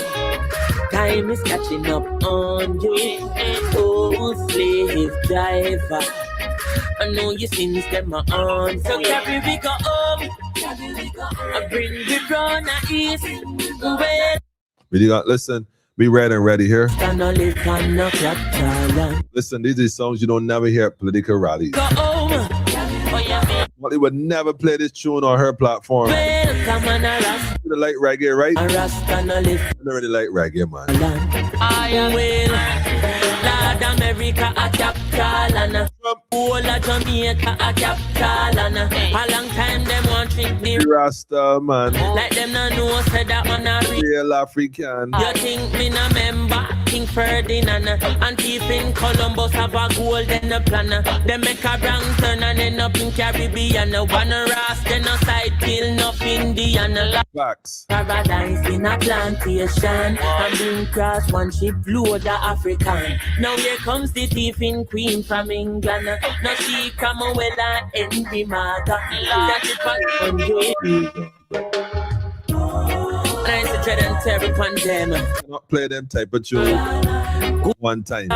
L: Time is catching up on you, old slave driver. I know your sins them are on, so carry we go home. I bring the run east.
A: Listen, we read and ready here. Listen, these are songs you don't never hear at political rallies. Motley would never play this tune on her platform. You like reggae, right? I don't really like reggae, man.
L: I will. Lord America a capital, whole of Jamaica a capital. A long time them want trick the
A: Rasta, man.
L: Like them no know said that man a
A: real African.
L: You think me no member King Ferdinand and thief in Columbus have a golden plan. They make a wrong turn and end up in Caribbean. One Ras then a side kill enough Indian.
A: Facts.
L: Paradise in a plantation and bring cross one ship load the African. Now here comes the thief in Queen from England. Now she come away like Henry Martha. That it was on you. Nice to dread and terror upon them.
A: Not play them type of tune one time.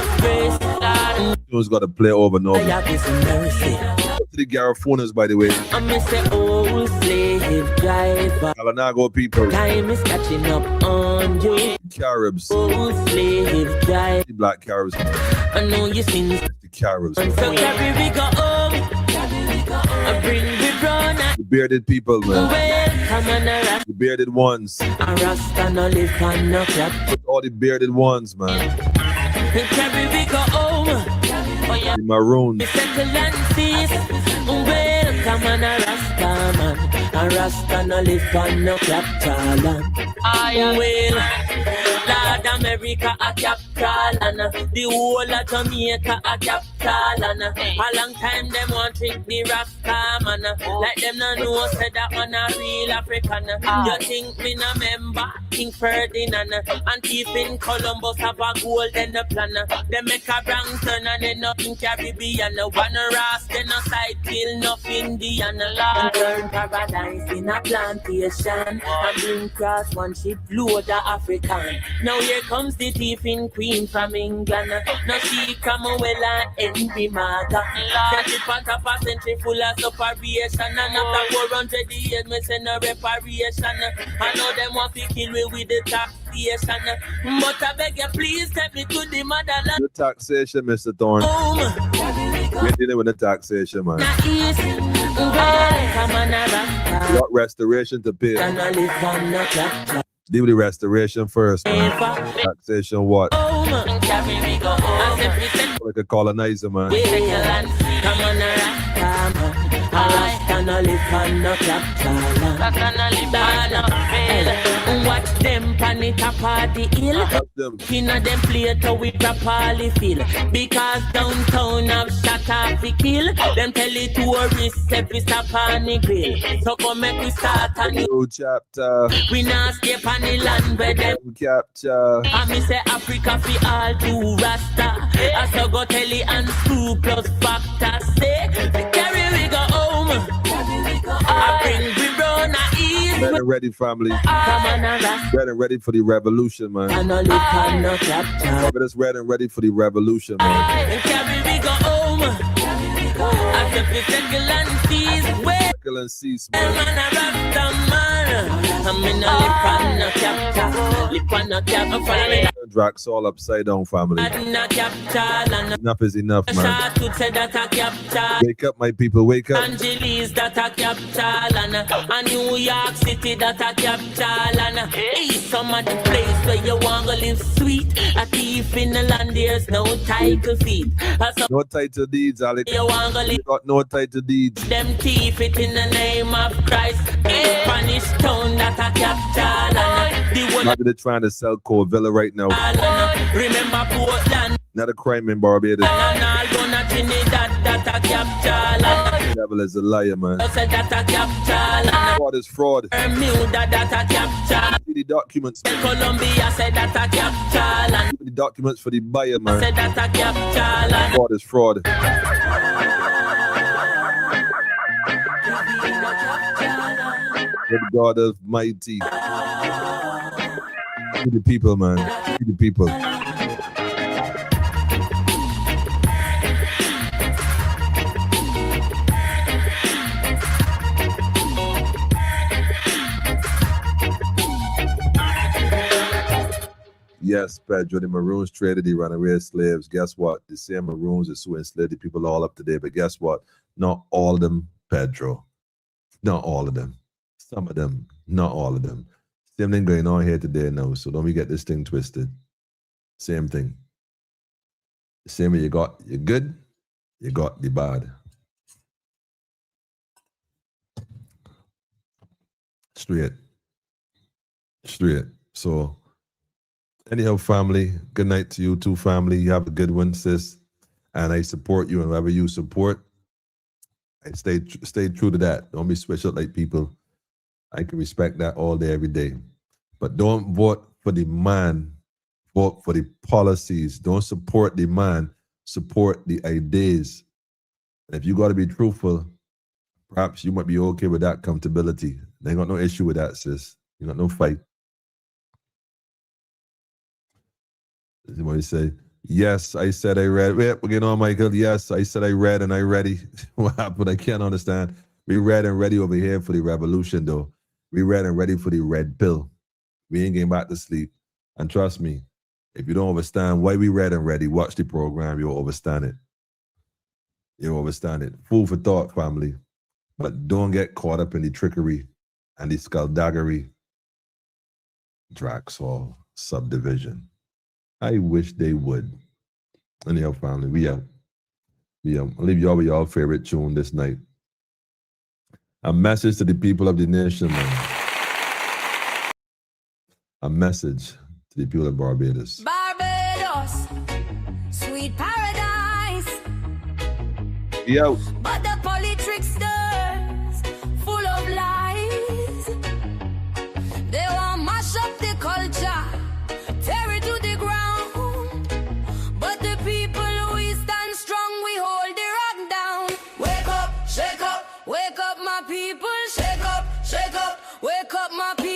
A: Tune's got to play over and over. To the Garifonians, by the way.
L: I miss the old slave driver.
A: Kalanago people.
L: Time is catching up on you.
A: Caribs.
L: Old slave driver.
A: The black Caribs.
L: I know you seen
A: the Caribs.
L: So carry we go home. I bring the brown.
A: The bearded people, man. The bearded ones. With all the bearded ones, man.
L: Carry we go home.
A: The maroons.
L: Welcome on a Rasta man. A Rasta no live on no capital. I will. Lord America a capital. The whole of Jamaica a capital. A long time them want trick the Rasta man. Like them no know said that man a real African. You think me no member King Ferdinand and thief in Columbus have a golden plan. They make a wrong turn and end up in Caribbean. One Ras then a side kill enough Indian. Lord turn paradise in a plantation and bring cross one ship load the African. Now here comes the thief in Queen from England. Now she come away like Henry Martha. That it part of a century full of separation. And after 400 years me send a reparation. I know them want to kill me with the taxation. But I beg you please take me to the motherland.
A: The taxation, Mr. Thorne. We're dealing with the taxation, man. You got restoration to pay. Deal with the restoration first, man. Taxation what? Like a colonizer, man.
L: Watch them panic up at the hill. Inna them play to we properly feel. Because downtown have shot off the kill. Them tell the tourists every stop on the grill. So come make we start a new
A: chapter.
L: We not stay on the land where them
A: capture.
L: I me say Africa fi all too Rasta. I so go tell the and screw plus factor. Say carry we go home. I bring we run a east.
A: Red and ready, family. Red and ready for the revolution, man. But it's red and ready for the revolution, man.
L: Carry we go home. After we settle and cease.
A: Settle and cease, man.
L: I'm in a lip on a capta. Lip on a cap.
A: Drax all upside down, family. Enough is enough, man. Wake up, my people, wake up.
L: Angeles that a capital and New York City that a capital and some of the place where you want to live sweet. A thief in the land, there's no title feed.
A: No title deeds, Alex.
L: You want to live,
A: got no title deeds.
L: them thief it in the name of Christ. Spanish town that a capital and the one
A: Maybe they're trying to sell Core Villa right now.
L: remember Portland.
A: Not a crime in Barbados.
L: And all gonna Trinidad that a capital.
A: The devil is a liar, man.
L: Said that a capital.
A: Fraud is fraud.
L: Bermuda that a capital.
A: See the documents.
L: Colombia said that a capital.
A: The documents for the buyer, man.
L: Said that a capital.
A: Fraud is fraud. The God of mighty. To the people, man. To the people. Yes, Pedro, the Maroons traded the runaway slaves. Guess what? The same Maroons is who enslaved the people all up today. But guess what? Not all of them, Pedro. Not all of them. Some of them, not all of them. Same thing going on here today now. So don't we get this thing twisted. Same thing. Same way you got the good, you got the bad. Straight. Straight. So anyhow, family, good night to you too, family. You have a good one, sis. And I support you, and whoever you support, I stay true to that. Don't be switched up like people. I can respect that all day, every day. But don't vote for the man. Vote for the policies. Don't support the man. Support the ideas. And if you got to be truthful, perhaps you might be okay with that accountability. They ain't got no issue with that, sis. You got no fight. Somebody say, yes, I said I read. Wait, we're getting on, Michael. Yes, I said I read and I ready. What happened? I can't understand. We read and ready over here for the revolution, though. We read and ready for the red pill. We ain't getting back to sleep. And trust me, if you don't understand why we read and ready, watch the program. You'll understand it. You'll understand it. Food for thought, family. But don't get caught up in the trickery and the skullduggery. Draxall subdivision. I wish they would. Anyhow, family, we out. I'll leave y'all with y'all favorite tune this night. A message to the people of the nation, man. A message to the people of Barbados.
B: Barbados, sweet paradise.
A: Yo.
B: But the politricksters, full of lies. They want mash up the culture, tear it to the ground. But the people, we stand strong, we hold the rock down. Wake up, my people, shake up, wake up, my people.